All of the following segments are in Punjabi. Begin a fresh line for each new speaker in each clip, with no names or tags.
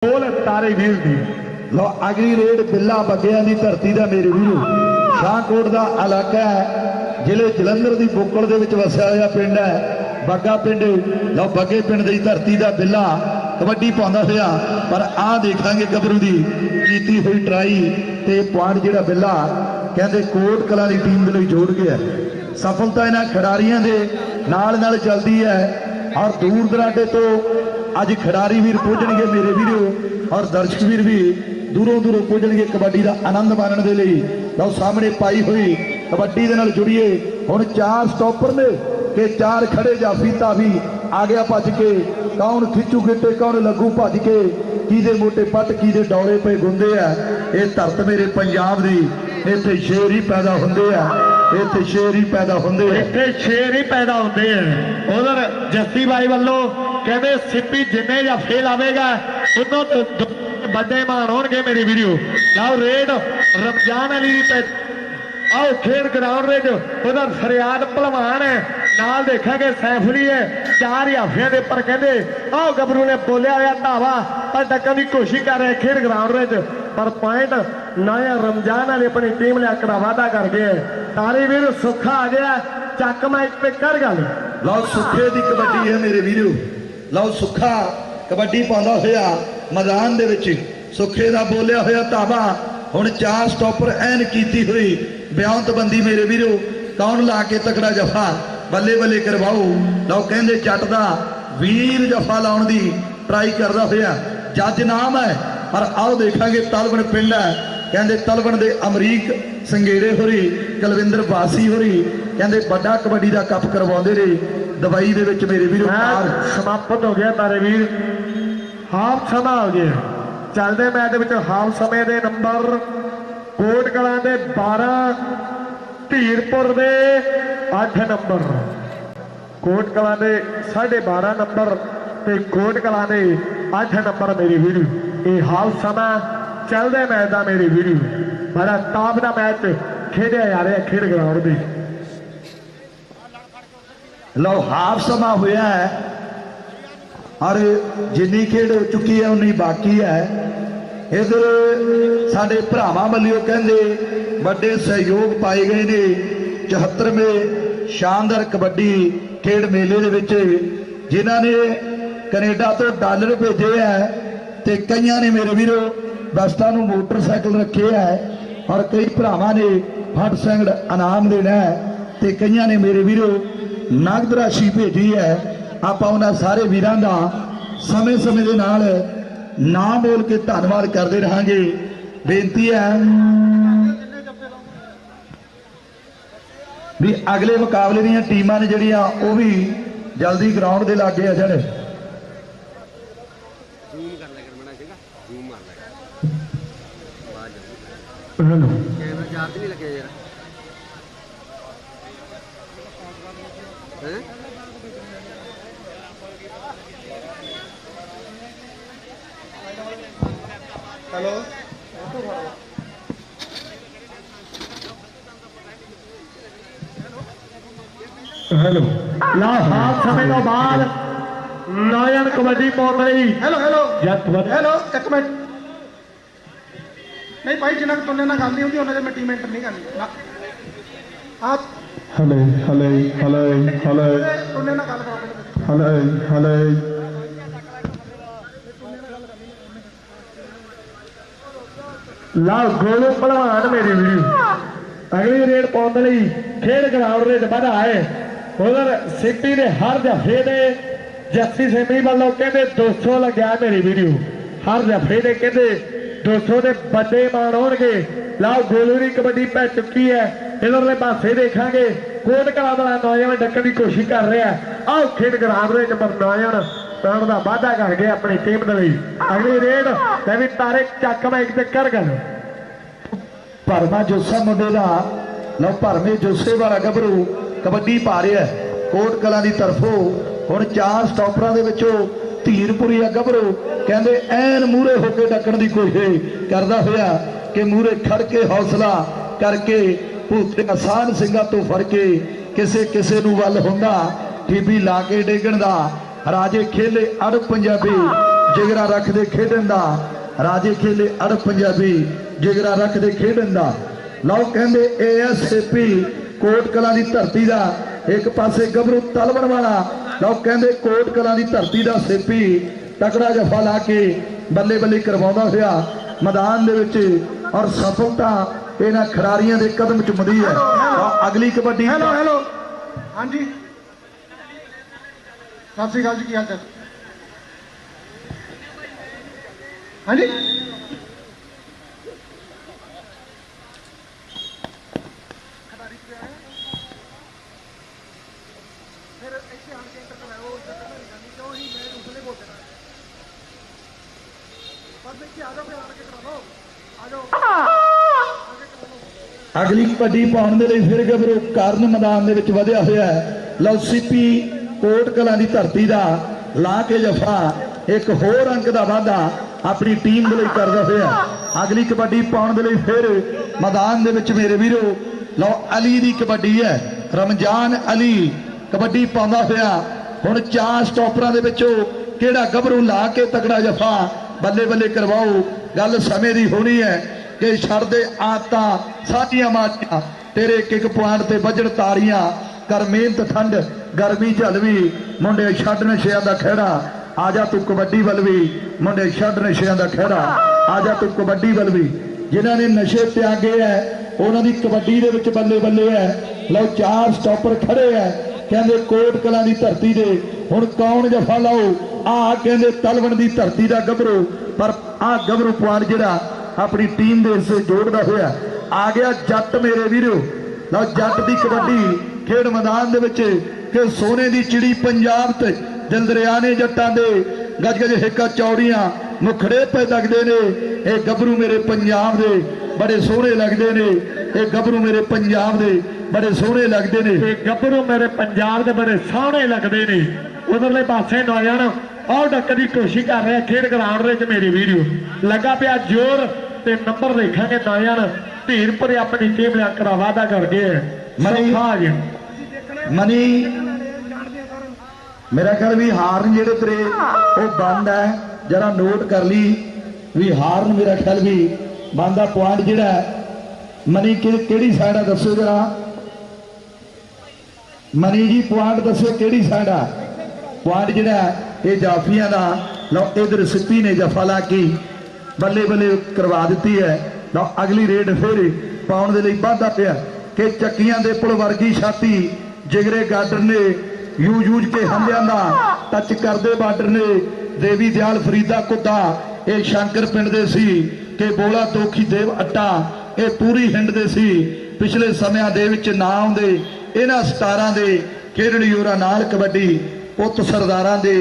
बोल तारे वीर दी
लो अगली रेड बिल्ला बग्गियां दी धरती दा मेरे वीरो शाहकोट दा इलाका है जिले जलंधर दी बोकड़ दे विच वसिया होया पिंड है बग्गा पिंड। लो बग्गे पिंड दी धरती दा बिल्ला कबड्डी पाउंदा होया पर आ देखांगे गबरू दी कीती हुई ट्राई ते पॉइंट जिहड़ा बिल्ला कहंदे कोट कला दी टीम दे लई जोड़ गया। सफलता इन्हां खिडारियां दे नाल चलदी है और दूर दराडे तो अज खिडारी वीर पुजणगे मेरे वीरो और दर्शक वीर भी दूरों दूरों पुजणगे कबड्डी का आनंद माणन दे लई। लो सामने पाई हुई कबड्डी दे नाल जुड़िए हुण 4 स्टॉपर ने के 4 खड़े जाफी ताफी आ गया भज के कौन खिचू गिट्टे कौन लगू भज के किदे मोटे पट किदे डौले पे गुंदे आ। ये धरत मेरे पंजाब दी इत्थे शेर ही पैदा हुंदे आ इत्थे शेर ही पैदा हुंदे आ
इत्थे शेर ही पैदा होंदे हैं। उधर जस्सी भाई वालों कहते सिप्पी जिन्ने या फेल आवेगा उन्होंने बड़े मान होंगे मेरी वीडियो। लाओ रेड रमजान अली दी आओ खेल ग्राउंड में जो उधर फरियाद भलवान है नाल देखेंगे सैफली है 4 हाफिया के पर कहते आओ गबरू ने बोलिया हुआ धावा पर टक्कर की कोशिश कर रहे खेल ग्राउंड में पर पॉइंट नया रमजान वाली अपनी टीम ने आकड़ा वादा कर गए। तारी वीर सुखा आ गया चक मैच पे कर गल।
लो सुखे दी कबड्डी है मेरे वीरो। लो सुखा कबड्डी पाउंदा होया मैदान दे विच सुखे दा बोलिया होया धावा हुण 4 स्टॉपर ऐन कीती हुई ब्याउंतबंदी मेरे वीरो कौन ला के तकड़ा जफा बल्ले बल्ले करवाओ। लो कहंदे जट दा वीर जफा लाउण दी ट्राई करदा होया जज नाम है पर आओ देखांगे तलवण पिंड है कहंदे तलवण दे अमरीक संगेड़े होरी कलविंदर बासी होरी कहंदे बड़ा कबड्डी दा कप करवाउंदे ने दवाई दे विच मेरे वीरो।
समाप्त हो गया तारे वीर हाफ समा हो गया चलते मैच विच हाफ समय दे नंबर कोट कलां दे 12 धीरपुर दे 8 नंबर कोट कलां दे 12.5 नंबर ते कोट कलां दे 8 नंबर मेरी वीडियो। ये हाफ समा चलते मैच का मेरी वीडियो बड़ा टॉप का मैच खेलिया जा रहा है खेल ग्राउंड में।
लो हाफ समा होया है और जिन्नी खेड हो चुकी है उन्नी बाकी है। इधर साडे भरावां वल्लों कहंदे बड़े सहयोग पाए गए ने 74वें शानदार कबड्डी खेड मेले दे विच जिन्हां ने कनेडा तो डॉलर भेजे है ते कईयां ने मेरे वीरो दस्तां नूं मोटरसाइकिल रखे है और कई भरावां ने फट सैंगड़ इनाम देना है ते कईयां ने मेरे वीरो नगद राशि भेजी है। आपां उन्हां सारे वीरां दा समय समय दे नाल नाम बोल के धन्नवाद करते रहांगे। बेनती है भी अगले मुकाबले दीयां टीमां ने जिहड़ियां ओह भी जल्दी ग्राउंड दे लागे आ जाण।
हेलो
हेलो ला हाफ समय तो बाद नयन कबड्डी पहुंच रही।
हेलो हेलो
जट
हेलो एक मिनट नहीं भाई जिन्ना तुमने ना गल नहीं होती उन्होंने मैं टीम एंटर नहीं करनी आप
हेलो हेलो हेलो हेलो
तुमने ना गल करो
हेलो हेलो ला गोलू भलवान मेरी वीडियो अगली रेड पाने लई खेड ग्राउंड रेड बड़ा है उधर सिटी ने हर जफे ने जस्सी सेमी वालों कहते 200 लग्या मेरी वीडियो हर जफे ने कहते 200 के बड़े मान होंगे। लाओ गोलू की कबड्डी पै चुकी है इधरले पासे देखांगे कोट कला वाला नौजवान डकन की कोशिश कर रहा है। आओ खेड ग्राउंड रेड नंबर नौजवान पैण का वाधा कर गया अपनी टीम के लिए। अगली रेड भी तारे चक मैच ते कर गल
भरमा जोसा मुंडे का लो भरमे जोसे वाला गभरू कबड्डी पा रहा है कोट कलां की तरफों हुण 4 स्टॉपरां दे विचों धीरपुरी गभरू कहंदे ऐन मूहरे होके डकण की कोशिश करदा होया कि मूहरे खड़ के हौसला करके भूते आसान सिंघां तो फड़ के किसे किसे नूं वल हुंदा ठीबी ला के डेगण दा राजे खेले अड़ पंजाबी ਜਿਗਰਾ ਰੱਖਦੇ ਖੇਡਣ ਦਾ ਰਾਜੇ ਖੇਲੇ ਅੜ ਪੰਜਾਬੀ ਜਿਗਰਾ ਰੱਖਦੇ ਖੇਡਣ ਦਾ। ਲਓ ਕਹਿੰਦੇ ASAP ਕੋਟ ਕਲਾਂ ਦੀ ਧਰਤੀ ਦਾ ਇੱਕ ਪਾਸੇ ਗੱਭਰੂ ਤਲਵਣ ਵਾਲਾ। ਲਓ ਕਹਿੰਦੇ ਕੋਟ ਕਲਾਂ ਦੀ ਧਰਤੀ ਦਾ ਸੇਪੀ ਤਕੜਾ ਜਫਾ ਲਾ ਕੇ ਬੱਲੇ ਬੱਲੇ ਕਰਵਾਉਂਦਾ ਹੋਇਆ ਮੈਦਾਨ ਦੇ ਵਿੱਚ ਔਰ ਸਫਲਤਾ ਇਹਨਾਂ ਖਿਡਾਰੀਆਂ ਦੇ ਕਦਮ ਚੁੰਮਦੀ ਹੈ। ਅਗਲੀ ਕਬੱਡੀ
ਹੈਲੋ ਹੈਲੋ ਹਾਂਜੀ ਸਤਿ ਸ਼੍ਰੀ ਅਕਾਲ ਜੀ, ਕੀ ਹਾਲ ਚਾਲ? ਹਾਂਜੀ ਫਿਰ ਇੱਥੇ ਆਣ ਕੇ ਇੰਟਰ ਕਰਾਓ, ਇੱਧਰ ਤਾਂ ਨਹੀਂ ਜਾਣੀ ਕਿਉਂ ਹੀ ਮੈਂ ਉਸਲੇ ਬੋਲ ਦੇਣਾ ਬਸ ਇੱਥੇ ਆ ਜਾਓ, ਫਿਰ ਆਣ ਕੇ ਕਰਾ ਲਓ, ਆ ਜਾਓ।
ਅਗਲੀ ਕਬੱਡੀ ਪਾਉਣ ਦੇ ਲਈ ਫਿਰ ਗੱਭਰੂ ਕਾਰਨ ਮੈਦਾਨ ਦੇ ਵਿੱਚ ਵਧਿਆ ਹੋਇਆ ਹੈ। ਲਓ ਸੀਪੀ ਕੋਟ ਕਲਾਂ ਦੀ ਧਰਤੀ ਦਾ ਲਾ ਕੇ ਜਫਾ ਇੱਕ ਹੋਰ ਅੰਕ ਦਾ ਵਾਧਾ ਆਪਣੀ ਟੀਮ ਦੇ ਲਈ ਕਰਦਾ ਹੋਇਆ। ਅਗਲੀ ਕਬੱਡੀ ਪਾਉਣ ਦੇ ਲਈ ਫਿਰ ਮੈਦਾਨ ਦੇ ਵਿੱਚ ਮੇਰੇ ਵੀਰੋ ਲਓ ਅਲੀ ਦੀ ਕਬੱਡੀ ਹੈ। ਰਮਜ਼ਾਨ ਅਲੀ ਕਬੱਡੀ ਪਾਉਂਦਾ ਹੋਇਆ। ਹੁਣ 4 ਸਟਾਪਰਾਂ ਦੇ ਵਿੱਚੋਂ ਕਿਹੜਾ ਗੱਭਰੂ ਲਾ ਕੇ ਤਕੜਾ ਜਫਾ ਬੱਲੇ ਬੱਲੇ ਕਰਵਾਓ। ਗੱਲ ਸਮੇਂ ਦੀ ਹੋਣੀ ਹੈ ਕਿ ਛੱਡਦੇ ਆਦਤਾਂ ਸਾਡੀਆਂ ਮਾਰੀਆਂ ਤੇਰੇ ਇੱਕ ਪੁਆਇੰਟ ਤੇ ਵੱਜਣ ਤਾਰੀਆਂ ਕਰ ਮਿਹਨਤ ਠੰਡ ਗਰਮੀ ਝਲਵੀ ਮੁੰਡੇ ਛੱਡ ਨਸ਼ਿਆਂ ਦਾ ਖਹਿੜਾ ਆ ਜਾ ਤੂੰ ਕਬੱਡੀ ਵੱਲ ਵੀ ਮੁੰਡੇ ਛੱਡ ਨਸ਼ਿਆਂ ਦਾ ਖਹਿੜਾ ਆ ਜਾ ਤੂੰ ਕਬੱਡੀ ਵੱਲ ਵੀ। ਜਿਨ੍ਹਾਂ ਨੇ ਨਸ਼ੇ ਤਿਆਗੇ ਹੈ ਉਹਨਾਂ ਦੀ ਕਬੱਡੀ ਦੇ ਵਿੱਚ ਬੱਲੇ ਬੱਲੇ ਹੈ। ਲਓ 4 ਸਟਾਪਰ ਖੜੇ ਹੈ ਕਹਿੰਦੇ ਕੋਟ ਕਲਾਂ ਦੀ ਧਰਤੀ ਦੇ। ਹੁਣ ਕੌਣ ਜਫਾ ਲਾਓ? ਆ ਕਹਿੰਦੇ ਤਲਵਣ ਦੀ ਧਰਤੀ ਦਾ ਗੱਭਰੂ, ਪਰ ਆ ਗੱਭਰੂ ਪੁਆਇੰਟ ਜਿਹੜਾ ਆਪਣੀ ਟੀਮ ਦੇ ਹਿੱਸੇ ਜੋੜਦਾ ਹੋਇਆ ਆ ਗਿਆ ਜੱਟ ਮੇਰੇ ਵੀਰੋ। ਲਓ ਜੱਟ ਦੀ ਕਬੱਡੀ ਖੇਡ ਮੈਦਾਨ ਦੇ ਵਿੱਚ ਕਿ ਸੋਨੇ ਦੀ ਚਿੜੀ ਪੰਜਾਬ ਤੇ ਦਿਲ ਦਰਿਆ ਨੇ ਜੱਟਾਂ ਦੇ ਗੱਜ ਗੱਜ ਹਿੱਕਾਂ ਚੌੜੀਆਂ ਮੁਖੜੇ ਪੈ ਲੱਗਦੇ ਨੇ। ਇਹ ਗੱਭਰੂ ਮੇਰੇ ਪੰਜਾਬ ਦੇ ਬੜੇ ਸੋਹਣੇ ਲੱਗਦੇ ਨੇ। ਇਹ ਗੱਭਰੂ ਮੇਰੇ ਪੰਜਾਬ ਦੇ ਬੜੇ ਸੋਹਣੇ ਲੱਗਦੇ ਨੇ।
ਇਹ ਗੱਭਰੂ ਮੇਰੇ ਪੰਜਾਬ ਦੇ ਬੜੇ ਸੋਹਣੇ ਲੱਗਦੇ ਨੇ। ਉਧਰਲੇ ਪਾਸੇ ਨੌਜਵਾਨ ਆਹ ਡੱਕ ਦੀ ਕੋਸ਼ਿਸ਼ ਕਰ ਰਿਹਾ ਖੇਡ ਗਰਾਊਂਡ ਦੇ ਵਿੱਚ ਮੇਰੀ ਵੀਡੀਓ ਲੱਗਾ ਪਿਆ ਜ਼ੋਰ ਤੇ ਨੰਬਰ ਦੇਖਾਂਗੇ ਨੌਜਵਾਨ ਧੀਰਪੁਰ ਆਪਣੀ ਟੀਮ ਲਿਆ ਕਰਾ ਵਾਅਦਾ ਕਰ ਗਏ
ਮਨੀ ਮੇਰਾ ਖਿਆਲ ਵੀ ਹਾਰਨ ਜਿਹੜੇ ਤੇਰੇ ਉਹ ਬੰਦ ਹੈ ਜਰਾ ਨੋਟ ਕਰ ਲਈ ਵੀ ਹਾਰਨ ਮੇਰਾ ਖਿਆਲ ਵੀ ਬੰਦ ਦਾ ਪੁਆਇੰਟ ਜਿਹੜਾ ਮਨੀ ਕਿਹੜੀ ਸਾਈਡ ਆ ਦੱਸੋ ਜਰਾ ਮਨੀ ਜੀ ਪੁਆਇੰਟ ਦੱਸੋ ਕਿਹੜੀ ਸਾਈਡ ਆ ਪੁਆਇੰਟ ਜਿਹੜਾ ਇਹ ਜਾਫੀਆਂ ਦਾ। ਲਓ ਇਧਰ ਸਿੱਪੀ ਨੇ ਜਫਾ ਲਾ ਕੇ ਬੱਲੇ ਬੱਲੇ ਕਰਵਾ ਦਿੱਤੀ ਹੈ। ਲਓ ਅਗਲੀ ਰੇਡ ਫਿਰ ਪਾਉਣ ਦੇ ਲਈ ਵਾਧਾ ਪਿਆ ਕਿ ਚੱਕੀਆਂ ਦੇ ਪੁਲ ਵਰਗੀ ਛਾਤੀ ਜਿਗਰੇ ਗਾਡਰ ਨੇ ਯੂਜ ਕੇ ਹੰਦਿਆਂ ਦਾ ਟੱਚ ਕਰਦੇ ਬਾਰਡਰ ਨੇ। ਦੇਵੀ ਦਿਆਲ ਫਰੀਦਾ ਕੁੱਦਾ ਇਹ ਸ਼ੰਕਰ ਪਿੰਡ ਦੇ ਸੀ ਕਿ ਬੋਲਾ ਦੋਖੀ ਦੇਵ ਅੱਟਾ ਇਹ ਪੂਰੀ ਹਿੰਡ ਦੇ ਸੀ। ਪਿਛਲੇ ਸਮਿਆਂ ਦੇ ਵਿੱਚ ਨਾ ਆਉਂਦੇ ਇਹਨਾਂ ਸਟਾਰਾਂ ਦੇ ਖੇਡਣ ਯੋਰਾ ਨਾਲ ਕਬੱਡੀ ਪੁੱਤ ਸਰਦਾਰਾਂ ਦੇ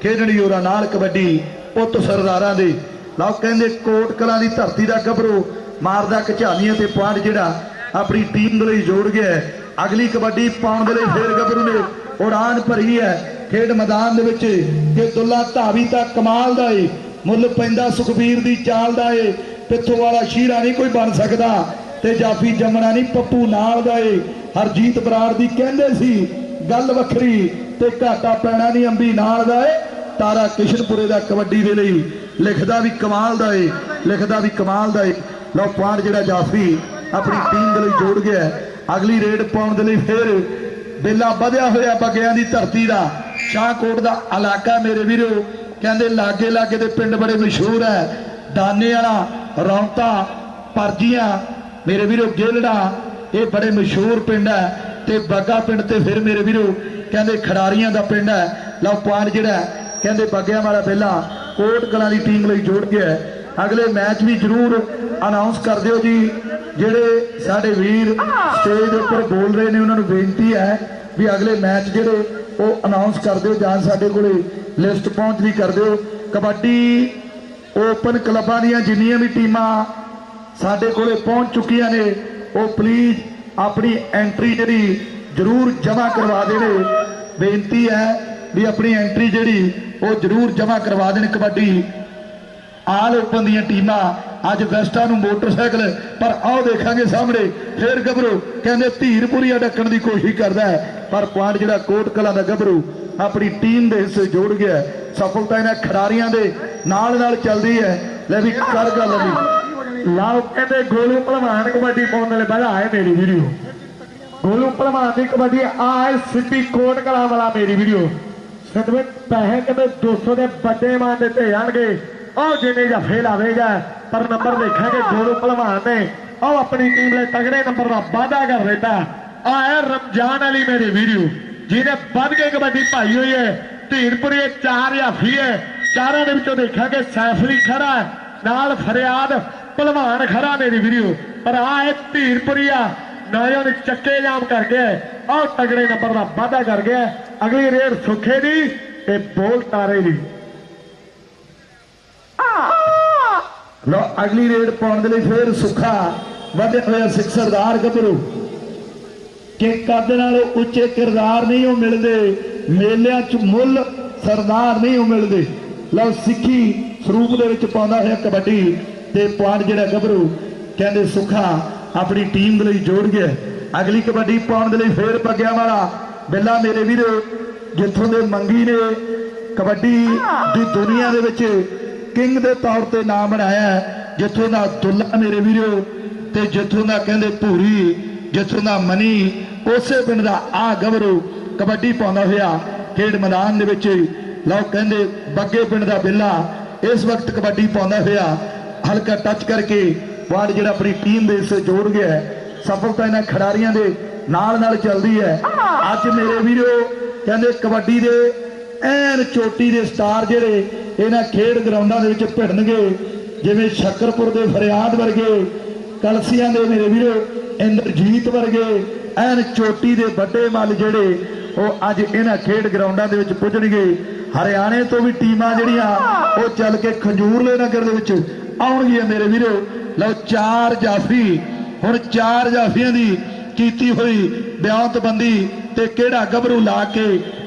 ਖੇਡਣ ਯੋਰਾ ਨਾਲ ਕਬੱਡੀ ਪੁੱਤ ਸਰਦਾਰਾਂ ਦੇ। ਲਓ ਕਹਿੰਦੇ ਕੋਟ ਕਲਾਂ ਦੀ ਧਰਤੀ ਦਾ ਗੱਭਰੂ ਮਾਰਦਾ ਕਚਾਲੀਆਂ ਤੇ ਪੁਆਇੰਟ ਜਿਹੜਾ ਆਪਣੀ ਟੀਮ ਦੇ ਲਈ ਜੋੜ ਗਿਆ। ਅਗਲੀ ਕਬੱਡੀ ਪਾਉਣ ਦੇ ਲਈ ਫੇਰ ਗੱਭਰੂ ਨੇ ਉਡਾਨ ਭਰੀ ਹੈ ਖੇਡ ਮੈਦਾਨ ਦੇ ਵਿੱਚ ਕਿ ਦੁੱਲਾ ਧਾਵੀ ਤਾਂ ਕਮਾਲ ਦਾ ਏ ਮੁੱਲ ਪੈਂਦਾ ਸੁਖਬੀਰ ਦੀ ਚਾਲ ਦਾ ਏ। ਪਿੱਥੋਂ ਵਾਲਾ ਸ਼ੀਰਾ ਨਹੀਂ ਕੋਈ ਬਣ ਸਕਦਾ ਤੇ ਜਾਫੀ ਜੰਮਣਾ ਨਹੀਂ ਪੱਪੂ ਨਾਲ ਦਾ ਏ। ਹਰਜੀਤ ਬਰਾੜ ਦੀ ਕਹਿੰਦੇ ਸੀ ਗੱਲ ਵੱਖਰੀ ਤੇ ਘਾਟਾ ਪੈਣਾ ਨਹੀਂ ਅੰਬੀ ਨਾਲ ਦਾ ਏ। ਤਾਰਾ ਕਿਸ਼ਨਪੁਰੇ ਦਾ ਕਬੱਡੀ ਦੇ ਲਈ ਲਿਖਦਾ ਵੀ ਕਮਾਲ ਦਾ ਏ ਲਿਖਦਾ ਵੀ ਕਮਾਲ ਦਾ ਏ। ਲਓ ਪੁਆਇੰਟ ਜਿਹੜਾ ਜਾਫੀ ਆਪਣੀ ਟੀਮ ਦੇ ਲਈ ਜੋੜ ਗਿਆ। ਅਗਲੀ ਰੇਡ ਪਾਉਣ ਦੇ ਲਈ ਫਿਰ ਬੇਲਾ ਵਧਿਆ ਹੋਇਆ ਬੱਗਿਆਂ ਦੀ ਧਰਤੀ ਦਾ ਸ਼ਾਹਕੋਟ ਦਾ ਇਲਾਕਾ ਮੇਰੇ ਵੀਰੋ ਕਹਿੰਦੇ ਲਾਗੇ ਲਾਗੇ ਦੇ ਪਿੰਡ ਬੜੇ ਮਸ਼ਹੂਰ ਹੈ। ਦਾਨੇ ਵਾਲਾ ਰੌਂਤਾ ਪਰਜੀਆਂ ਮੇਰੇ ਵੀਰੋ ਗੇਲੜਾ ਇਹ ਬੜੇ ਮਸ਼ਹੂਰ ਪਿੰਡ ਹੈ ਤੇ ਬਾਗਾ ਪਿੰਡ ਤੇ ਫਿਰ ਮੇਰੇ ਵੀਰੋ ਕਹਿੰਦੇ ਖਿਡਾਰੀਆਂ ਦਾ ਪਿੰਡ ਹੈ। ਲਓ ਪੁਆਇੰਟ ਜਿਹੜਾ ਕਹਿੰਦੇ ਬਾਗਿਆਂ ਵਾਲਾ ਬੇਲਾ ਕੋਟ ਕਲਾਂ ਦੀ ਟੀਮ ਲਈ ਜੋੜ ਗਿਆ। ਅਗਲੇ ਮੈਚ ਵੀ ਜ਼ਰੂਰ ਅਨਾਉਂਸ ਕਰ ਦਿਓ ਜੀ। ਜਿਹੜੇ ਸਾਡੇ ਵੀਰ ਸਟੇਜ ਦੇ ਉੱਪਰ ਬੋਲ ਰਹੇ ਨੇ ਉਹਨਾਂ ਨੂੰ ਬੇਨਤੀ ਹੈ ਵੀ ਅਗਲੇ ਮੈਚ ਜਿਹੜੇ ਉਹ ਅਨਾਉਂਸ ਕਰ ਦਿਓ ਜਾਂ ਸਾਡੇ ਕੋਲੇ ਲਿਸਟ ਪਹੁੰਚਦੀ ਕਰ ਦਿਓ। ਕਬੱਡੀ ਓਪਨ ਕਲੱਬਾਂ ਦੀਆਂ ਜਿੰਨੀਆਂ ਵੀ ਟੀਮਾਂ ਸਾਡੇ ਕੋਲੇ ਪਹੁੰਚ ਚੁੱਕੀਆਂ ਨੇ ਉਹ ਪਲੀਜ਼ ਆਪਣੀ ਐਂਟਰੀ ਜਿਹੜੀ ਜ਼ਰੂਰ ਜਮ੍ਹਾਂ ਕਰਵਾ ਦੇਣ। ਬੇਨਤੀ ਹੈ ਵੀ ਆਪਣੀ ਐਂਟਰੀ ਜਿਹੜੀ ਉਹ ਜ਼ਰੂਰ ਜਮ੍ਹਾਂ ਕਰਵਾ ਦੇਣ। ਕਬੱਡੀ ਆਲ ਓਪਨ ਦੀਆਂ ਟੀਮਾਂ ਅੱਜ ਵੈਸਟਾਂ ਨੂੰ ਮੋਟਰਸਾਈਕਲ ਪਰ ਆਓ ਦੇਖਾਂਗੇ ਸਾਹਮਣੇ ਫੇਰ ਗੱਭਰੂ ਕਹਿੰਦੇ ਧੀਰਪੁਰੀਆ ਡੱਕਣ ਦੀ ਕੋਸ਼ਿਸ਼ ਕਰਦਾ ਹੈ ਪਰ ਪੁਆਇੰਟ ਜਿਹੜਾ ਕੋਟ ਕਲਾਂ ਦਾ ਗੱਭਰੂ ਆਪਣੀ ਟੀਮ ਦੇ ਹਿੱਸੇ ਜੋੜ ਗਿਆ। ਸਫਲਤਾ ਇਹਨਾਂ ਖਿਡਾਰੀਆਂ ਦੇ ਨਾਲ ਨਾਲ ਚੱਲਦੀ ਹੈ। ਲੈ ਵੀ ਕਰ ਗੱਲ ਵੀ
ਲਓ ਕਹਿੰਦੇ ਗੋਲੂ ਭਲਵਾਨ ਕਬੱਡੀ ਪਾਉਣ ਵਾਲੇ ਵਧਾਏ ਮੇਰੀ ਵੀਡੀਓ। ਗੋਲੂ ਭਲਵਾਨ ਦੀ ਕਬੱਡੀ ਆਏ ਸਿੱਧੀ ਕੋਟ ਕਲਾਂ ਵਾਲਾ ਮੇਰੀ ਵੀਡੀਓ। ਸਦਵੇਂ ਪੈਸੇ ਕਹਿੰਦੇ 200 ਦੇ ਵੱਡੇ ਮਾਨ ਦਿੱਤੇ ਜਾਣਗੇ। ਉਹ ਜਿੰਨੇ ਜਫੇ ਲਾਵੇਗਾ ਪਰ ਨੰਬਰ ਦੇਖਾਂਗੇ ਗੋਲੂ ਭਲਵਾਨ ਨੇ ਉਹ ਆਪਣੀ ਟੀਮ ਲਈ ਤਗੜੇ ਨੰਬਰ ਦਾ ਵਾਅਦਾ ਕਰ ਦਿੱਤਾ। ਆਇਆ ਰਮਜ਼ਾਨ ਅਲੀ ਮੇਰੀ ਵੀਡੀਓ ਜਿਹਨੇ ਵੱਧ ਕੇ ਕਬੱਡੀ ਪਾਈ ਹੋਈ ਹੈ। ਧੀਰਪੁਰੀ 4 ਜਾਫੀ ਹੈ। ਚਾਰਾਂ ਦੇ ਵਿੱਚੋਂ ਦੇਖਾਂਗੇ ਸੈਫਲੀ ਖੜਾ ਨਾਲ ਫਰਿਆਦ ਭਲਵਾਨ ਖੜਾ ਮੇਰੀ ਵੀਡੀਓ। ਪਰ ਆ ਇਹ ਧੀਰਪੁਰੀ ਆ ਨੌਜਵਾਨ ਚੱਕੇ ਜਾਮ ਕਰ ਗਿਆ ਉਹ ਤਗੜੇ ਨੰਬਰ ਦਾ ਵਾਅਦਾ ਕਰ ਗਿਆ। ਅਗਲੀ ਰੇਡ ਸੁੱਖੇ ਦੀ ਤੇ ਬੋਲ ਤਾਰੇ ਦੀ।
ਲੋ ਅਗਲੀ ਰੇਡ ਪਾਉਣ ਦੇ ਲਈ ਫੇਰ ਸੁੱਖਾ ਵਧੇ ਹੋਇਆ ਸਿੱਖ ਸਰਦਾਰ ਗੱਭਰੂ ਕਿ ਕੱਦ ਨਾਲ ਉੱਚੇ ਕਿਰਦਾਰ ਨਹੀਂ ਉਹ ਮਿਲਦੇ ਮੇਲਿਆਂ 'ਚ ਮੁੱਲ ਸਰਦਾਰ ਨਹੀਂ ਉਹ ਮਿਲਦੇ। ਲਓ ਸਿੱਖੀ ਸਰੂਪ ਦੇ ਵਿੱਚ ਪਾਉਂਦਾ ਹੋਇਆ ਕਬੱਡੀ ਤੇ ਪੁਆਇੰਟ ਜਿਹੜਾ ਗੱਭਰੂ ਕਹਿੰਦੇ ਸੁੱਖਾ ਆਪਣੀ ਟੀਮ ਦੇ ਲਈ ਜੋੜ ਗਿਆ। ਅਗਲੀ ਕਬੱਡੀ ਪਾਉਣ ਦੇ ਲਈ ਫੇਰ ਪੱਗਿਆ ਵਾਲਾ ਬਿੱਲਾ ਮੇਰੇ ਵੀਰੋ ਜਿੱਥੋਂ ਦੇ ਮੰਗੀ ਨੇ ਕਬੱਡੀ ਦੀ ਦੁਨੀਆ ਦੇ ਵਿੱਚ ਕਿੰਗ ਦੇ ਤੌਰ ਤੇ ਨਾਮ ਬਣਾਇਆ। ਜਿੱਥੋਂ ਦਾ ਦੁੱਲਾ ਮੇਰੇ ਵੀਰੋ ਤੇ ਜਿੱਥੋਂ ਦਾ ਕਹਿੰਦੇ ਭੂਰੀ ਜਿੱਥੋਂ ਦਾ ਮਨੀ ਉਸੇ ਪਿੰਡ ਦਾ ਆ ਗੱਭਰੂ ਕਬੱਡੀ ਪਾਉਂਦਾ ਹੋਇਆ ਖੇਡ ਮੈਦਾਨ ਦੇ ਵਿੱਚ। ਲਓ ਕਹਿੰਦੇ ਬੱਗੇ ਪਿੰਡ ਦਾ ਬਿੱਲਾ ਇਸ ਵਕਤ ਕਬੱਡੀ ਪਾਉਂਦਾ ਹੋਇਆ ਹਲਕਾ ਟੱਚ ਕਰਕੇ ਵਾਰਡ ਜਿਹੜਾ ਆਪਣੀ ਟੀਮ ਦੇ ਇਸ ਜੋੜ ਗਿਆ। ਸਫਲਤਾ ਇਹਨਾਂ ਖਿਡਾਰੀਆਂ ਦੇ ਨਾਲ ਨਾਲ ਚੱਲਦੀ ਹੈ। ਅੱਜ ਮੇਰੇ ਵੀਰੋ ਕਹਿੰਦੇ ਕਬੱਡੀ ਦੇ ਐਨ ਚੋਟੀ ਦੇ ਸਟਾਰ ਜਿਹੜੇ ਇਹਨਾਂ ਖੇਡ ਗਰਾਊਂਡਾਂ ਦੇ ਵਿੱਚ ਭਿੜਨਗੇ ਜਿਵੇਂ ਸ਼ੱਕਰਪੁਰ ਦੇ ਫਰਿਆਦ ਵਰਗੇ ਕਲਸੀਆਂ ਦੇ ਮੇਰੇ ਵੀਰੋ ਇੰਦਰਜੀਤ ਵਰਗੇ ਐਨ ਚੋਟੀ ਦੇ ਵੱਡੇ ਮੱਲ ਜਿਹੜੇ ਉਹ ਅੱਜ ਇਹਨਾਂ ਖੇਡ ਗਰਾਊਂਡਾਂ ਦੇ ਵਿੱਚ ਪੁੱਜਣਗੇ। ਹਰਿਆਣੇ ਤੋਂ ਵੀ ਟੀਮਾਂ ਜਿਹੜੀਆਂ ਉਹ ਚੱਲ ਕੇ ਖੰਜੂਰਲੇ ਨਗਰ ਦੇ ਵਿੱਚ ਆਉਣਗੀਆਂ ਮੇਰੇ ਵੀਰੋ। ਲਓ 4 ਜਾਫੀ ਹੁਣ 4 ਜਾਫੀਆਂ ਦੀ ਕੀਤੀ ਹੋਈ ਬਿਆਨਤਬੰਦੀ ਤੇ ਕਿਹੜਾ ਗੱਭਰੂ ਲਾ ਕੇ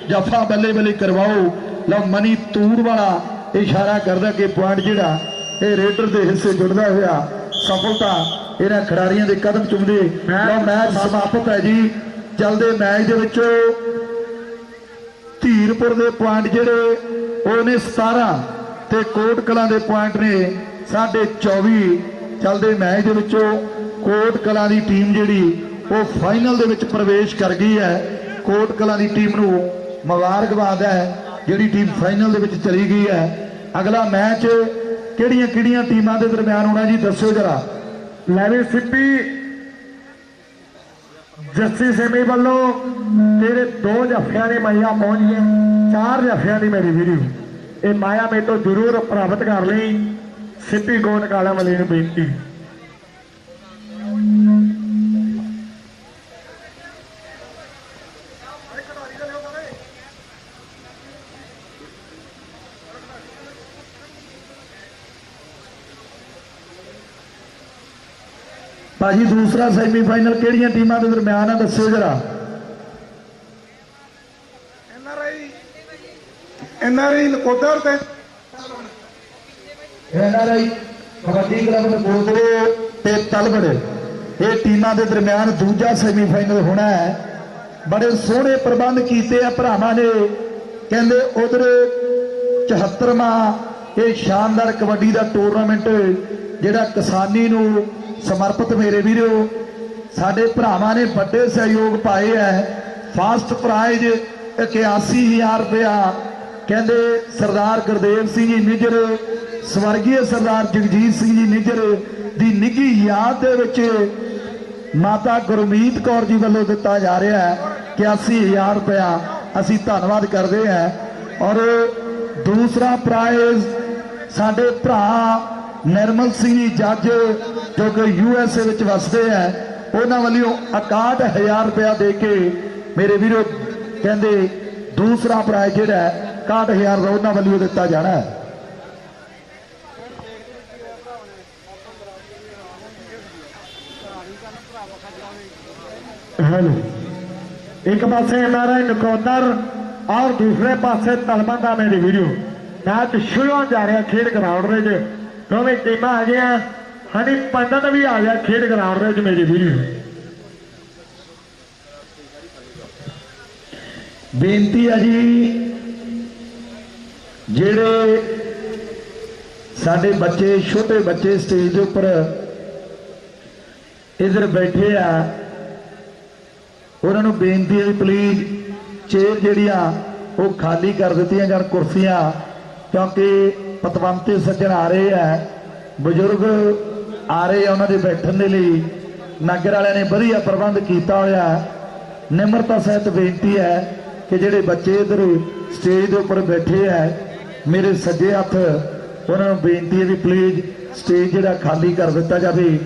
ਜਫਾ ਬੱਲੇ ਬੱਲੇ ਕਰਵਾਓ। ਲਓ ਮਨੀ ਤੂੜ ਵਾਲਾ ਇਸ਼ਾਰਾ ਕਰਦਾ ਕਿ ਪੁਆਇੰਟ ਜਿਹੜਾ ਇਹ ਰੇਡਰ ਦੇ ਹਿੱਸੇ ਜੁੜਦਾ ਹੋਇਆ ਸਫਲਤਾ ਇਹਨਾਂ ਖਿਡਾਰੀਆਂ ਦੇ ਕਦਮ ਚੁੰਮਦੇ। ਲਓ ਮੈਚ ਸਮਾਪਤ ਹੈ ਜੀ। ਚੱਲਦੇ ਮੈਚ ਦੇ ਵਿੱਚ ਧੀਰਪੁਰ ਦੇ ਪੁਆਇੰਟ ਜਿਹੜੇ ਉਹ ਨੇ 17 ਤੇ ਕੋਟ ਕਲਾਂ ਦੇ ਪੁਆਇੰਟ ਨੇ 24.5। ਚੱਲਦੇ ਮੈਚ ਦੇ ਵਿੱਚੋਂ ਕੋਟ ਕਲਾਂ ਦੀ ਟੀਮ ਜਿਹੜੀ ਉਹ ਫਾਈਨਲ ਦੇ ਵਿੱਚ ਪ੍ਰਵੇਸ਼ ਕਰ ਗਈ ਹੈ। ਕੋਟ ਕਲਾਂ ਦੀ ਟੀਮ ਨੂੰ ਮੁਬਾਰਕਬਾਦ ਹੈ ਜਿਹੜੀ ਟੀਮ ਫਾਈਨਲ ਦੇ ਵਿੱਚ ਚਲੀ ਗਈ ਹੈ। ਅਗਲਾ ਮੈਚ ਕਿਹੜੀਆਂ ਟੀਮਾਂ ਦੇ ਦਰਮਿਆਨ ਹੋਣਾ ਜੀ ਦੱਸਿਓ ਜਰਾ।
ਲੈ ਵੀ ਸਿੱਪੀ ਜੱਸੀ ਸੇਮੀ ਵੱਲੋਂ ਤੇਰੇ 2 ਜਫਿਆਂ ਦੀ ਮਾਇਆ ਪਹੁੰਚ ਗਏ 4 ਜਫਿਆਂ ਦੀ ਮੇਰੀ ਵੀਡੀਓ। ਇਹ ਮਾਇਆ ਮੇਰੇ ਤੋਂ ਜ਼ਰੂਰ ਪ੍ਰਾਪਤ ਕਰ ਲਈ। ਸਿੱਪੀ ਕੋਟ ਕਾਲਾ ਵਾਲੇ ਨੂੰ ਬੇਨਤੀ।
ਭਾਜੀ ਦੂਸਰਾ ਸੈਮੀਫਾਈਨਲ ਕਿਹੜੀਆਂ ਟੀਮਾਂ ਦੇ ਦਰਮਿਆਨ ਆ ਦੱਸਿਓ ਜਰਾ।
ਐਨਆਰਆਈ ਨਕੋਦਰ ਤੇ
ਐਨਆਰਆਈ ਕਬੱਡੀ ਕਲੱਬ ਨਕੋਦਰ ਤੇ ਤਲਵੜ ਇਹ ਟੀਮਾਂ ਦੇ ਦਰਮਿਆਨ ਦੂਜਾ ਸੈਮੀਫਾਈਨਲ ਹੋਣਾ ਹੈ। ਬੜੇ ਸੋਹਣੇ ਪ੍ਰਬੰਧ ਕੀਤੇ ਆ ਭਰਾਵਾਂ ਨੇ। ਕਹਿੰਦੇ ਉਧਰ 74ਵਾਂ ਇਹ ਸ਼ਾਨਦਾਰ ਕਬੱਡੀ ਦਾ ਟੂਰਨਾਮੈਂਟ ਜਿਹੜਾ ਕਿਸਾਨੀ ਨੂੰ ਸਮਰਪਿਤ ਮੇਰੇ ਵੀਰੋ ਸਾਡੇ ਭਰਾਵਾਂ ਨੇ ਵੱਡੇ ਸਹਿਯੋਗ ਪਾਏ ਹੈ। ਫਾਸਟ ਪ੍ਰਾਈਜ਼ 81,000 ਰੁਪਇਆ ਕਹਿੰਦੇ ਸਰਦਾਰ ਗੁਰਦੇਵ ਸਿੰਘ ਜੀ ਨਿੱਜਰ ਸਵਰਗੀ ਸਰਦਾਰ ਜਗਜੀਤ ਸਿੰਘ ਜੀ ਨਿੱਜਰ ਦੀ ਨਿੱਘੀ ਯਾਦ ਦੇ ਵਿੱਚ ਮਾਤਾ ਗੁਰਮੀਤ ਕੌਰ ਜੀ ਵੱਲੋਂ ਦਿੱਤਾ ਜਾ ਰਿਹਾ ਹੈ 81,000 ਰੁਪਇਆ। ਅਸੀਂ ਧੰਨਵਾਦ ਕਰਦੇ ਹਾਂ। ਔਰ ਦੂਸਰਾ ਪ੍ਰਾਈਜ਼ ਸਾਡੇ ਭਰਾ ਨਿਰਮਲ ਸਿੰਘ ਜੀ ਜੱਜ ਜੋ ਕਿ USA ਵਿੱਚ ਵਸਦੇ ਹੈ ਉਹਨਾਂ ਵੱਲੋਂ 61,000 ਰੁਪਇਆ ਦੇ ਕੇ ਮੇਰੇ ਵੀਰੋ ਕਹਿੰਦੇ ਦੂਸਰਾ ਪ੍ਰਾਈਜ਼ ਜਿਹੜਾ 61,000 ਦਾ ਉਹਨਾਂ ਵੱਲੋਂ ਦਿੱਤਾ ਜਾਣਾ ਹੈ।
हेलो एक पासे एनआरआई नकोदर और दूसरे पासे तलबन का मेरी वीडियो मैच शुरू हो जा रहा खेड ग्राउंड में दोवें टीमां आ गई हनी पंडित भी आ गया खेड ग्राउंड में मेरी वीडियो।
बेनती है जी जेड़े ਸਾਡੇ ਬੱਚੇ ਛੋਟੇ ਬੱਚੇ ਸਟੇਜ ਦੇ ਉੱਪਰ ਇਧਰ ਬੈਠੇ ਆ, ਉਹਨਾਂ ਨੂੰ ਬੇਨਤੀ ਹੈ ਵੀ ਪਲੀਜ਼ ਚੇਅਰ ਜਿਹੜੀਆਂ ਉਹ ਖਾਲੀ ਕਰ ਦਿੱਤੀਆਂ ਜਾਣ, ਕੁਰਸੀਆਂ, ਕਿਉਂਕਿ ਪਤਵੰਤੇ ਸੱਜਣ ਆ ਰਹੇ ਆ, ਬਜ਼ੁਰਗ ਆ ਰਹੇ ਆ, ਉਹਨਾਂ ਦੇ ਬੈਠਣ ਦੇ ਲਈ ਨਗਰ ਵਾਲਿਆਂ ਨੇ ਵਧੀਆ ਪ੍ਰਬੰਧ ਕੀਤਾ ਹੋਇਆ। ਨਿਮਰਤਾ ਸਹਿਤ ਬੇਨਤੀ ਹੈ ਕਿ ਜਿਹੜੇ ਬੱਚੇ ਇਧਰ ਸਟੇਜ ਦੇ ਉੱਪਰ ਬੈਠੇ ਆ, ਮੇਰੇ ਸੱਜੇ ਹੱਥ, ਉਹਨਾਂ ਨੂੰ ਬੇਨਤੀ ਹੈ ਵੀ ਪਲੀਜ਼ ਸਟੇਜ ਜਿਹੜਾ ਖਾਲੀ ਕਰ ਦਿੱਤਾ ਜਾਵੇ।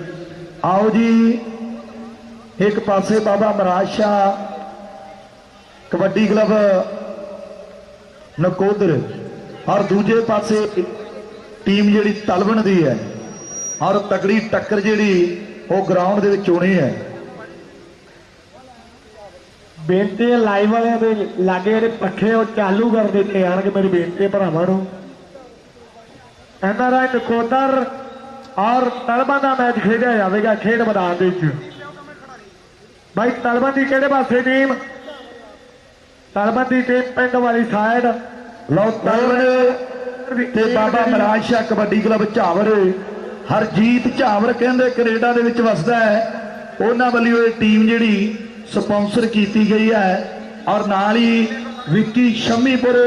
ਆਓ ਜੀ, ਇੱਕ ਪਾਸੇ ਬਾਬਾ ਮਹਾਰਾਜ ਸ਼ਾਹ ਕਬੱਡੀ ਕਲੱਬ ਨਕੋਦਰ ਔਰ ਦੂਜੇ ਪਾਸੇ ਟੀਮ ਜਿਹੜੀ ਤਲਵਣ ਦੀ ਹੈ, ਔਰ ਤਕੜੀ ਟੱਕਰ ਜਿਹੜੀ ਉਹ ਗਰਾਊਂਡ ਦੇ ਵਿੱਚ ਹੋਣੀ ਹੈ।
ਬੇਨਤੀ ਹੈ ਲਾਈਵ ਵਾਲਿਆਂ ਦੇ ਲਾਗੇ ਜਿਹੜੇ ਪੱਖੇ ਉਹ ਚਾਲੂ ਕਰ ਦਿੱਤੇ ਜਾਣਗੇ। ਮੇਰੀ ਬੇਨਤੀ ਹੈ ਭਰਾਵਾਂ ਨੂੰ, NRI ਨਕੋਦਰ ਔਰ ਤਲਵਣ ਦਾ ਮੈਚ ਖੇਡਿਆ ਜਾਵੇਗਾ ਖੇਡ ਮੈਦਾਨ ਦੇ ਵਿੱਚ। ਭਾਈ ਤਲਵਣ ਦੀ ਕਿਹੜੇ ਪਾਸੇ ਟੀਮ? ਤਲਵਣ ਦੀ ਟੀਮ ਪਿੰਡ ਵਾਲੀ ਸਾਈਡ।
ਲਓ ਤਲਵਣ ਤੇ ਬਾਬਾ ਮਹਾਰਾਜ ਸ਼ਾਹ ਕਬੱਡੀ ਕਲੱਬ ਝਾਵਰ, ਹਰਜੀਤ ਝਾਵਰ ਕਹਿੰਦੇ ਕੈਨੇਡਾ ਦੇ ਵਿੱਚ ਵਸਦਾ ਹੈ, ਉਹਨਾਂ ਵੱਲੋਂ ਇਹ ਟੀਮ ਜਿਹੜੀ ਸਪਾਂਸਰ ਕੀਤੀ ਗਈ ਹੈ। ਔਰ ਨਾਲ ਹੀ ਵਿੱਕੀ ਸ਼ੰਮੀਪੁਰ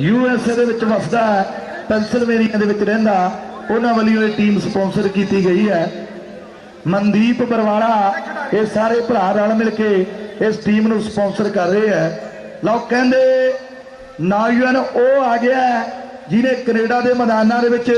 USA ਦੇ ਵਿੱਚ ਵਸਦਾ ਹੈ, ਪੈਂਸਿਲਵੇਨੀਆ ਦੇ ਵਿੱਚ ਰਹਿੰਦਾ, ਉਹਨਾਂ ਵੱਲੋਂ ਇਹ ਟੀਮ ਸਪਾਂਸਰ ਕੀਤੀ ਗਈ ਹੈ। ਮਨਦੀਪ ਬਰਵਾਲਾ, ਇਹ ਸਾਰੇ ਭਰਾ ਰਲ ਮਿਲ ਕੇ ਇਸ ਟੀਮ ਨੂੰ ਸਪਾਂਸਰ ਕਰ ਰਹੇ ਹੈ। ਲਓ ਕਹਿੰਦੇ ਨੌਜਵਾਨ ਉਹ ਆ ਗਿਆ ਜਿਹਨੇ ਕੈਨੇਡਾ ਦੇ ਮੈਦਾਨਾਂ ਦੇ ਵਿੱਚ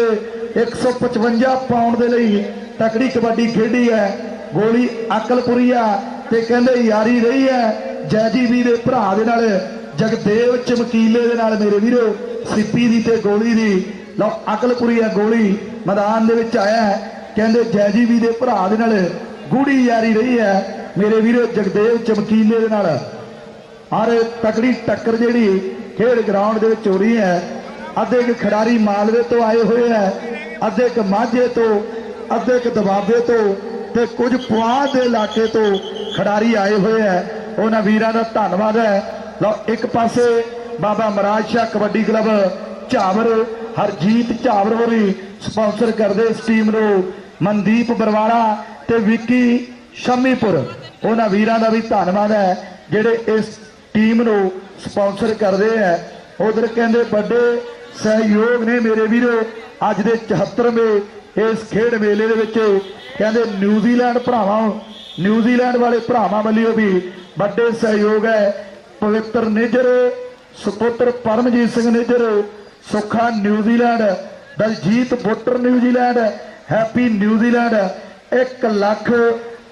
155 ਪਾਉਂਡ ਦੇ ਲਈ ਤਕੜੀ ਕਬੱਡੀ ਖੇਡੀ ਹੈ। ਗੋਲੀ ਅਕਲਪੁਰੀਆ ਤੇ ਕਹਿੰਦੇ ਯਾਰੀ ਰਹੀ ਹੈ ਜੈਜੀਬੀ ਦੇ ਭਰਾ ਦੇ ਨਾਲ, ਜਗਦੇਵ ਚਮਕੀਲੇ ਦੇ ਨਾਲ, ਮੇਰੇ ਵੀਰੋ ਸਿੱਪੀ ਦੀ ਤੇ ਗੋਲੀ ਦੀ। ਲਓ ਅਕਲਪੁਰੀਆ ਗੋਲੀ ਮੈਦਾਨ ਦੇ ਵਿੱਚ ਆਇਆ ਹੈ, ਕਹਿੰਦੇ ਜੈਜੀਬੀ ਦੇ ਭਰਾ ਦੇ ਨਾਲ ਗੂੜੀ ਯਾਰੀ ਰਹੀ ਹੈ ਮੇਰੇ ਵੀਰੋ ਜਗਦੇਵ ਚਮਕੀਲੇ ਦੇ ਨਾਲ। ਔਰ ਤਕੜੀ ਟੱਕਰ ਜਿਹੜੀ ਖੇਡ ਗਰਾਊਂਡ ਦੇ ਵਿੱਚ ਹੋ ਰਹੀ ਹੈ। ਅੱਧੇ ਇੱਕ ਖਿਡਾਰੀ ਮਾਲਵੇ ਤੋਂ ਆਏ ਹੋਏ ਹੈ, ਅੱਧੇ ਇੱਕ ਮਾਝੇ ਤੋਂ, ਅੱਧੇ ਇੱਕ ਦਬਾਬੇ ਤੋਂ ਤੇ ਕੁਝ ਪੁਆਧ ਦੇ ਇਲਾਕੇ ਤੋਂ ਖਿਡਾਰੀ ਆਏ ਹੋਏ ਹੈ। ਉਹਨਾਂ ਵੀਰਾਂ ਦਾ ਧੰਨਵਾਦ ਹੈ। ਲਓ ਇੱਕ ਪਾਸੇ ਬਾਬਾ ਮਹਾਰਾਜ ਸ਼ਾਹ ਕਬੱਡੀ ਕਲੱਬ ਝਾਵਰ, ਹਰਜੀਤ ਝਾਵਰ ਹੋਰੀ ਸਪਾਂਸਰ ਕਰਦੇ ਇਸ ਟੀਮ ਨੂੰ, ਮਨਦੀਪ ਬਰਵਾਲਾ ਤੇ ਵਿੱਕੀ ਸ਼ੰਮੀਪੁਰ, ਉਹਨਾਂ ਵੀਰਾਂ ਦਾ ਵੀ ਧੰਨਵਾਦ ਹੈ ਜਿਹੜੇ ਇਸ ਟੀਮ ਨੂੰ ਸਪਾਂਸਰ ਕਰਦੇ ਹੈ। ਉਧਰ ਕਹਿੰਦੇ ਵੱਡੇ ਸਹਿਯੋਗ ਨੇ ਮੇਰੇ ਵੀਰੋ ਅੱਜ ਦੇ 74ਵੇਂ ਇਸ ਖੇਡ ਮੇਲੇ ਦੇ ਵਿੱਚ। ਕਹਿੰਦੇ ਨਿਊਜ਼ੀਲੈਂਡ ਭਰਾਵਾਂ, ਨਿਊਜ਼ੀਲੈਂਡ ਵਾਲੇ ਭਰਾਵਾਂ ਵੱਲੋਂ ਵੀ ਵੱਡੇ ਸਹਿਯੋਗ ਹੈ। ਪਵਿੱਤਰ ਨਿੱਜਰ, ਸੁਪੁੱਤਰ Paramjit Singh Nijjar, Sukha New Zealand, Daljit Buttar New Zealand, Happy New Zealand, 1 lakh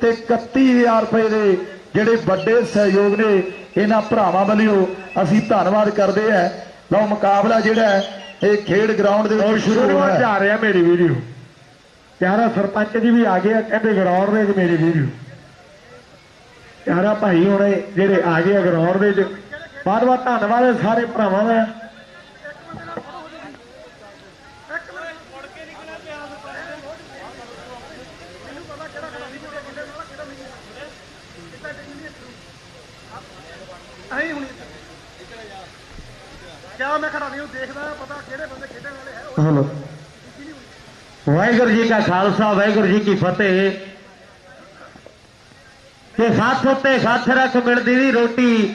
ਤੇ 31,000 ਰੁਪਏ ਦੇ ਜਿਹੜੇ ਵੱਡੇ ਸਹਿਯੋਗ ਨੇ ਇਹਨਾਂ ਭਰਾਵਾਂ ਵੱਲੋਂ ਅਸੀਂ ਧੰਨਵਾਦ ਕਰਦੇ ਹਾਂ। ਲਓ ਮੁਕਾਬਲਾ ਜਿਹੜਾ ਇਹ ਖੇਡ ਗਰਾਊਂਡ ਦੇ ਵਿੱਚ ਸ਼ੁਰੂ ਹੋਇਆ
ਜਾ ਰਿਹਾ ਮੇਰੀ ਵੀਡੀਓ। ਪਿਆਰਾ ਸਰਪੰਚ ਜੀ ਵੀ ਆ ਗਏ ਕਹਿੰਦੇ ਗਰਾਊਂਡ ਦੇ ਵਿੱਚ ਮੇਰੀ ਵੀਡੀਓ। ਪਿਆਰਾ ਭਾਈ ਹੋਣੇ ਜਿਹੜੇ ਆ ਗਏ ਗਰਾਊਂਡ ਦੇ ਵਿੱਚ, ਬਹੁਤ ਬਹੁਤ ਧੰਨਵਾਦ ਹੈ ਸਾਰੇ ਭਰਾਵਾਂ ਦਾ।
ਨਹੀਂ ਹੁਣੀ ਕਿਆ ਮੈਂ ਖੜਾ ਨਹੀਂ ਦੇਖਦਾ ਪਤਾ ਕਿਹੜੇ ਬੰਦੇ ਖੇਡਣ ਵਾਲੇ ਹੈ।
ਹਲੋ, ਵਾਹਿਗੁਰੂ ਜੀ ਕਾ ਖਾਲਸਾ ਵਾਹਿਗੁਰੂ ਜੀ ਕੀ ਫਤਿਹ। ਤੇ ਹੱਥ ਉੱਤੇ ਹੱਥ ਰੱਖ ਮਿਲਦੀ ਦੀ ਰੋਟੀ,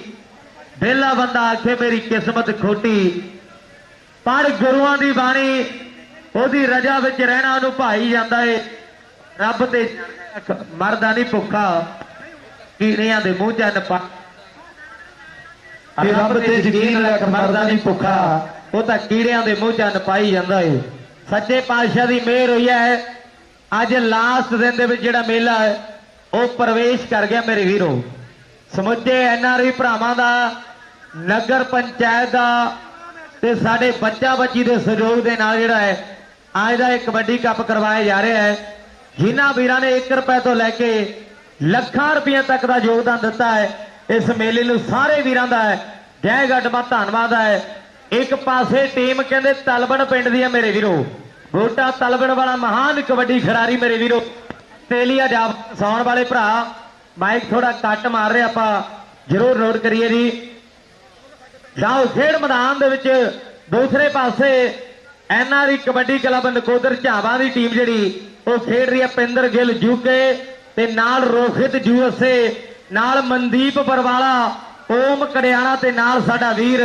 ਵਿਹਲਾ ਬੰਦਾ ਆਖੇ ਮੇਰੀ ਕਿਸਮਤ ਖੋਟੀ। ਪਰ ਗੁਰੂਆਂ ਦੀ ਬਾਣੀ ਉਹਦੀ ਰਜਾ ਵਿੱਚ ਰਹਿਣਾ ਉਹਨੂੰ ਭਾਈ ਜਾਂਦਾ ਏ। ਰੱਬ ਤੇ ਮਰਦਾ ਨਹੀਂ ਭੁੱਖਾ, ਕੀੜਿਆਂ ਦੇ ਮੂੰਹ ਚ ਨਪਾ।
ਰੱਬ ਤੇ ਯਕੀਨ ਰੱਖ ਮਰਦਾ ਨਹੀਂ ਭੁੱਖਾ,
ਉਹ ਤਾਂ ਕੀੜਿਆਂ ਦੇ ਮੂੰਹ ਚ ਨਪਾਈ ਜਾਂਦਾ ਏ। ਸੱਚੇ ਪਾਤਸ਼ਾਹ ਦੀ ਮਿਹਰ ਹੋਈ ਹੈ। ਅੱਜ ਲਾਸਟ ਦਿਨ ਦੇ ਵਿੱਚ ਜਿਹੜਾ ਮੇਲਾ ਹੈ ਉਹ ਪ੍ਰਵੇਸ਼ ਕਰ ਗਿਆ ਮੇਰੇ ਵੀਰੋ। ਸਮੁੱਚੇ NRI ਭਰਾਵਾਂ ਦਾ, ਨਗਰ ਪੰਚਾਇਤ ਦਾ ਤੇ ਸਾਡੇ ਬੱਚਾ ਬੱਚੀ ਦੇ ਸਹਿਯੋਗ ਦੇ ਨਾਲ ਜਿਹੜਾ ਹੈ ਅੱਜ ਦਾ ਇਹ ਕਬੱਡੀ ਕੱਪ ਕਰਵਾਇਆ ਜਾ ਰਿਹਾ ਹੈ। ਜਿਨ੍ਹਾਂ ਵੀਰਾਂ ਨੇ 1 ਰੁਪਏ ਤੋਂ ਲੈ ਕੇ ਲੱਖਾਂ ਰੁਪਏ ਤੱਕ ਦਾ ਯੋਗਦਾਨ ਦਿੱਤਾ ਹੈ ਇਸ ਮੇਲੇ ਨੂੰ, ਸਾਰੇ ਵੀਰਾਂ ਦਾ ਜੈ ਗੱਡਮਾ ਧੰਨਵਾਦ ਹੈ। ਇੱਕ ਪਾਸੇ ਟੀਮ ਕਹਿੰਦੇ ਤਲਵਣ ਪਿੰਡ ਦੀ ਹੈ ਮੇਰੇ ਵੀਰੋ, ਗੋਟਾ ਤਲਵਣ ਵਾਲਾ ਮਹਾਨ ਕਬੱਡੀ ਖਿਡਾਰੀ ਮੇਰੇ ਵੀਰੋ। ਆਸਟ੍ਰੇਲੀਆ ਜਾ ਸੌਣ ਵਾਲੇ ਭਰਾ ਮਾਈਕ ਥੋੜਾ ਕੱਟ ਮਾਰ ਰਹੇ, ਆਪਾਂ ਜ਼ਰੂਰ ਨੋਟ ਕਰੀਏ ਜੀ। ਜਾਓ ਖੇਡ ਮੈਦਾਨ ਦੇ ਵਿੱਚ ਦੂਸਰੇ ਪਾਸੇ NRI कबड्डी क्लब नकोदर झाबा की टीम जी वो खेड रही है पिंदर गिल यूके ते नाल रोहित USA नाल मनदीप बरवाला ओम कड़ियाना ते नाल साडा वीर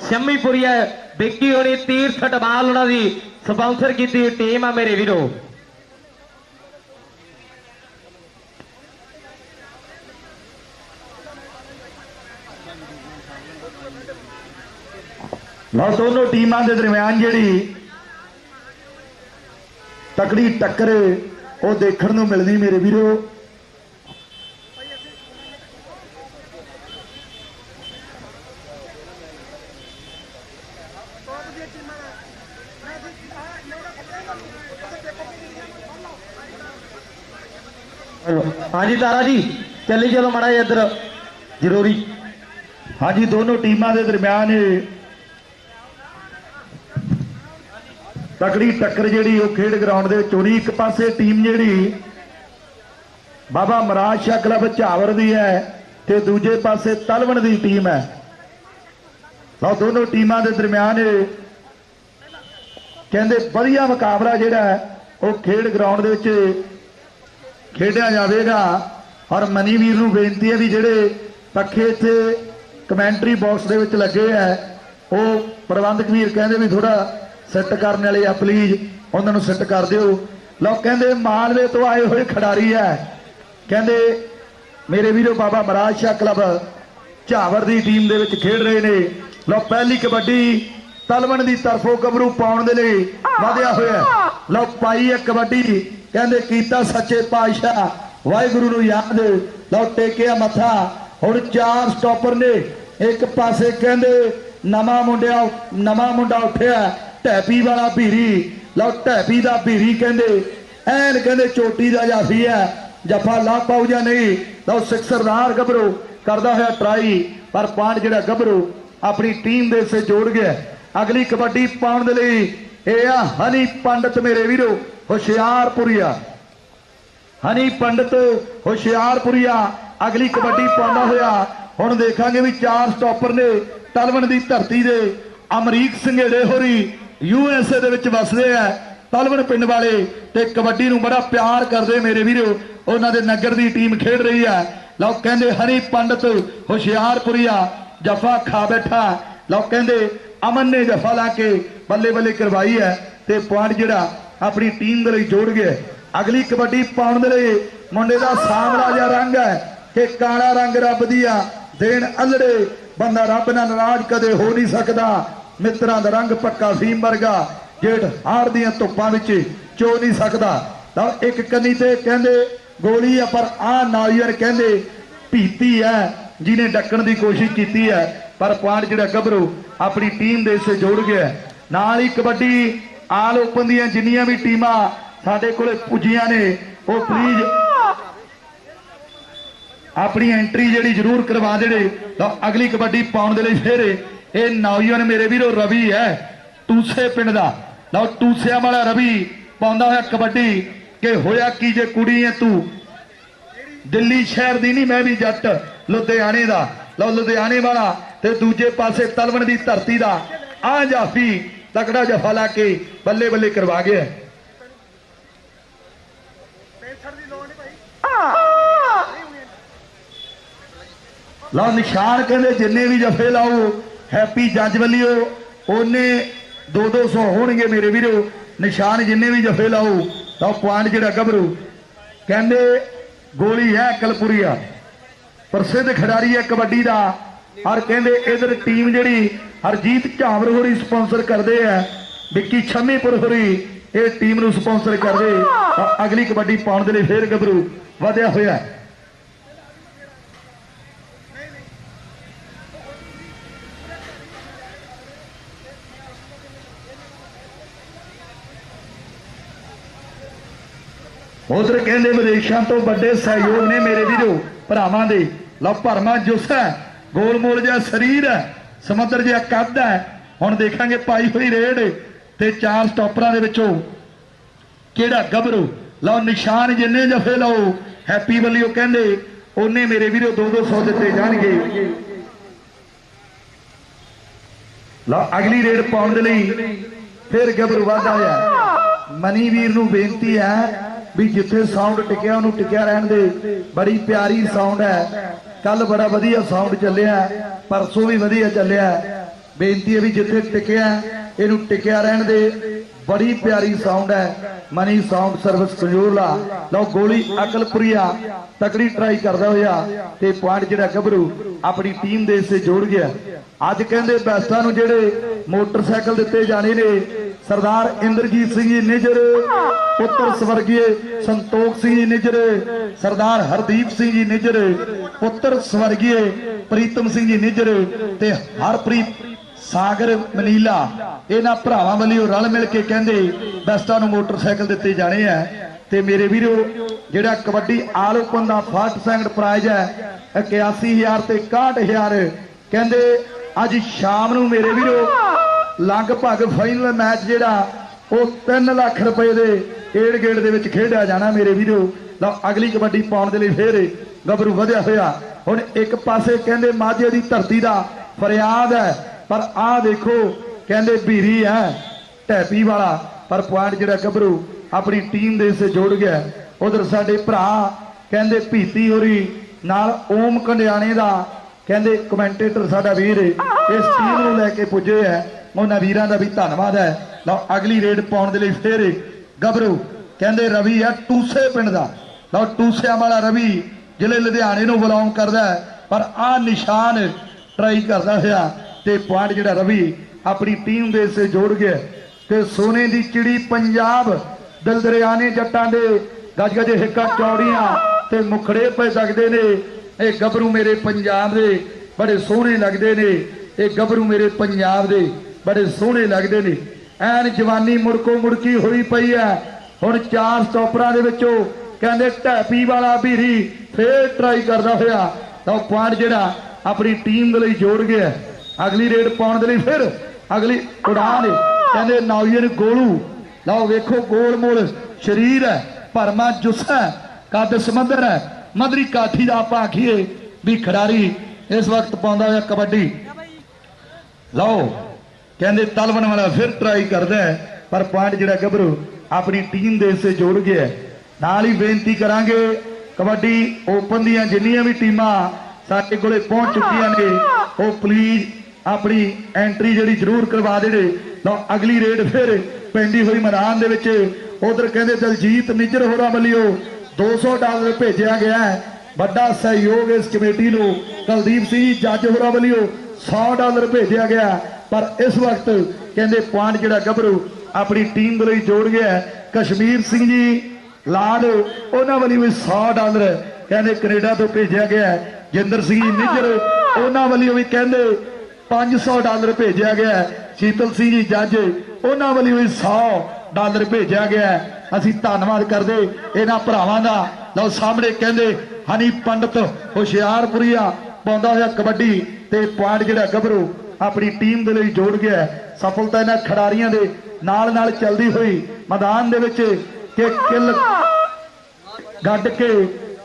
शम्मीपुरी है बिक्की होनी तीर्थ टमाल उन्होंने स्पॉन्सर की टीम है मेरे वीरों।
लो दोनों टीमों के दरम्यान जी तकड़ी टक्कर वो देखने को मिलनी मेरे वीरो।
हाँ जी तारा जी चली चलो माड़ा इधर जरूरी।
हाँ जी दोनों टीमों के दरम्यान तकड़ी टक्कर जी खेड ग्राउंड के चोरी एक पासे टीम जी बाबा महाराज शाह क्लब झावर की है ते दूजे पासे तलवण की टीम है। लो दोनों टीमों के दरम्यान कहते वधिया मुकाबला जोड़ा है वो खेड ग्राउंड के खेडिया जाएगा। और मनी वीर नूं बेनती है भी जेडे पखे इत्थे कमेंटरी बॉक्स दे विच लगे है वो प्रबंधक वीर कहते भी थोड़ा सैट करने वाले आ प्लीज उन्होंने सैट कर दिओ। लो कहते मालवे तो आए हुए खिडारी है कहते मेरे वीरों बाबा महाराज शाह क्लब झावर की टीम दे विच खेड रहे ने। लो पहली कबड्डी तलवण की तरफों गबरू पाउण दे लई वधिया होया। लो पाई है कबड्डी कहते कीता सच्चे पातशाह वाहिगुरू नूं याद। लो टेकिया मथा हुण 4 स्टॉपर ने एक पासे कहते नवा मुंडा उठिया ढैपी वाला भीरी। लो ढैपी का भीरी कहते एन कहते चोटी का जाफी है जफा ला पाऊ या नहीं। लो सिक्सरदार गबरू करता हुआ ट्राई पर पॉइंट जिहड़ा गबरू अपनी टीम दे से जोड़ गया। अगली कबड्डी पाउण दे लई ये आ हनी पंडित मेरे वीरो हुशियारपुरिया। हनी पंडित हुशियारपुरिया अगली कबड्डी पाउंदा होया। हुण देखांगे भी 4 स्टॉपर ने तलवण की धरती दे अमरीक संघेड़े होरी USA दे विच वसदे है तलवण पिंड वाले ते कबड्डी नूं बड़ा प्यार करदे मेरे वीरो। उन्हां दे नगर की टीम खेड रही है। लो कहंदे हनी पंडित हुशियारपुरिया जफा खा बैठा। लो कहंदे अमन ने जफा ला के बल्ले बल्ले करवाई है ते पॉइंट जिहड़ा अपनी टीम दे लई जोड़ गया। अगली कबड्डी पाउण दे लई मुंडे दा सामला जिहा रंग है कि काला रंग रब दिया देन अल्लड़े बंदा रब नाल नाराज कदे हो नहीं सकदा। मित्रां दा रंग पक्का फीम वर्गा जेठ हार दियां धुप्पां विच चो नहीं सकदा। तां एक कन्नी ते कहंदे गोली है पर आ नालियर कहंदे भीती है जिन्हें डकण की कोशिश की है पर पॉइंट जिहड़ा गबरू अपनी टीम दे से जोड़ गया। नाल ही कबड्डी आल ओपन दी जिन्नियां भी टीमां साडे कोले पुजियां ने वो प्लीज अपनी एंट्री जिहड़ी जरूर करवा देणे। तो अगली कबड्डी पाउण दे लई फिर ये नौजवान मेरे वीरो रवि है टूसे पिंड दा। लो टूसिया वाला रवि पाउंदा होया कबड्डी कि होया की जे कुड़ी है तू दिल्ली शहर दी नहीं मैं भी जट लुधियाने दा। लो लुधियाने वाला ते दूजे पासे तलवण दी धरती दा आ जाफी तकड़ा जफा ला के बल्ले बल्ले करवा गया। लो निशान कहते जिन्ने भी जफे लाओ हैप्पी जज वलियो ओने 200 होणगे मेरे वीरो। निशान जिन्ने भी जफे लाओ तो पॉइंट जिहड़ा गबरू कहते गोली है कलपुरिया प्रसिद्ध खिडारी है कबड्डी का। और कहते इधर टीम जिहड़ी हरजीत झावर होरी स्पॉन्सर करते हैं विक्की छम्मीपुर होरी ये टीम नूं स्पॉन्सर करते। तो अगली कबड्डी पाउण दे लई फिर गबरू वधिया होया। उधर कहते विदेशों तो बड़े सहयोग ने मेरे वीरो भरावां दे। लो भरमा जुस है गोल मोल जहा शरीर है समुद्र जहा कद है। हुण देखांगे पाई हुई रेड ते 4 स्टॉपरां दे विचों किहड़ा गबरू। लो निशान जिन्ने जफे लो हैप्पी वलियो कहंदे ओने मेरे वीरो 200 दिते जाणगे। लो अगली रेड पाउण दे लई ਫਿਰ ਗੱਭਰੂ ਵਾਧਾ ਹੋਇਆ। ਮਨੀ ਵੀਰ ਨੂੰ ਬੇਨਤੀ ਹੈ ਵੀ ਜਿੱਥੇ ਸਾਊਂਡ ਟਿਕਿਆ ਉਹਨੂੰ ਟਿਕਿਆ ਰਹਿਣ ਦੇ। ਬੜੀ ਪਿਆਰੀ ਸਾਊਂਡ ਹੈ, ਕੱਲ ਬੜਾ ਵਧੀਆ ਸਾਊਂਡ ਚੱਲਿਆ, ਪਰਸੋਂ ਵੀ ਵਧੀਆ ਚੱਲਿਆ। ਬੇਨਤੀ ਹੈ ਵੀ ਜਿੱਥੇ ਟਿਕਿਆ ਇਹਨੂੰ ਟਿਕਿਆ ਰਹਿਣ ਦੇ। ਬੜੀ ਪਿਆਰੀ ਸਾਊਂਡ ਹੈ। ਮਨੀ ਸਾਊਂਡ ਸਰਵਿਸ ਕਜੂਰਲਾ। ਲਓ ਗੋਲੀ ਅਕਲਪੁਰੀਆ ਤਕੜੀ ਟਰਾਈ ਕਰਦਾ ਹੋਇਆ ਤੇ ਪੁਆਇੰਟ ਜਿਹੜਾ ਗੱਭਰੂ ਆਪਣੀ ਟੀਮ ਦੇ ਹਿੱਸੇ ਜੋੜ ਗਿਆ। ਅੱਜ ਕਹਿੰਦੇ ਬੈਸਟਾਂ ਨੂੰ ਜਿਹੜੇ ਮੋਟਰਸਾਈਕਲ ਦਿੱਤੇ ਜਾਣੇ ਨੇ, ਸਰਦਾਰ ਇੰਦਰਜੀਤ ਸਿੰਘ ਜੀ ਨਿੱਜਰ, ਪੁੱਤਰ ਸਵਰਗੀ ਸੰਤੋਖ ਸਿੰਘ ਜੀ ਨਿੱਜਰ, ਸਰਦਾਰ ਹਰਦੀਪ ਸਿੰਘ ਜੀ ਨਿੱਜਰ, ਪੁੱਤਰ ਸਵਰਗੀ ਪ੍ਰੀਤਮ ਸਿੰਘ ਜੀ ਨਿੱਜਰ ਤੇ ਹਰਪ੍ਰੀਤ ਸਾਗਰ ਮਨੀਲਾ, ਇਹਨਾਂ ਭਰਾਵਾਂ ਵੱਲੋਂ ਰਲ ਮਿਲ ਕੇ ਕਹਿੰਦੇ ਬੈਸਟਾਂ ਨੂੰ ਮੋਟਰਸਾਈਕਲ ਦਿੱਤੇ ਜਾਣੇ ਆ। ਤੇ ਮੇਰੇ ਵੀਰੋ ਜਿਹੜਾ ਕਬੱਡੀ ਆਲ ਓਪਨ ਦਾ ਫਸਟ ਸੈਕੰਡ ਪ੍ਰਾਈਜ਼ ਹੈ 81,000 ਤੇ 61,000 ਕਹਿੰਦੇ ਅੱਜ ਸ਼ਾਮ ਨੂੰ ਮੇਰੇ ਵੀਰੋ ਲਗਭਗ ਫਾਈਨਲ ਮੈਚ ਜਿਹੜਾ ਉਹ 3 ਲੱਖ ਰੁਪਏ ਦੇ ਏਡ ਗੇੜ ਦੇ ਵਿੱਚ ਖੇਡਿਆ ਜਾਣਾ ਮੇਰੇ ਵੀਰੋ। ਲਓ ਅਗਲੀ ਕਬੱਡੀ ਪਾਉਣ ਦੇ ਲਈ ਫੇਰ ਗੱਭਰੂ ਵਧਿਆ ਹੋਇਆ। ਹੁਣ ਇੱਕ ਪਾਸੇ ਕਹਿੰਦੇ ਮਾਝੇ ਦੀ ਧਰਤੀ ਦਾ ਫਰਿਆਦ ਹੈ, ਪਰ ਆਹ ਦੇਖੋ ਕਹਿੰਦੇ ਭੀਰੀ ਹੈ ਢੈਪੀ ਵਾਲਾ, ਪਰ ਪੁਆਇੰਟ ਜਿਹੜਾ ਗੱਭਰੂ ਆਪਣੀ ਟੀਮ ਦੇ ਹਿੱਸੇ ਜੋੜ ਗਿਆ। ਉਧਰ ਸਾਡੇ ਭਰਾ ਕਹਿੰਦੇ ਭੀਤੀ ਹੋਰੀ ਨਾਲ ਓਮ ਕੰਡਿਆਣੇ ਦਾ ਕਹਿੰਦੇ ਕਮੈਂਟੇਟਰ ਸਾਡਾ ਵੀਰ ਇਸ ਟੀਮ ਨੂੰ ਲੈ ਕੇ ਪੁੱਜੇ ਹੈ, ਉਹਨਾਂ ਵੀਰਾਂ ਦਾ ਵੀ ਧੰਨਵਾਦ ਹੈ। ਲਓ ਅਗਲੀ ਰੇਡ ਪਾਉਣ ਦੇ ਲਈ ਫੇਰ ਗੱਭਰੂ ਕਹਿੰਦੇ ਰਵੀ ਹੈ ਟੂਸੇ ਪਿੰਡ ਦਾ। ਲਓ ਟੂਸਿਆਂ ਵਾਲਾ ਰਵੀ ਜ਼ਿਲ੍ਹੇ ਲੁਧਿਆਣੇ ਨੂੰ ਬਿਲੋਂਗ ਕਰਦਾ ਹੈ, ਪਰ ਆਹ ਨਿਸ਼ਾਨ ਟਰਾਈ ਕਰਦਾ ਹੋਇਆ ਤੇ ਪੁਆਇੰਟ ਜਿਹੜਾ ਰਵੀ ਆਪਣੀ ਟੀਮ ਦੇ ਹਿੱਸੇ ਜੋੜ ਗਿਆ। ਤੇ ਸੋਨੇ ਦੀ ਚਿੜੀ ਪੰਜਾਬ ਦਿਲ ਦਰਿਆਣੇ ਜੱਟਾਂ ਦੇ ਗੱਜ ਗੱਜ ਹਿੱਕਾਂ ਚੌੜੀਆਂ ਤੇ ਮੁਖੜੇ ਪੈ ਸਕਦੇ ਨੇ। ਇਹ ਗੱਭਰੂ ਮੇਰੇ ਪੰਜਾਬ ਦੇ ਬੜੇ ਸੋਹਣੇ ਲੱਗਦੇ ਨੇ, ਇਹ ਗੱਭਰੂ ਮੇਰੇ ਪੰਜਾਬ ਦੇ ਬੜੇ ਸੋਹਣੇ ਲੱਗਦੇ ਨੇ। ਐਨ ਜਵਾਨੀ ਮੁੜਕੋ ਮੁੜਕੀ ਹੋਈ ਪਈ ਹੈ। ਹੁਣ 4 ਸਟਾਪਰਾਂ ਦੇ ਵਿੱਚੋਂ ਕਹਿੰਦੇ ਢੈਪੀ ਵਾਲਾ ਭੀਰੀ ਫੇਰ ਟਰਾਈ ਕਰਦਾ ਹੋਇਆ ਤਾਂ ਪੁਆਇੰਟ ਜਿਹੜਾ ਆਪਣੀ ਟੀਮ ਦੇ ਲਈ ਜੋੜ ਗਿਆ। ਅਗਲੀ ਰੇਡ ਪਾਉਣ ਦੇ ਲਈ ਫਿਰ ਅਗਲੀ ਉਡਾਨ ਕਹਿੰਦੇ ਨੌਜਵਾਨ ਗੋਲੂ। ਲਓ ਵੇਖੋ ਗੋਲ ਮੋਲ ਸਰੀਰ ਹੈ, ਭਰਮਾ ਜੁੱਸਾ ਕੱਦ ਸਮੁੰਦਰ ਹੈ, ਮਧਰੀ ਕਾਠੀ ਦਾ ਆਪਾਂ ਆਖੀਏ ਵੀ ਖਿਡਾਰੀ ਇਸ ਵਕਤ ਪਾਉਂਦਾ ਹੋਇਆ ਕਬੱਡੀ। ਲਓ ਕਹਿੰਦੇ ਤਲਵਣ ਵਾਲਾ ਫਿਰ ਟਰਾਈ ਕਰਦਾ ਹੈ, ਪਰ ਪੁਆਇੰਟ ਜਿਹੜਾ ਗੱਭਰੂ ਆਪਣੀ ਟੀਮ ਦੇ ਹਿੱਸੇ ਜੋੜ ਗਿਆ। ਨਾਲ ਹੀ ਬੇਨਤੀ ਕਰਾਂਗੇ ਕਬੱਡੀ ਓਪਨ ਦੀਆਂ ਜਿੰਨੀਆਂ ਵੀ ਟੀਮਾਂ ਸਾਡੇ ਕੋਲੇ ਪਹੁੰਚ ਚੁੱਕੀਆਂ ਨੇ ਉਹ ਪਲੀਜ਼ ਆਪਣੀ ਐਂਟਰੀ ਜਿਹੜੀ ਜ਼ਰੂਰ ਕਰਵਾ ਦੇਣੇ। ਲਓ ਅਗਲੀ ਰੇਡ ਫਿਰ ਪੈਂਦੀ ਹੋਈ ਮੈਦਾਨ ਦੇ ਵਿੱਚ ਉਧਰ ਕਹਿੰਦੇ ਦਲਜੀਤ ਨਿੱਜਰ ਹੋਰਾਂ ਵੱਲੋਂ $200 ਭੇਜਿਆ ਗਿਆ ਹੈ। ਵੱਡਾ ਸਹਿਯੋਗ ਇਸ ਕਮੇਟੀ ਨੂੰ ਕੁਲਦੀਪ ਸਿੰਘ ਜੱਜ ਹੋਰਾਂ ਵੱਲੋਂ $100 ਭੇਜਿਆ ਗਿਆ, ਪਰ ਇਸ ਵਕਤ ਕਹਿੰਦੇ ਪੁਆਇੰਟ ਜਿਹੜਾ ਗੱਭਰੂ ਆਪਣੀ ਟੀਮ ਦੇ ਲਈ ਜੋੜ ਗਿਆ। ਕਸ਼ਮੀਰ ਸਿੰਘ ਜੀ ਲਾਡ ਉਹਨਾਂ ਵੱਲੋਂ ਵੀ $100 ਕਹਿੰਦੇ ਕੈਨੇਡਾ ਤੋਂ ਭੇਜਿਆ ਗਿਆ। ਜਿੰਦਰ ਸਿੰਘ ਜੀ ਨਿੱਜਰ ਉਹਨਾਂ ਵੱਲੋਂ ਵੀ ਕਹਿੰਦੇ $500 ਭੇਜਿਆ ਗਿਆ। ਸ਼ੀਤਲ ਸਿੰਘ ਜੀ ਜੱਜ ਉਹਨਾਂ ਵੱਲੋਂ ਵੀ $100 ਭੇਜਿਆ ਗਿਆ। ਅਸੀਂ ਧੰਨਵਾਦ ਕਰਦੇ ਇਹਨਾਂ ਭਰਾਵਾਂ ਦਾ। ਲਓ ਸਾਹਮਣੇ ਕਹਿੰਦੇ ਹਨੀ ਪੰਡਤ ਹੁਸ਼ਿਆਰਪੁਰੀਆ ਪਾਉਂਦਾ ਹੋਇਆ ਕਬੱਡੀ ਤੇ ਪੁਆਇੰਟ ਜਿਹੜਾ ਗੱਭਰੂ ਆਪਣੀ ਟੀਮ ਦੇ ਲਈ ਜੋੜ ਗਿਆ। ਸਫਲਤਾ ਇਹਨਾਂ ਖਿਡਾਰੀਆਂ ਦੇ ਨਾਲ ਨਾਲ ਚੱਲਦੀ ਹੋਈ ਮੈਦਾਨ ਦੇ ਵਿੱਚ ਕਿ ਕਿੱਲ ਗੱਡ ਕੇ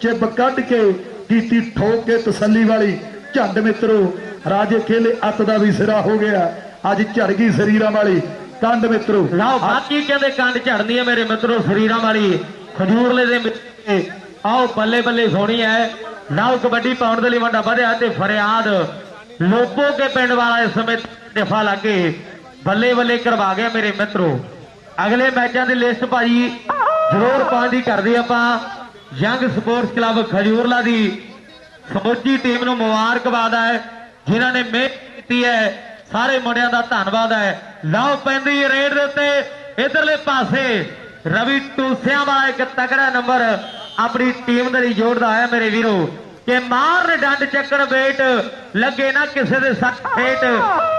ਚਿੱਬ ਕੱਢ ਕੇ ਕੀਤੀ ਠੋਕ ਕੇ ਤਸੱਲੀ ਵਾਲੀ ਝੰਡ ਮਿੱਤਰੋ। ਰਾਜੇ ਖੇਲੇ ਅੱਤ ਦਾ ਵੀ ਸਿਰਾ ਹੋ ਗਿਆ, ਅੱਜ ਝੜ ਗਈ ਸਰੀਰਾਂ ਵਾਲੀ ਕੰਡ ਮਿੱਤਰੋ।
ਲਓ ਬਾਕੀ ਕਹਿੰਦੇ ਕੰਡ ਝੜਨੀ ਹੈ ਮੇਰੇ ਮਿੱਤਰੋ ਸਰੀਰਾਂ ਵਾਲੀ ਖਜੂਰਲੇ ਦੇ ਮਿੱਤਰ। ਆਓ ਬੱਲੇ ਬੱਲੇ ਸੋਹਣੀ ਹੈ। ਲਓ ਕਬੱਡੀ ਪਾਉਣ ਦੇ ਲਈ ਵੱਡਾ ਵਧਿਆ ਤੇ ਫਰਿਆਦ ਲੋਪੋ ਕੇ ਪਿੰਡ ਵਾਲਾ ਇਸ ਸਮੇਂ ਦਫਾ ਲਾ ਕੇ ਬੱਲੇ ਬੱਲੇ ਕਰਵਾ ਗਿਆ ਮੇਰੇ ਮਿੱਤਰੋ। ਅਗਲੇ ਮੈਚਾਂ ਦੀ ਲਿਸਟ ਭਾਜੀ ਜ਼ਰੂਰ ਪਾਉਣ ਦੀ ਕਰਦੇ ਆਪਾਂ। ਯੰਗ ਸਪੋਰਟਸ ਕਲੱਬ ਖਜੂਰਲਾ ਦੀ ਸਮੁੱਚੀ ਟੀਮ ਨੂੰ ਮੁਬਾਰਕਬਾਦ ਹੈ ਜਿਨ੍ਹਾਂ ਨੇ ਮਿਹਨਤ ਕੀਤੀ ਹੈ। ਸਾਰੇ ਮੁੰਡਿਆਂ ਦਾ ਧੰਨਵਾਦ ਹੈ। ਲਓ ਪੈਂਦੀ ਰੇਡ ਦੇ ਉੱਤੇ ਇਧਰਲੇ ਪਾਸੇ ਰਵੀ ਟੂਸਿਆਂ ਵਾਲਾ ਇੱਕ ਤਕੜਾ ਨੰਬਰ ਆਪਣੀ ਟੀਮ ਦੇ ਲਈ ਜੋੜਦਾ ਹੈ ਮੇਰੇ ਵੀਰੋ ਕਿ ਮਾਰਨ ਡੰਡ ਚੱਕਣ ਵੇਟ ਲੱਗੇ ਨਾ ਕਿਸੇ ਦੇ ਸੱਟ ਫੇਟ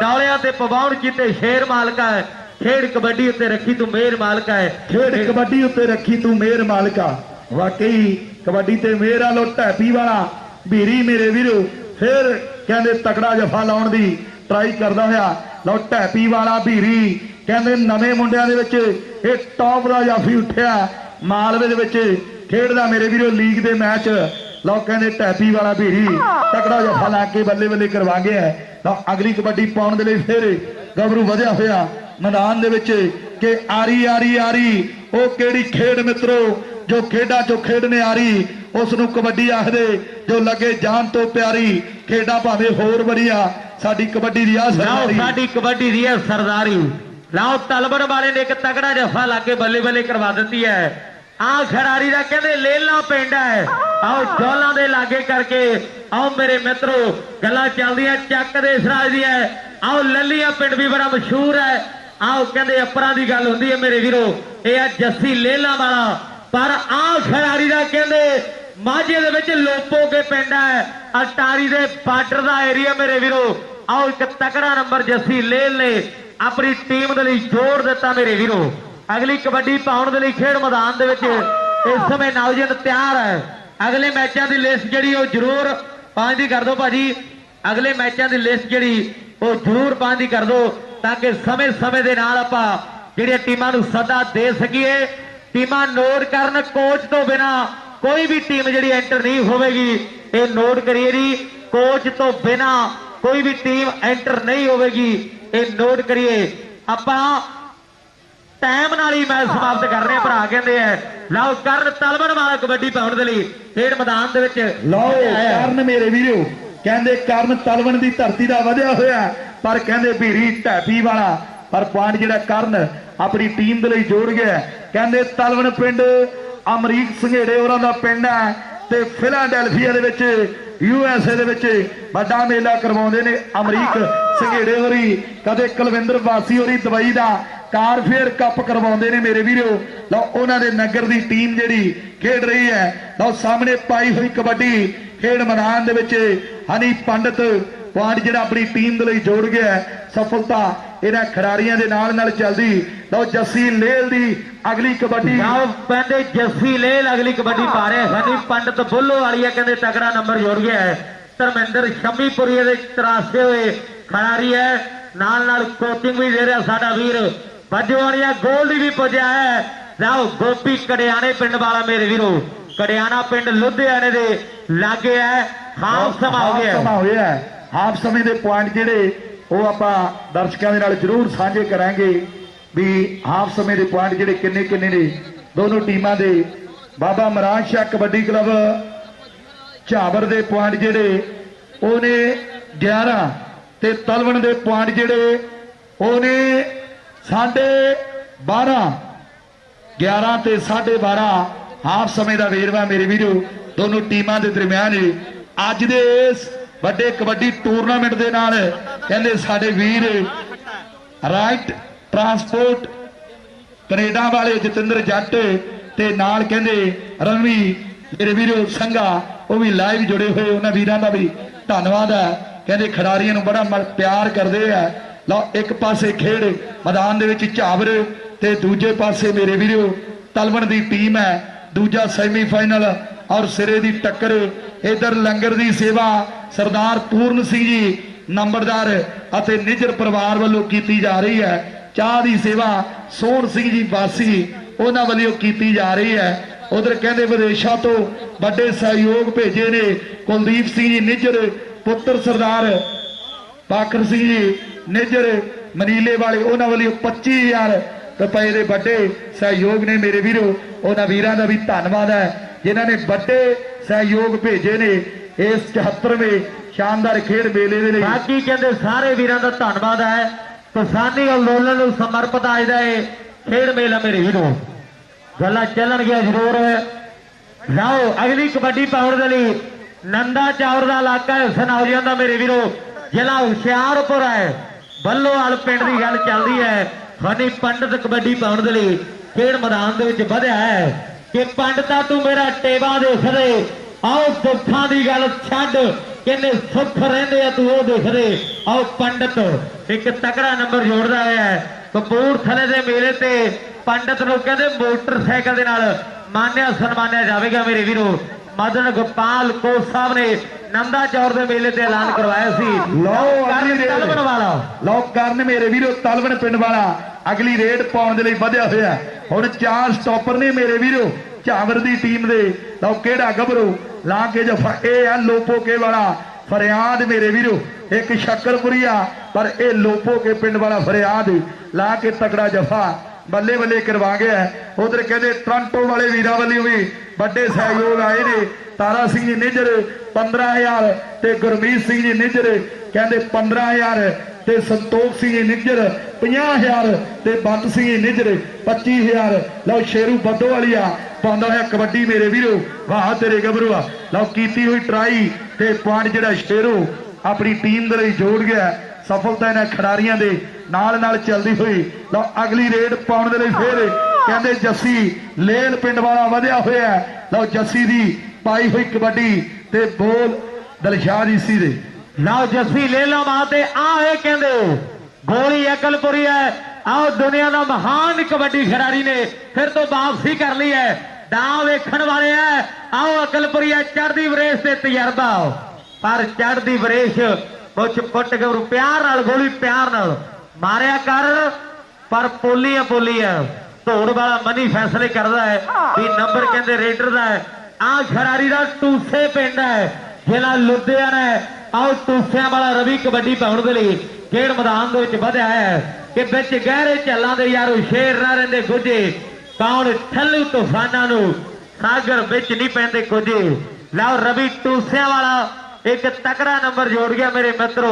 ਡੌਲਿਆਂ ਤੇ ਪਵਾਉਣ ਕੀਤੇ ਸ਼ੇਰ ਮਾਲਕਾ ਹੈ। ਖੇਡ ਕਬੱਡੀ ਉੱਤੇ ਰੱਖੀ ਤੂੰ ਮੇਰ ਮਾਲਕਾ ਹੈ।
ਖੇਡ ਕਬੱਡੀ ਉੱਤੇ ਰੱਖੀ ਤੂੰ ਮੇਰ ਮਾਲਕਾ। ਵਾਕਈ ਕਬੱਡੀ ਤੇ ਮੇਰ ਆ। ਲੋ ਢੈਪੀ ਵਾਲਾ ਭੀਰੀ ਮੇਰੇ ਵੀਰੋ ਫਿਰ ਕਹਿੰਦੇ ਤਕੜਾ ਜਫਾ ਲਾਉਣ ਦੀ ਟਰਾਈ ਕਰਦਾ ਹੋਇਆ। ਲਓ ਢੈਪੀ ਵਾਲਾ ਭੀਰੀ ਕਹਿੰਦੇ ਨਵੇਂ ਮੁੰਡਿਆਂ ਦੇ ਵਿੱਚ ਇਹ ਟੌਪ ਦਾ ਜਾਫੀ ਉੱਠਿਆ। ਮਾਲਵੇ ਦੇ ਵਿੱਚ ਖੇਡਦਾ ਮੇਰੇ ਵੀਰੋ ਲੀਗ ਦੇ ਮੈਚ। ਲਓ ਕਹਿੰਦੇ ਢੈਪੀ ਵਾਲਾ ਭੀਰੀ ਤਕੜਾ ਜਫਾ ਲਾ ਕੇ ਬੱਲੇ ਬੱਲੇ ਕਰਵਾ ਗਿਆ। ਲਓ ਅਗਲੀ ਕਬੱਡੀ ਪਾਉਣ ਦੇ ਲਈ ਫਿਰ ਗੱਭਰੂ ਵਧਿਆ ਹੋਇਆ ਮੈਦਾਨ ਦੇ ਵਿੱਚ ਕਿ ਆਰੀ ਆਰੀ ਆਰੀ ਉਹ ਕਿਹੜੀ ਖੇਡ ਮਿੱਤਰੋ ਜੋ ਖੇਡਾਂ ਚੋਂ ਖੇਡਨੇ ਆਰੀ ਉਸ ਨੂੰ ਕਬੱਡੀ ਆਖਦੇ ਜੋ ਲੱਗੇ ਜਾਨ ਤੋਂ ਪਿਆਰੀ ਖੇਡਾਂ ਭਾਵੇਂ ਹੋਰ ਬੜੀਆਂ ਸਾਡੀ ਕਬੱਡੀ ਦੀ ਆ
ਲਓ
ਸਰਦਾਰੀ
ਸਾਡੀ ਕਬੱਡੀ ਦੀ ਹੈ ਸਰਦਾਰੀ। ਲਓ ਤਲਵਣ ਵਾਲੇ ਨੇ ਇੱਕ ਤਗੜਾ ਜਫਾ ਲਾ ਕੇ ਬੱਲੇ ਬੱਲੇ ਕਰਵਾ ਦਿੱਤੀ ਹੈ। ਆਹ ਖਿਡਾਰੀ ਦਾ ਕਹਿੰਦੇ ਲੇਲਾ ਪਿੰਡ ਹੈ। ਆਓ ਜੋਲਾਂ ਦੇ ਲਾਗੇ ਕਰਕੇ ਆਓ ਮੇਰੇ ਮਿੱਤਰੋ ਗੱਲਾਂ ਚੱਲਦੀਆਂ ਚੱਕ ਦੇ ਸਰਾਜ ਦੀਆਂ। ਆਓ ਲੱਲੀਆਂ ਪਿੰਡ ਵੀ ਬੜਾ ਮਸ਼ਹੂਰ ਹੈ। ਆਓ ਕਹਿੰਦੇ ਅੱਪਰਾਂ ਦੀ ਗੱਲ ਹੁੰਦੀ ਹੈ ਮੇਰੇ ਵੀਰੋ, ਇਹ ਆ ਜੱਸੀ ਲੇਲਾ ਵਾਲਾ। ਪਰ ਆਹ ਖਿਡਾਰੀ ਦਾ ਕਹਿੰਦੇ ਮਾਝੇ ਦੇ ਵਿੱਚ ਲੋਪੋ ਕੇ ਪਿੰਡ ਹੈ, ਅਟਾਰੀ ਦੇ ਬਾਰਡਰ ਦਾ ਏਰੀਆ ਮੇਰੇ ਵੀਰੋ। ਆਓ ਇੱਕ ਤਕੜਾ ਨੰਬਰ ਜੱਸੀ ਲੇਲ ਨੇ ਆਪਣੀ ਟੀਮ ਦੇ ਲਈ ਜੋੜ ਦਿੱਤਾ ਮੇਰੇ ਵੀਰੋ। ਅਗਲੀ ਕਬੱਡੀ ਪਾਉਣ ਦੇ ਲਈ ਖੇਡ ਮੈਦਾਨ ਦੇ ਵਿੱਚ ਇਸ ਸਮੇਂ ਨੌਜਵਾਨ ਤਿਆਰ ਹੈ। ਅਗਲੇ ਮੈਚਾਂ ਦੀ ਲਿਸਟ ਜਿਹੜੀ ਉਹ ਜ਼ਰੂਰ ਪਾਉਂਦੀ ਕਰ ਦਿਓ ਭਾਜੀ। ਅਗਲੇ ਮੈਚਾਂ ਦੀ ਲਿਸਟ ਜਿਹੜੀ ਉਹ ਜ਼ਰੂਰ ਪਾਉਂਦੀ ਕਰ ਦਿਓ ਤਾਂ ਕਿ ਸਮੇਂ ਦੇ ਨਾਲ ਆਪਾਂ ਜਿਹੜੀਆਂ ਟੀਮਾਂ ਨੂੰ ਸੱਦਾ ਦੇ ਸਕੀਏ। ਟੀਮਾਂ ਨੋਟ ਕਰਨ, ਕੋਚ ਤੋਂ ਬਿਨਾ ਕੋਈ ਵੀ ਟੀਮ ਜਿਹੜੀ ਐਂਟਰ ਨਹੀਂ ਹੋਵੇਗੀ। ਇਹ ਨੋਟ ਕਰੀਏ ਜੀ, ਕੋਚ ਤੋਂ ਬਿਨਾ ਕੋਈ ਵੀ ਟੀਮ ਐਂਟਰ ਨਹੀਂ ਹੋਵੇਗੀ। ਇਹ ਨੋਟ ਕਰੀਏ। ਆਪਾਂ ਟਾਈਮ ਨਾਲ ਹੀ ਮੈਚ ਸਮਾਪਤ ਕਰ ਰਹੇ ਭਰਾ ਕਹਿੰਦੇ ਆ। ਲਓ ਕਰਨ ਤਲਵਣ ਵਾਲਾ ਕਬੱਡੀ ਪਾਉਣ ਦੇ ਲਈ ਖੇਡ ਮੈਦਾਨ ਦੇ ਵਿੱਚ
ਲਓ ਕਰਨ ਮੇਰੇ ਵੀਰੋ ਕਹਿੰਦੇ ਕਰਨ ਤਲਵਣ ਦੀ ਧਰਤੀ ਦਾ ਵਧਿਆ ਹੋਇਆ ਪਰ ਕਹਿੰਦੇ ਭੀਰੀ ਢੈਪੀ ਵਾਲਾ ਪਰ ਪੁਆਇੰਟ ਜਿਹੜਾ ਕਰਨ ਆਪਣੀ ਟੀਮ ਦੇ ਲਈ ਜੋੜ ਗਿਆ। ਕਹਿੰਦੇ ਤਲਵਣ ਪਿੰਡ ਅਮਰੀਕ ਸੰਘੇੜੇ ਹੋਰਾਂ ਦਾ ਪਿੰਡ ਹੈ ਤੇ ਫਿਲਾਡੈਲਫੀਆ ਦੇ ਵਿੱਚ USA ਦੇ ਵਿੱਚ ਵੱਡਾ ਮੇਲਾ ਕਰਵਾਉਂਦੇ ਨੇ ਅਮਰੀਕ ਸੰਘੇੜੇ ਹੋਰੀ। ਕਦੇ ਕੁਲਵਿੰਦਰ ਵਾਸੀ ਹੋਰੀ ਦੁਬਈ ਦਾ ਕਾਰਫੇਅਰ ਕੱਪ ਕਰਵਾਉਂਦੇ ਨੇ ਮੇਰੇ ਵੀਰੋ। ਲਓ ਉਹਨਾਂ ਦੇ ਨਗਰ ਦੀ ਟੀਮ ਜਿਹੜੀ ਖੇਡ ਰਹੀ ਹੈ। ਲਓ ਸਾਹਮਣੇ ਪਾਈ ਹੋਈ ਕਬੱਡੀ ਖੇਡ ਮੈਦਾਨ ਦੇ ਵਿੱਚ ਹਨੀ ਪੰਡਤ ਪੁਆਇੰਟ ਜਿਹੜਾ ਆਪਣੀ ਟੀਮ ਦੇ ਲਈ ਜੋੜ ਗਿਆ। ਸਫਲਤਾ ਇਹਨਾਂ ਖਿਡਾਰੀਆਂ ਦੇ ਨਾਲ ਚੱਲਦੀ। ਲਓ ਜੱਸੀ ਲੇਲ ਦੀ ਅਗਲੀ ਕਬੱਡੀ
ਲਓ ਕਹਿੰਦੇ ਜੱਸੀ ਲੇਲ ਅਗਲੀ ਕਬੱਡੀ ਪਾ ਰਿਹਾ। ਹਨੀ ਪੰਡਤ ਬੁੱਲੋ ਵਾਲੀਆ ਕਹਿੰਦੇ ਤਗੜਾ ਨੰਬਰ ਜੋੜ ਗਿਆ ਹੈ। ਧਰਮਿੰਦਰ ਸ਼ੰਮੀਪੁਰੀਏ ਦੇ ਤਰਾਸੇ ਹੋਏ ਖਿਡਾਰੀ ਹੈ। ਨਾਲ ਕੋਚਿੰਗ ਵੀ ਦੇ ਰਿਹਾ ਸਾਡਾ ਵੀਰ ਬੱਜਵਾਨੀਆ ਗੋਲਡੀ ਵੀ ਪੁੱਜਿਆ ਹੈ। ਲਓ ਗੋਪੀ ਕੜਿਆਣੇ ਪਿੰਡ ਵਾਲਾ ਮੇਰੇ ਵੀਰੋ, ਕੜਿਆਣਾ ਪਿੰਡ ਲੁਧਿਆਣੇ ਦੇ ਲਾਗੇ ਹੈ। ਹਾਫ ਸਮਾਂ ਹੋ ਗਿਆ।
ਹਾਫ ਸਮੇਂ ਦੇ ਪੁਆਇੰਟ ਜਿਹੜੇ ਉਹ ਆਪਾਂ ਦਰਸ਼ਕਾਂ ਦੇ ਨਾਲ ਜ਼ਰੂਰ ਸਾਂਝੇ ਕਰਾਂਗੇ ਵੀ ਹਾਫ ਸਮੇਂ ਦੇ ਪੁਆਇੰਟ ਜਿਹੜੇ ਕਿੰਨੇ ਨੇ ਦੋਨੋਂ ਟੀਮਾਂ ਦੇ। ਬਾਬਾ ਮਹਾਰਾਜ ਸ਼ਾਹ ਕਬੱਡੀ ਕਲੱਬ ਝਾਬਰ ਦੇ ਪੁਆਇੰਟ ਜਿਹੜੇ ਉਹਨੇ 11 ਤੇ ਤਲਵਣ ਦੇ ਪੁਆਇੰਟ ਜਿਹੜੇ ਉਹਨੇ 12.5 11 ਤੇ 12.5 ਹਾਫ ਸਮੇਂ ਦਾ ਵੇਰਵਾ ਮੇਰੇ ਵੀਰੋ ਦੋਨੋਂ ਟੀਮਾਂ ਦੇ ਦਰਮਿਆਨ ਅੱਜ ਦੇ ਇਸ ਵੱਡੇ ਕਬੱਡੀ ਟੂਰਨਾਮੈਂਟ ਦੇ ਨਾਲ ਕਹਿੰਦੇ ਸਾਡੇ ਵੀਰ ਰਾਈਟ ਟਰਾਂਸਪੋਰਟ ਕੈਨੇਡਾ ਵਾਲੇ ਜਤਿੰਦਰ ਜੱਟ ਤੇ ਨਾਲ ਕਹਿੰਦੇ ਰਣਵੀ ਮੇਰੇ ਵੀਰੋ ਸੰਘਾ ਉਹ ਵੀ ਲਾਈਵ ਜੁੜੇ ਹੋਏ। ਉਹਨਾਂ ਵੀਰਾਂ ਦਾ ਵੀ ਧੰਨਵਾਦ ਹੈ। ਕਹਿੰਦੇ ਖਿਡਾਰੀਆਂ ਨੂੰ ਬੜਾ ਪਿਆਰ ਕਰਦੇ ਆ। ਲਓ ਇੱਕ ਪਾਸੇ ਖੇਡ ਮੈਦਾਨ ਦੇ ਵਿੱਚ ਝਾਬਰ ਤੇ ਦੂਜੇ ਪਾਸੇ ਮੇਰੇ ਵੀਰੋ ਤਲਵਣ ਦੀ ਟੀਮ ਹੈ। ਦੂਜਾ ਸੈਮੀਫਾਈਨਲ ਔਰ ਸਿਰੇ ਦੀ ਟੱਕਰ। ਇਧਰ ਲੰਗਰ ਦੀ ਸੇਵਾ ਸਰਦਾਰ ਪੂਰਨ ਸਿੰਘ ਜੀ ਨੰਬਰਦਾਰ ਅਤੇ ਨਿੱਜਰ ਪਰਿਵਾਰ ਵੱਲੋਂ ਕੀਤੀ ਜਾ ਰਹੀ ਹੈ। ਚਾਹ ਦੀ ਸੇਵਾ ਸੋਹਣ ਸਿੰਘ ਜੀ ਵਾਸੀ ਉਹਨਾਂ ਵੱਲੋਂ ਕੀਤੀ ਜਾ ਰਹੀ ਹੈ। ਉਧਰ ਕਹਿੰਦੇ ਵਿਦੇਸ਼ਾਂ ਤੋਂ ਵੱਡੇ ਸਹਿਯੋਗ ਭੇਜੇ ਨੇ ਕੁਲਦੀਪ ਸਿੰਘ ਜੀ ਨਿੱਜਰ ਪੁੱਤਰ ਸਰਦਾਰ ਬਾਖਰ ਸਿੰਘ ਜੀ ਨਿੱਜਰ ਮਨੀਲੇ ਵਾਲੇ ਉਹਨਾਂ ਵੱਲੋਂ 25,000 ਰੁਪਏ ਦੇ ਵੱਡੇ ਸਹਿਯੋਗ ਨੇ ਮੇਰੇ ਵੀਰੋ। ਉਹਨਾਂ ਵੀਰਾਂ ਦਾ ਵੀ ਧੰਨਵਾਦ ਹੈ ਜਿਨ੍ਹਾਂ ਨੇ ਵੱਡੇ ਸਹਿਯੋਗ ਭੇਜੇ ਨੇ ਇਸ 74ਵੇਂ ਸ਼ਾਨਦਾਰ ਖੇਡ ਮੇਲੇ ਦੇ ਲਈ।
ਬਾਕੀ ਕਹਿੰਦੇ ਸਾਰੇ ਵੀਰਾਂ ਦਾ ਧੰਨਵਾਦ ਹੈ। ਕਿਸਾਨੀ ਅੰਦੋਲਨ ਨੂੰ ਸਮਰਪਿਤ ਅੱਜ ਦਾ ਇਹ ਖੇਡ ਮੇਲਾ ਮੇਰੇ ਵੀਰੋ। ਗੱਲਾਂ ਚੱਲਣਗੀਆਂ ਜ਼ਰੂਰ। ਲਓ ਅਗਲੀ ਕਬੱਡੀ ਪਾਉਣ ਦੇ ਲਈ ਨੰਦਾ ਚੌਰ ਦਾ ਇਲਾਕਾ ਹੈ ਸਨੌਜੀਆਂ ਦਾ ਮੇਰੇ ਵੀਰੋ, ਜ਼ਿਲ੍ਹਾ ਹੁਸ਼ਿਆਰਪੁਰ ਹੈ। ਬੱਲੋਵਾਲ ਪਿੰਡ ਦੀ ਗੱਲ ਚੱਲਦੀ ਹੈ। ਹਨੀ ਪੰਡਤ ਕਬੱਡੀ ਪਾਉਣ ਦੇ ਲਈ ਖੇਡ ਮੈਦਾਨ ਦੇ ਵਿੱਚ ਵਧਿਆ ਹੈ ਕਿ ਪੰਡਤਾ ਤੂੰ ਮੇਰਾ ਟੇਵਾ ਦੇਖਦੇ। ਆਓ ਦੁੱਖਾਂ ਦੀ ਗੱਲ ਛੱਡ ਕਿੰਨੇ ਸੁੱਖ ਰਹਿੰਦੇ ਆ ਤੂੰ ਉਹ ਦੇਖਦੇ। ਆਓ ਪੰਡਤ ਇੱਕ ਤਕੜਾ ਨੰਬਰ ਜੋੜਦਾ ਹੋਇਆ ਹੈ। ਕਪੂਰਥਲੇ ਦੇ ਮੇਲੇ ਤੇ ਪੰਡਤ ਨੂੰ ਕਹਿੰਦੇ ਮੋਟਰਸਾਈਕਲ ਦੇ ਨਾਲ ਮਾਨਿਆ ਸਨਮਾਨਿਆ ਜਾਵੇਗਾ ਮੇਰੇ ਵੀਰੋ। ਮਦਨ ਗੋਪਾਲ ਕੋਚ ਸਾਹਿਬ ਨੇ ਨੰਦਾ ਚੌਰ ਦੇ ਮੇਲੇ ਤੇ ਐਲਾਨ ਕਰਵਾਇਆ ਸੀ।
ਤਲਵਣ ਵਾਲਾ ਲਓ ਕਰਨ ਮੇਰੇ ਵੀਰੋ ਤਲਵਣ ਪਿੰਡ ਵਾਲਾ ਅਗਲੀ ਰੇਡ ਪਾਉਣ ਦੇ ਲਈ ਵਧਿਆ ਹੋਇਆ। ਹੁਣ 4 ਸਟਾਪਰ ਨੇ ਮੇਰੇ ਵੀਰੋ ਝਾਵਰ ਦੀ ਟੀਮ ਦੇ। ਲਓ ਕਿਹੜਾ ਗੱਭਰੂ ਲਾ ਕੇ ਜਫਾ ਇਹ ਆ ਲੋਪੋਕੇ ਵਾਲਾ ਫਰਿਆਦ ਮੇਰੇ ਵੀਰੋ एक शक्करपुरी आ पर ये लोपो के पिंड वाला फरियाद ला के तकड़ा जफा बल्ले बल्ले करवा गया। उधर कहते टोरंटो वाले वीरां वाली भी बड़े सहयोग आए ने। तारा सिंह जी निजर 15,000 ते गुरमीत सिंह जी निजर कहते 15,000 ते संतोख सिंह जी निजर 50,000 ते बंद सिंह जी निजर 25,000। लो शेरू बद्दो वाली आ पाਉਂਦਾ ਹੋਇਆ कबड्डी मेरे वीरो वाह तेरे गबरू आ। लो कीती हुई ट्राई ते पॉइंट जिहड़ा शेरू अपनी टीम दे लई जोड़ गया। सफलता इन्हां खिडारियां दे नाल नाल चलदी हुई। लो अगली रेड पाउण दे लई फिर कहंदे जस्सी लेल पिंड वाला वधिया होया। लो जस्सी दी पाई हुई कबड्डी ते बोल दलशाह जी सी दे
ਲਓ ਜੱਸੀ ਲੈ ਲਾ ਮਾਤੇ ਆਏ ਕਹਿੰਦੇ ਗੋਲੀ ਅਕਲਪੁਰੀ ਹੈ। ਆਓ ਦੁਨੀਆ ਦਾ ਮਹਾਨ ਕਬੱਡੀ ਖਿਡਾਰੀ ਨੇ ਫਿਰ ਤੋਂ ਵਾਪਸੀ ਕਰ ਲਈ ਹੈ। ਦਾਅ ਵੇਖਣ ਵਾਲੇ ਆ ਆਓ ਅਕਲਪੁਰੀ ਚੜ੍ਹਦੀ ਵਰੇਸ਼ ਤੇ ਤਜਰਬਾ ਪਰ ਚੜ੍ਹਦੀ ਵਰੇਸ਼ ਕੁਛ ਪੁੱਟ ਗੱਭਰੂ ਪਿਆਰ ਨਾਲ ਗੋਲੀ ਪਿਆਰ ਨਾਲ ਮਾਰਿਆ ਕਰ ਪਰ ਪੋਲੀ ਆ ਧੋੜ ਵਾਲਾ ਮਨੀ ਫੈਸਲੇ ਕਰਦਾ ਹੈ ਵੀ ਨੰਬਰ ਕਹਿੰਦੇ ਰੇਡਰ ਦਾ ਹੈ। ਆ ਖਿਡਾਰੀ ਦਾ ਟੂਸੇ ਪਿੰਡ ਹੈ ਜ਼ਿਲ੍ਹਾ ਲੁਧਿਆਣਾ ਹੈ। ਆਓ ਟੂਸਿਆਂ ਵਾਲਾ ਰਵੀ ਕਬੱਡੀ ਪਾਉਣ ਦੇ ਲਈ ਖੇਡ ਮੈਦਾਨ ਦੇ ਵਿੱਚ ਵਧਿਆ ਹੈ ਕਿ ਵਿੱਚ ਗਹਿਰੇ ਝੱਲਾਂ ਦੇ ਯਾਰੋ ਸ਼ੇਰ ਨਾ ਰਹਿੰਦੇ ਗੁੱਜੇ ਕੌਣ ਠੱਲੂ ਤੂਫਾਨਾਂ ਨੂੰ ਸਾਗਰ ਵਿੱਚ ਨਹੀਂ ਪੈਂਦੇ ਕੁਝੇ। ਲਓ ਰਵੀ ਟੂਸਿਆਂ ਵਾਲਾ ਇੱਕ ਤਕੜਾ ਨੰਬਰ ਜੋੜ ਗਿਆ ਮੇਰੇ ਮਿੱਤਰੋ।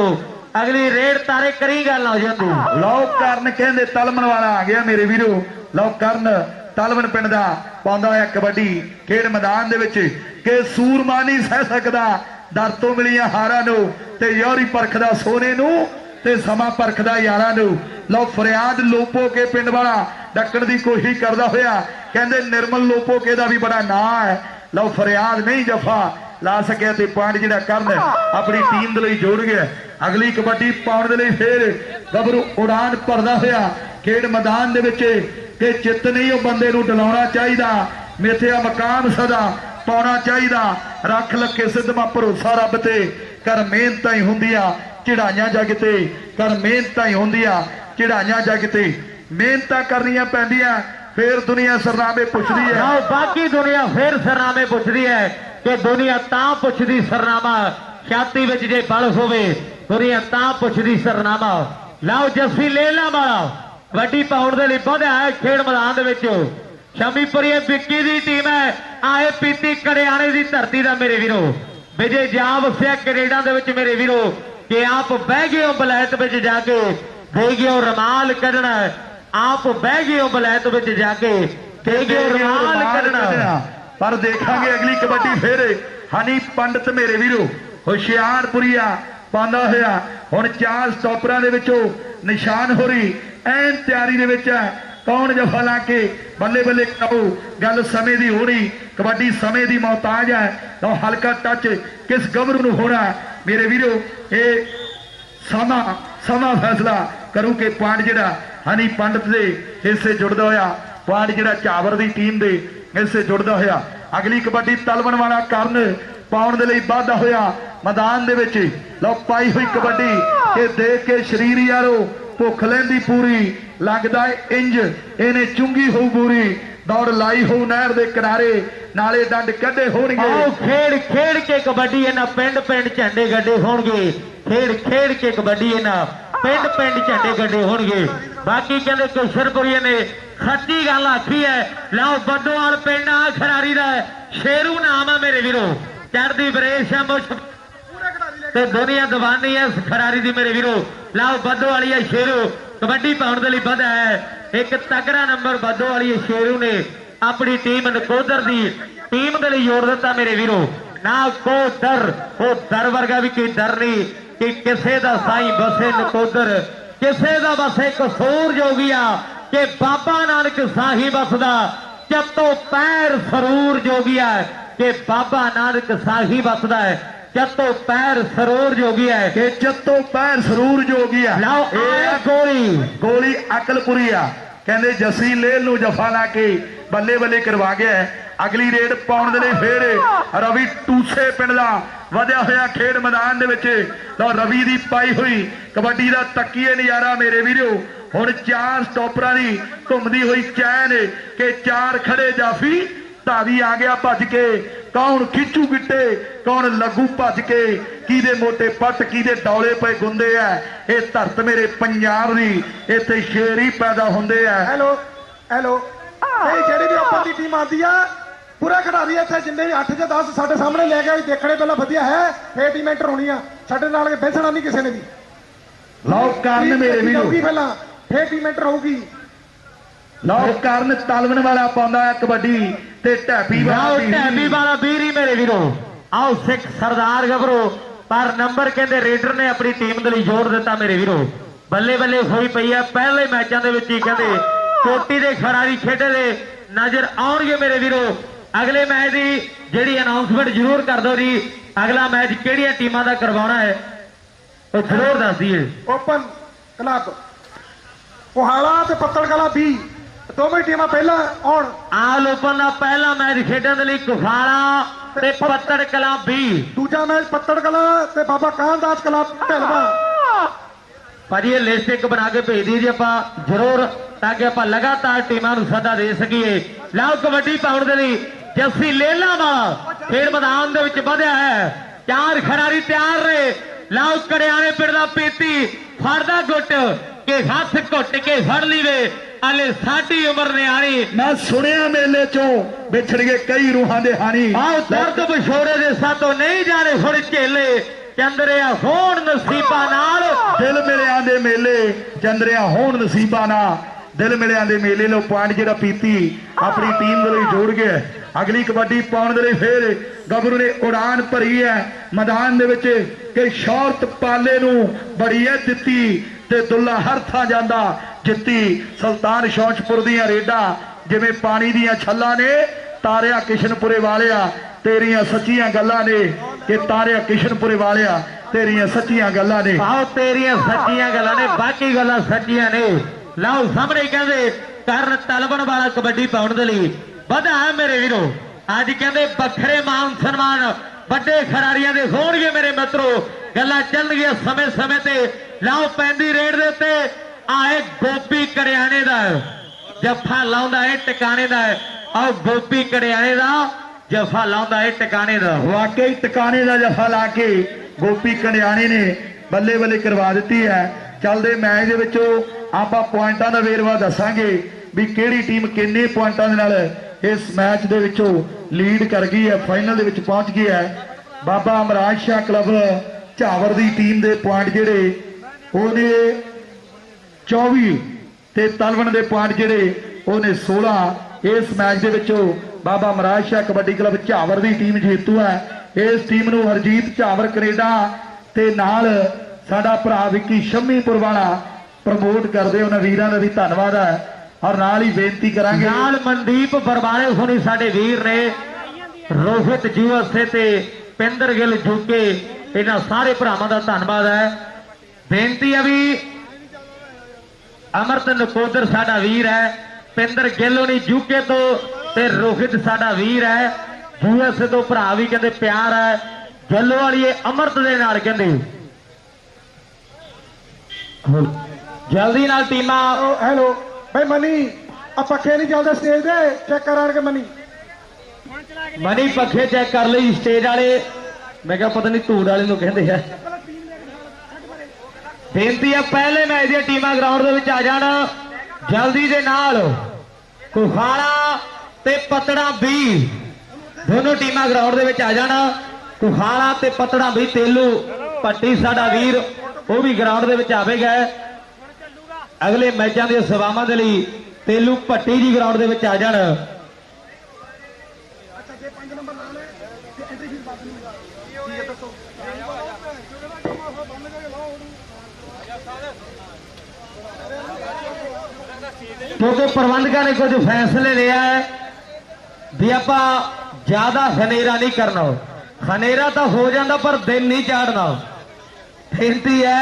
ਅਗਲੀ ਰੇਡ ਤਾਰੇ ਕਰੀ ਗੱਲ ਹੋ ਜਾਂਦੀ।
ਲਓ ਕਰਨ ਕਹਿੰਦੇ ਤਲਮਣ ਵਾਲਾ ਆ ਗਿਆ ਮੇਰੇ ਵੀਰੋ। ਲਓ ਕਰਨ ਤਲਮਣ ਪਿੰਡ ਦਾ ਪਾਉਂਦਾ ਹੋਇਆ ਕਬੱਡੀ ਖੇਡ ਮੈਦਾਨ ਦੇ ਵਿੱਚ ਕਿ ਸੂਰਮਾ ਨਹੀਂ ਸਹਿ ਸਕਦਾ ਦਰ ਤੋਂ ਮਿਲੀਆਂ ਹਾਰਾਂ ਨੂੰ ਤੇ ਯੋਰੀ ਪਰਖਦਾ ਸੋਨੇ ਨੂੰ ਤੇ ਸਮਾਂ ਪਰਖਦਾ ਯਾਰਾਂ ਨੂੰ। ਲਓ ਫਰਿਆਦ ਲੋਪੋ ਕੇ ਪਿੰਡ ਵਾਲਾ ਡੱਕਣ ਦੀ ਕੋਸ਼ਿਸ਼ ਕਰਦਾ ਹੋਇਆ ਕਹਿੰਦੇ ਨਿਰਮਲ ਲੋਪੋ ਕੇ ਦਾ ਵੀ ਬੜਾ ਨਾਂ ਹੈ। ਲਓ ਫਰਿਆਦ ਨਹੀਂ ਜਫਾ ਲਾ ਸਕਿਆ ਤੇ ਪੁਆਇੰਟ ਜਿਹੜਾ ਕਰਨ ਆਪਣੀ ਟੀਮ ਦੇ ਲਈ ਜੋੜ ਗਿਆ। ਅਗਲੀ ਕਬੱਡੀ ਪਾਉਣ ਦੇ ਲਈ ਫੇਰ ਗੱਭਰੂ ਉਡਾਨ ਭਰਦਾ ਹੋਇਆ ਖੇਡ ਮੈਦਾਨ ਦੇ ਵਿੱਚ ਕਿ ਚਿੱਤ ਨਹੀਂ ਉਹ ਬੰਦੇ ਨੂੰ ਡਲਾਉਣਾ ਚਾਹੀਦਾ ਮਿੱਥਿਆ ਮਕਾਮ ਸਦਾ ਪਾਉਣਾ ਚਾਹੀਦਾ। ਰੱਖ ਲੱਕੇ ਸਿੱਧਮਾ ਭਰੋਸਾ ਰੱਬ ਤੇ ਕਰ ਮਿਹਨਤਾਂ ਹੀ ਹੁੰਦੀਆਂ ਚੜਾਈਆਂ ਜੱਗ ਤੇ ਕਰ ਮਿਹਨਤਾਂ ਹੀ ਹੁੰਦੀਆਂ ਚੜਾਈਆਂ ਜੱਗ ਤੇ ਮਿਹਨਤਾਂ ਕਰਨੀਆਂ ਪੈਂਦੀਆਂ ਫੇਰ ਦੁਨੀਆ ਸਰਨਾਮੇ ਪੁੱਛਦੀ ਹੈ।
ਬਾਕੀ ਦੁਨੀਆ ਫੇਰ ਸਰਨਾਮੇ ਪੁੱਛਦੀ ਹੈ ਕਿ ਦੁਨੀਆ ਤਾਂ ਪੁੱਛਦੀ ਸਰਨਾਮਾ ਛਾਤੀ ਵਿੱਚ ਜੇ ਬਲ ਹੋਵੇ ਦੁਨੀਆ ਤਾਂ ਪੁੱਛਦੀ ਸਰਨਾਮਾ। ਲਓ ਜੱਸੀ ਲੇਲਾ ਵਾਲਾ ਵੱਡੀ ਪਾਉਣ ਦੇ ਲਈ ਵਧਿਆ ਹੈ ਖੇਡ ਮੈਦਾਨ ਦੇ ਵਿੱਚ। ਸ਼ਮੀਪੁਰੀ ਵਿੱਕੀ ਦੀ ਟੀਮ ਹੈ ਆਏ ਪੀਤੀ ਕੜਿਆਣੇ ਦੀ ਧਰਤੀ ਦਾ ਮੇਰੇ ਵੀਰੋ। ਵਿਜੇ ਜਾ ਵਸਿਆ ਕੈਨੇਡਾ ਦੇ ਵਿੱਚ ਮੇਰੇ ਵੀਰੋ ਕਿ ਆਪ ਬਹਿ ਗਏ ਹੋ ਬਲੈਤ ਵਿੱਚ ਜਾ ਕੇ ਦੇ ਗਏ ਹੋ ਰਮਾਲ ਕੱਢਣਾ। ਆਪ ਬਹਿ ਗਏ ਹੋ ਬਲੈਤ ਵਿੱਚ ਜਾ ਕੇ ਦੇ ਗਏ ਹੋ ਰਮਾਲ ਕੱਢਣਾ।
ਪਰ ਦੇਖਾਂਗੇ ਅਗਲੀ ਕਬੱਡੀ ਫੇਰ ਹਨੀ ਪੰਡਤ ਮੇਰੇ ਵੀਰੋ ਹੁਸ਼ਿਆਰਪੁਰੀਆ ਪਾਉਂਦਾ ਹੋਇਆ। ਹੁਣ 4 ਸਟਾਪਰਾਂ ਦੇ ਵਿੱਚੋਂ ਨਿਸ਼ਾਨ ਹੋਰੀ ਐਨ ਤਿਆਰੀ ਦੇ ਵਿੱਚ ਹੈ। ਕੌਣ ਜਫਾ ਲਾ ਕੇ ਬੱਲੇ ਬੱਲੇ ਕਰਾਓ ਗੱਲ ਸਮੇਂ ਦੀ ਹੋਣੀ ਕਬੱਡੀ ਸਮੇਂ ਦੀ ਮੁਹਤਾਜ ਹੈ। ਤਾਂ ਹਲਕਾ ਟੱਚ ਕਿਸ ਗੱਭਰੂ ਨੂੰ ਹੋਣਾ ਮੇਰੇ ਵੀਰੋ ਇਹ ਸਮਾਂ ਫੈਸਲਾ ਕਰੂ ਕਿ ਪੁਆਇੰਟ ਜਿਹੜਾ ਹਨੀ ਪੰਡਤ ਦੇ ਹਿੱਸੇ ਜੁੜਦਾ ਹੋਇਆ ਪੁਆਇੰਟ ਜਿਹੜਾ ਚਾਵਰ ਦੀ ਟੀਮ ਦੇ ਹਿੱਸੇ ਜੁੜਦਾ ਹੋਇਆ। ਅਗਲੀ ਕਬੱਡੀ ਤਲਵਣ ਵਾਲਾ ਕਰਨ ਪਾਉਣ ਦੇ ਲਈ ਵਾਧਾ ਹੋਇਆ ਮੈਦਾਨ ਦੇ ਵਿੱਚ। ਲਓ ਪਾਈ ਹੋਈ ਕਬੱਡੀ ਇਹ ਦੇਖ ਕੇ ਸਰੀਰ ਯਾਰੋ ਭੁੱਖ ਲੈਂਦੀ ਪੂਰੀ ਲੱਗਦਾ ਇੰਜ ਇਹਨੇ ਚੁੰਗੀ ਹੋਊ ਪੂਰੀ ਦੌੜ ਲਾਈ ਹੋਊ ਨਹਿਰ ਦੇ ਕਿਨਾਰੇ ਨਾਲੇ ਡੰਡ ਕੱਢੇ ਹੋਣਗੇ।
ਆਓ ਖੇਡ ਕੇ ਕਬੱਡੀ ਇਹਨਾਂ ਪਿੰਡ ਝੰਡੇ ਗੱਡੇ ਹੋਣਗੇ। ਖੇਡ ਕੇ ਕਬੱਡੀ ਇਹਨਾਂ ਪਿੰਡ ਝੰਡੇ ਗੱਡੇ ਹੋਣਗੇ। ਬਾਕੀ ਕਹਿੰਦੇ ਕਿਸ਼ਨਪੁਰੀ ਨੇ ਸੱਚੀ ਗੱਲ ਆਖੀ ਹੈ। ਲਓ ਬੱਦੋਵਾਲ ਪਿੰਡ ਆ ਖਿਡਾਰੀ ਦਾ ਸ਼ੇਰੂ ਨਾਮ ਹੈ ਮੇਰੇ ਵੀਰੋ। ਚੜ੍ਹਦੀ ਬਰੇਸ਼ ਤੇ ਦੁਨੀਆ ਦੀਵਾਨੀ ਹੈ ਖਿਡਾਰੀ ਦੀ ਮੇਰੇ ਵੀਰੋ। ਲਓ ਬੱਦੋ ਵਾਲੀ ਹੈ ਸ਼ੇਰੂ ਕਬੱਡੀ ਪਾਉਣ ਦੇ ਲਈ ਵਧਿਆ ਹੈ। ਇੱਕ ਤਕੜਾ ਨੰਬਰ ਬੱਦੋ ਵਾਲੀ ਸ਼ੇਰੂ ਨੇ ਆਪਣੀ ਟੀਮ ਨਕੋਦਰ ਦੀ ਟੀਮ ਦੇ ਲਈ ਜੋੜ ਦਿੱਤਾ ਮੇਰੇ ਵੀਰੋ। ਨਾ ਕੋ ਦਰ ਉਹ ਦਰ ਵਰਗਾ ਵੀ ਕੋਈ ਦਰ ਨਹੀਂ ਕਿ ਕਿਸੇ ਦਾ ਸਾਈਂ ਬਸੇ ਨਕੋਦਰ ਕਿਸੇ ਦਾ ਬਸੇ ਕਸੂਰ ਜੋਗੀਆ ਕਿ ਬਾਬਾ ਨਾਨਕ ਸਾਹੀ ਬਸਦਾ ਚੱਤੋ ਪੈਰ ਸਰੂਰ ਜੋਗੀਆ ਕਿ ਬਾਬਾ ਨਾਨਕ ਸਾਹੀ ਬਸਦਾ ਹੈ ਚੱਤੋ ਪੈਰ ਸਰੂਰ ਜੋਗੀ ਹੈ
ਕਿ ਚੱਤੋ ਪੈਰ ਸਰੂਰ ਜੋਗੀ ਆ।
ਲਓ ਇਹ
ਗੋਲੀ ਅਕਲਪੁਰੀ ਆ ਕਹਿੰਦੇ ਜੱਸੀ ਲੇਲ ਨੂੰ ਜਫਾ ਲਾ ਕੇ ਬੱਲੇ ਬੱਲੇ ਕਰਵਾ ਗਿਆ। ਅਗਲੀ ਰੇਡ ਪਾਉਣ ਦੇ ਲਈ ਫੇਰ ਰਵੀ ਟੂਸੇ ਪਿੰਡ ਦਾ ਵਧਿਆ ਹੋਇਆ ਖੇਡ ਮੈਦਾਨ ਦੇ ਵਿੱਚ। ਲਓ ਰਵੀ ਦੀ ਪਾਈ ਹੋਈ ਕਬੱਡੀ ਦਾ ਤੱਕੀਏ ਨਜ਼ਾਰਾ ਮੇਰੇ ਵੀਰੋ। ਹੁਣ 4 ਸਟਾਪਰਾਂ ਦੀ ਘੁੰਮਦੀ ਹੋਈ ਚੈਨ ਕਿ 4 ਖੜੇ ਜਾਫੀ ਧਾਵੀ ਆ ਗਿਆ ਭੱਜ ਕੇ कौन खिंचू गिट्टे कौन लगू भज के किदे मोटे पट किदे डौले पे गुंदे है। ये धरत मेरे पंजाब दी इत्थे शेर ही पैदा हुंदे है।
हेलो हेलो नहीं ਜਿਹੜੀ ਵੀ ਓਪਨ ਦੀ ਟੀਮ ਆਉਂਦੀ ਆ ਪੂਰਾ ਖਿਡਾਰੀ ਇੱਥੇ ਜਿੰਨੇ ਵੀ 8 ਜਾਂ 10 ਸਾਡੇ ਸਾਹਮਣੇ ਲੈ ਕੇ ਦੇਖਣੇ ਪਹਿਲਾਂ ਵਧੀਆ ਹੈ ਫੇਰ ਟੀਮ ਐਂਟਰ ਹੋਣੀ ਆ ਸਾਡੇ ਨਾਲ ਬੈਠਣਾ ਨਹੀਂ ਕਿਸੇ ਨੇ ਵੀ
लो करन मेरे वीरो
ਹੋਊਗੀ ਪਹਿਲਾਂ ਫੇਰ ਟੀਮ ਐਂਟਰ ਹੋਊਗੀ।
लो करन तलवन वाला पाउंदा है कबड्डी ते ढैपी
आओ ढैपी वाला वीर ही मेरे वीरो आओ सिख सरदार गबरो पर नंबर कहते रेडर ने अपनी टीम के लिए जोड़ दिता मेरे वीरो बल्ले बल्ले होई पई है। पहले मैचों के विच ही कहते कोटी के खिडारी खेडे दे नजर आउणगे मेरे वीरो। अगले मैच की जिहड़ी अनाउंसमेंट जरूर कर दो जी अगला मैच किहड़ियां टीमां दा करवाउणा है वो जरूर दस दिए।
ਓਪਨ ਕਲੱਬ ਕੋਹਾਲਾ ਤੇ ਪੱਤਲ ਕਲਾ 20 ਦੋਵੇਂ ਟੀਮਾਂ ਪਹਿਲਾਂ ਆਉਣ।
आल ओपन का पहला मैच खेडण दे लई कुफाड़ा ते पत्तड़ कला 20
ਦੂਜਾ ਮੈਚ ਪੱਤਲ ਕਲਾ ਤੇ ਬਾਬਾ ਕਾਹਨਦਾਸ ਕਲੱਬ ਢਲਵਾ।
ਭਾਜੀ ਇਹ ਲਿਸਟ ਇੱਕ ਬਣਾ ਕੇ ਭੇਜ ਦੀ ਜੀ ਆਪਾਂ ਜ਼ਰੂਰ ਤਾਂ ਕਿ ਆਪਾਂ ਲਗਾਤਾਰ ਟੀਮਾਂ ਨੂੰ ਸੱਦਾ ਦੇ ਸਕੀਏ। ਲਓ ਕਬੱਡੀ ਪਾਉਣ ਦੇ ਲਈ ਜੱਸੀ ਲੇਲਾ ਵਾਲਾ ਖੇਡ ਮੈਦਾਨ ਦੇ ਵਿੱਚ ਵਧਿਆ ਹੈ। ਚਾਰ ਖਿਡਾਰੀ ਤਿਆਰ ਨੇ। ਲਓ ਕੜਿਆਣੇ ਪਿੰਡ ਦਾ ਪੀਤੀ ਫੜਦਾ ਗੁੱਟ ਕੇ ਹੱਥ ਘੁੱਟ ਕੇ ਫੜ ਲਈਵੇ ਹਲੇ ਸਾਡੀ ਉਮਰ ਨਿਆਣੀ।
मैं सुनिया मेले चों बिछड़ गए कई रूहां दे हानी।
ਆਓ ਦਰਦ ਵਿਛੋੜੇ ਦੇ ਸਾਤੋਂ ਨਹੀਂ ਜਾਣੇ ਹੁਣ ਝੇਲੇ ਚੰਦਰਿਆ ਹੋਣ ਨਸੀਬਾਂ ਨਾਲ।
दिल मिलिया दे मेले चंद्रिया होण नसीबा ना दिल मिलिया दे मेले लो पॉइंट जेड़ा पीती अपनी टीम दे लई जोड़ गया। अगली कबड्डी पाउण दे लई फिर गबरू ने उड़ान भरी है मैदान दे विच कि शौरत पाले नूं बड़ी है दित्ती ते दुल्ला हर थां जांदा जित्ती। सुल्तान शौचपुर दियां रेडां जिवें पानी दियां छल्लां ने तारिया किशनपुरे वालिया तेरियां सच्चियां गल्लां ने कि तारिया किशनपुरे वालिया तेरियां सच्चियां गल्लां ने।
ਆਓ ਤੇਰੀਆਂ ਸੱਚੀਆਂ ਗੱਲਾਂ ਨੇ ਬਾਕੀ ਗੱਲਾਂ ਸੱਚੀਆਂ ਨੇ। ਲਓ ਸਾਹਮਣੇ ਕਹਿੰਦੇ ਕਰਨ ਤਲਵਣ ਵਾਲਾ ਕਬੱਡੀ ਪਾਉਣ ਦੇ ਲਈ ਵਧਾ ਹੈ ਮੇਰੇ ਵੀਰੋ। ਅੱਜ ਕਹਿੰਦੇ ਵੱਖਰੇ ਮਾਨ ਸਨਮਾਨ ਵੱਡੇ ਖਿਡਾਰੀਆਂ ਦੇ ਹੋਣਗੇ ਮੇਰੇ ਮਿੱਤਰੋ। ਗੱਲਾਂ ਚੱਲਣਗੀਆਂ ਸਮੇਂ ਸਮੇਂ ਤੇ। ਲਓ ਪੈਂਦੀ ਰੇਡ ਦੇ ਉੱਤੇ ਆਏ ਗੋਪੀ ਕੜਿਆਣੇ ਦਾ ਜੱਫਾ ਲਾਉਂਦਾ ਹੈ ਟਿਕਾਣੇ ਦਾ। ਆਓ ਗੋਪੀ ਕੜਿਆਣੇ ਦਾ ਜੱਫਾ ਲਾਉਂਦਾ ਹੈ ਟਿਕਾਣੇ ਦਾ।
वाकई टिकाने का जफा ला के गोपी कंडियाने ने बल्ले बल्ले करवा दी है। चलते मैच दे विचों आपां पॉइंटां दा वेरवा दसांगे भी किहड़ी टीम किन्ने पॉइंटां दे नाल इस मैच दे विचों लीड कर गई है फाइनल दे विच पहुंच गई है। बाबा अमराज शाह क्लब झावर दी टीम दे पॉइंट जिहड़े ओहने 24 ते तलवण दे पॉइंट जिहड़े ओहने 16। इस मैच दे विचों बाबा अमराज शाह कबड्डी क्लब झावर दी टीम जेतू है। इस टीम नूं हरजीत झावर कनेडा ते नाल साडा भरा विक्की शम्मीपुर वाला प्रमोट करदे उन्हां वीरां दा भी धन्नवाद है। और नाल ही बेनती करांगे
ਨਾਲ ਮਨਦੀਪ ਬਰਬਾਲੇ ਹੋਣੀ ਸਾਡੇ ਵੀਰ ਨੇ ਰੋਹਿਤ ਜੀਵਸੇ ਤੇ ਪਿੰਦਰ ਗਿੱਲ ਜੁਕੇ ਇਹਨਾਂ ਸਾਰੇ ਭਰਾਵਾਂ ਦਾ ਧੰਨਵਾਦ ਹੈ। ਬੇਨਤੀ ਹੈ ਵੀ ਅਮਰਤ ਨਕੋਦਰ ਸਾਡਾ ਵੀਰ ਹੈ ਪਿੰਦਰ ਗਿੱਲ ਹੋਣੀ ਜੁਕੇ ਤੋਂ ਤੇ ਰੋਹਿਤ ਸਾਡਾ ਵੀਰ ਹੈ ਯੂਐਸਏ ਤੋਂ ਭਰਾ ਵੀ ਕਹਿੰਦੇ ਪਿਆਰ ਹੈ ਗਿੱਲ ਵਾਲੀਏ ਅਮਰਤ ਦੇ ਨਾਲ ਕਹਿੰਦੇ ਜਲਦੀ ਨਾਲ ਟੀਮਾਂ
ਹੈਲੋ ਭਾਈ ਮਨੀ ਆ ਪੱਖੇ ਨਹੀਂ ਚੱਲਦੇ ਸਟੇਜ ਦੇ ਚੈੱਕ ਕਰਾਂਗੇ ਮਨੀ।
ਮਨੀ ਪੱਖੇ ਚੈੱਕ ਕਰ ਲਈ ਸਟੇਜ ਵਾਲੇ ਮੈਂ ਕਿਹਾ ਪਤਾ ਨਹੀਂ ਧੂੜ ਵਾਲੇ ਨੂੰ ਕਹਿੰਦੇ ਆ। ਬੇਨਤੀ ਆ ਪਹਿਲੇ ਮੈਚ ਦੀਆਂ ਟੀਮਾਂ ਗਰਾਊਂਡ ਦੇ ਵਿੱਚ ਆ ਜਾਣ ਜਲਦੀ ਦੇ ਨਾਲ। ਕੁਹਾੜਾ ਤੇ ਪਤੜਾ 20 ਦੋਨੋਂ ਟੀਮਾਂ ਗਰਾਊਂਡ ਦੇ ਵਿੱਚ ਆ ਜਾਣ। ਕੁਹਾੜਾ ਤੇ ਪਤੜਾ 20 ਤੇਲੂ ਪੱਟੀ ਸਾਡਾ ਵੀਰ ਉਹ ਵੀ ਗਰਾਊਂਡ ਦੇ ਵਿੱਚ ਆਵੇਗਾ। ਅਗਲੇ ਮੈਚਾਂ ਦੀਆਂ ਸੇਵਾਵਾਂ ਦੇ ਲਈ ਤੇਲੂ ਭੱਟੀ ਜੀ ਗਰਾਊਂਡ ਦੇ ਵਿੱਚ ਆ ਜਾਣ। क्योंकि प्रबंधकों ने कुछ फैसले लिया है भी आप ज्यादा खनेरा नहीं करना। खनेरा तो हो जाता पर दिन नहीं चाड़ना। बेनती है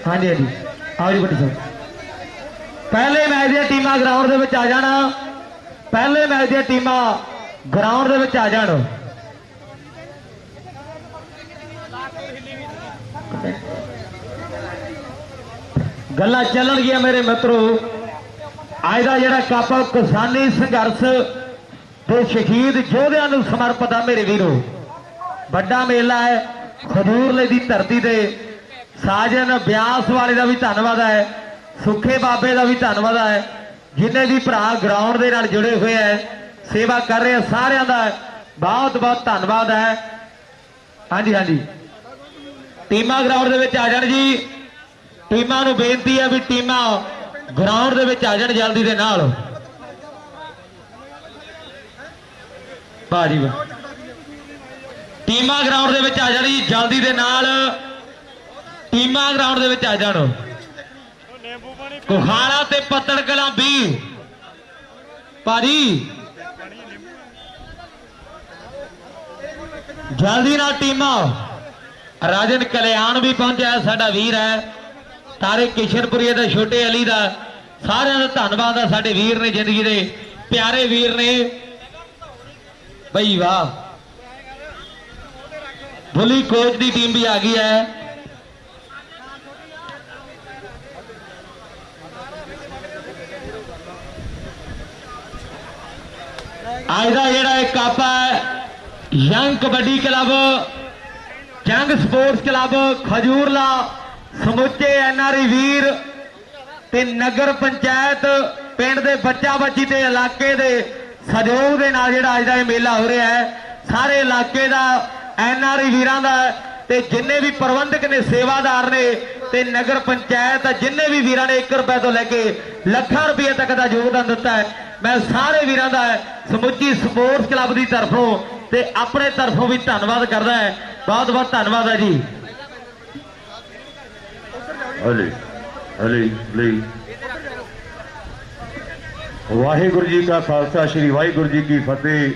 हाँ जी हाँ जी आओ जी भट्टी साहब पहले मैच दी टीमां ग्राउंड दे विच आ जाना। पहले मैच दी टीमां ग्राउंड दे विच आ जाण। गल्लां चलन गया मेरे मित्रों ਅੱਜ ਦਾ ਜਿਹੜਾ ਕੱਪ ਕਿਸਾਨੀ ਸੰਘਰਸ਼ ਤੇ ਸ਼ਹੀਦ ਯੋਧਿਆਂ ਨੂੰ ਸਮਰਪਿਤ ਆ ਮੇਰੇ ਵੀਰੋ। ਵੱਡਾ ਮੇਲਾ ਹੈ ਖਜੂਰਲੇ ਦੀ ਧਰਤੀ ਤੇ। ਸਾਜਨ ਬਿਆਸ ਵਾਲੇ ਦਾ ਵੀ ਧੰਨਵਾਦ ਹੈ, ਸੁੱਖੇ ਬਾਬੇ ਦਾ ਵੀ ਧੰਨਵਾਦ ਹੈ, ਜਿੰਨੇ ਵੀ ਭਰਾ ਗਰਾਊਂਡ ਦੇ ਨਾਲ ਜੁੜੇ ਹੋਏ ਹੈ, ਸੇਵਾ ਕਰ ਰਹੇ ਆ, ਸਾਰਿਆਂ ਦਾ ਬਹੁਤ ਬਹੁਤ ਧੰਨਵਾਦ ਹੈ। ਹਾਂਜੀ ਹਾਂਜੀ, ਟੀਮਾਂ ਗਰਾਊਂਡ ਦੇ ਵਿੱਚ ਆ ਜਾਣ ਜੀ। ਟੀਮਾਂ ਨੂੰ ਬੇਨਤੀ ਹੈ ਵੀ ਟੀਮਾਂ ਗਰਾਊਂਡ ਦੇ ਵਿੱਚ ਆ ਜਾਣ ਜਲਦੀ ਦੇ ਨਾਲ। ਬਾਜੀ ਵਾਹ, ਟੀਮਾਂ ਗਰਾਊਂਡ ਦੇ ਵਿੱਚ ਆ ਜਾਣ ਜੀ ਜਲਦੀ ਦੇ ਨਾਲ। ਟੀਮਾਂ ਗਰਾਊਂਡ ਦੇ ਵਿੱਚ ਆ ਜਾਣ। ਕੋਹਾੜਾ ਤੇ ਪੱਤਣ ਕਲਾਂ 20 ਭਾਜੀ ਜਲਦੀ ਨਾਲ ਟੀਮਾਂ। ਰਾਜਨ ਕਲਿਆਣ ਵੀ ਪਹੁੰਚਿਆ, ਸਾਡਾ ਵੀਰ ਹੈ। ਤਾਰੇ ਕਿਸ਼ਨਪੁਰੀਏ ਦਾ, ਛੋਟੇ ਅਲੀ ਦਾ, ਸਾਰਿਆਂ ਦਾ ਧੰਨਵਾਦ ਆ। ਸਾਡੇ ਵੀਰ ਨੇ, ਜ਼ਿੰਦਗੀ ਦੇ ਪਿਆਰੇ ਵੀਰ ਨੇ ਬਈ ਵਾਹ। ਬੁੱਲੀ ਕੋਚ ਦੀ ਟੀਮ ਵੀ ਆ ਗਈ ਹੈ। ਅੱਜ ਦਾ ਜਿਹੜਾ ਇਹ ਕੱਪ ਹੈ ਯੰਗ ਕਬੱਡੀ ਕਲੱਬ, ਜੰਗ ਸਪੋਰਟਸ ਕਲੱਬ ਖਜੂਰਲਾ, ਸਮੁੱਚੇ ਐਨਆਰਆਈ ਵੀਰ ਤੇ ਨਗਰ ਪੰਚਾਇਤ, ਪਿੰਡ ਦੇ ਬੱਚਾ ਬੱਚੀ ਤੇ ਇਲਾਕੇ ਦੇ ਸਹਿਯੋਗ ਦੇ ਨਾਲ ਜਿਹੜਾ ਅੱਜ ਦਾ ਇਹ ਮੇਲਾ ਹੋ ਰਿਹਾ ਹੈ। ਸਾਰੇ ਇਲਾਕੇ ਦਾ, ਐਨਆਰਆਈ ਵੀਰਾਂ ਦਾ ਤੇ ਜਿੰਨੇ ਵੀ ਪ੍ਰਬੰਧਕ ਨੇ, ਸੇਵਾਦਾਰ ਨੇ ਤੇ ਨਗਰ ਪੰਚਾਇਤ, ਜਿੰਨੇ ਵੀ ਵੀਰਾਂ ਨੇ 1 ਰੁਪਏ ਤੋਂ ਲੈ ਕੇ ਲੱਖਾਂ ਰੁਪਏ ਤੱਕ ਦਾ ਯੋਗਦਾਨ ਦਿੱਤਾ ਹੈ, ਮੈਂ ਸਾਰੇ ਵੀਰਾਂ ਦਾ ਸਮੁੱਚੀ ਸਪੋਰਟਸ ਕਲੱਬ ਦੀ ਤਰਫੋਂ ਤੇ ਆਪਣੇ ਤਰਫੋਂ ਵੀ ਧੰਨਵਾਦ ਕਰਦਾ ਹੈ। ਬਹੁਤ ਬਹੁਤ ਧੰਨਵਾਦ ਹੈ ਜੀ।
ਹਲੇ ਹਲੇ ਲਈ ਵਾਹਿਗੁਰੂ ਜੀ ਕਾ ਖਾਲਸਾ, ਸ੍ਰੀ ਵਾਹਿਗੁਰੂ ਜੀ ਕੀ ਫਤਿਹ।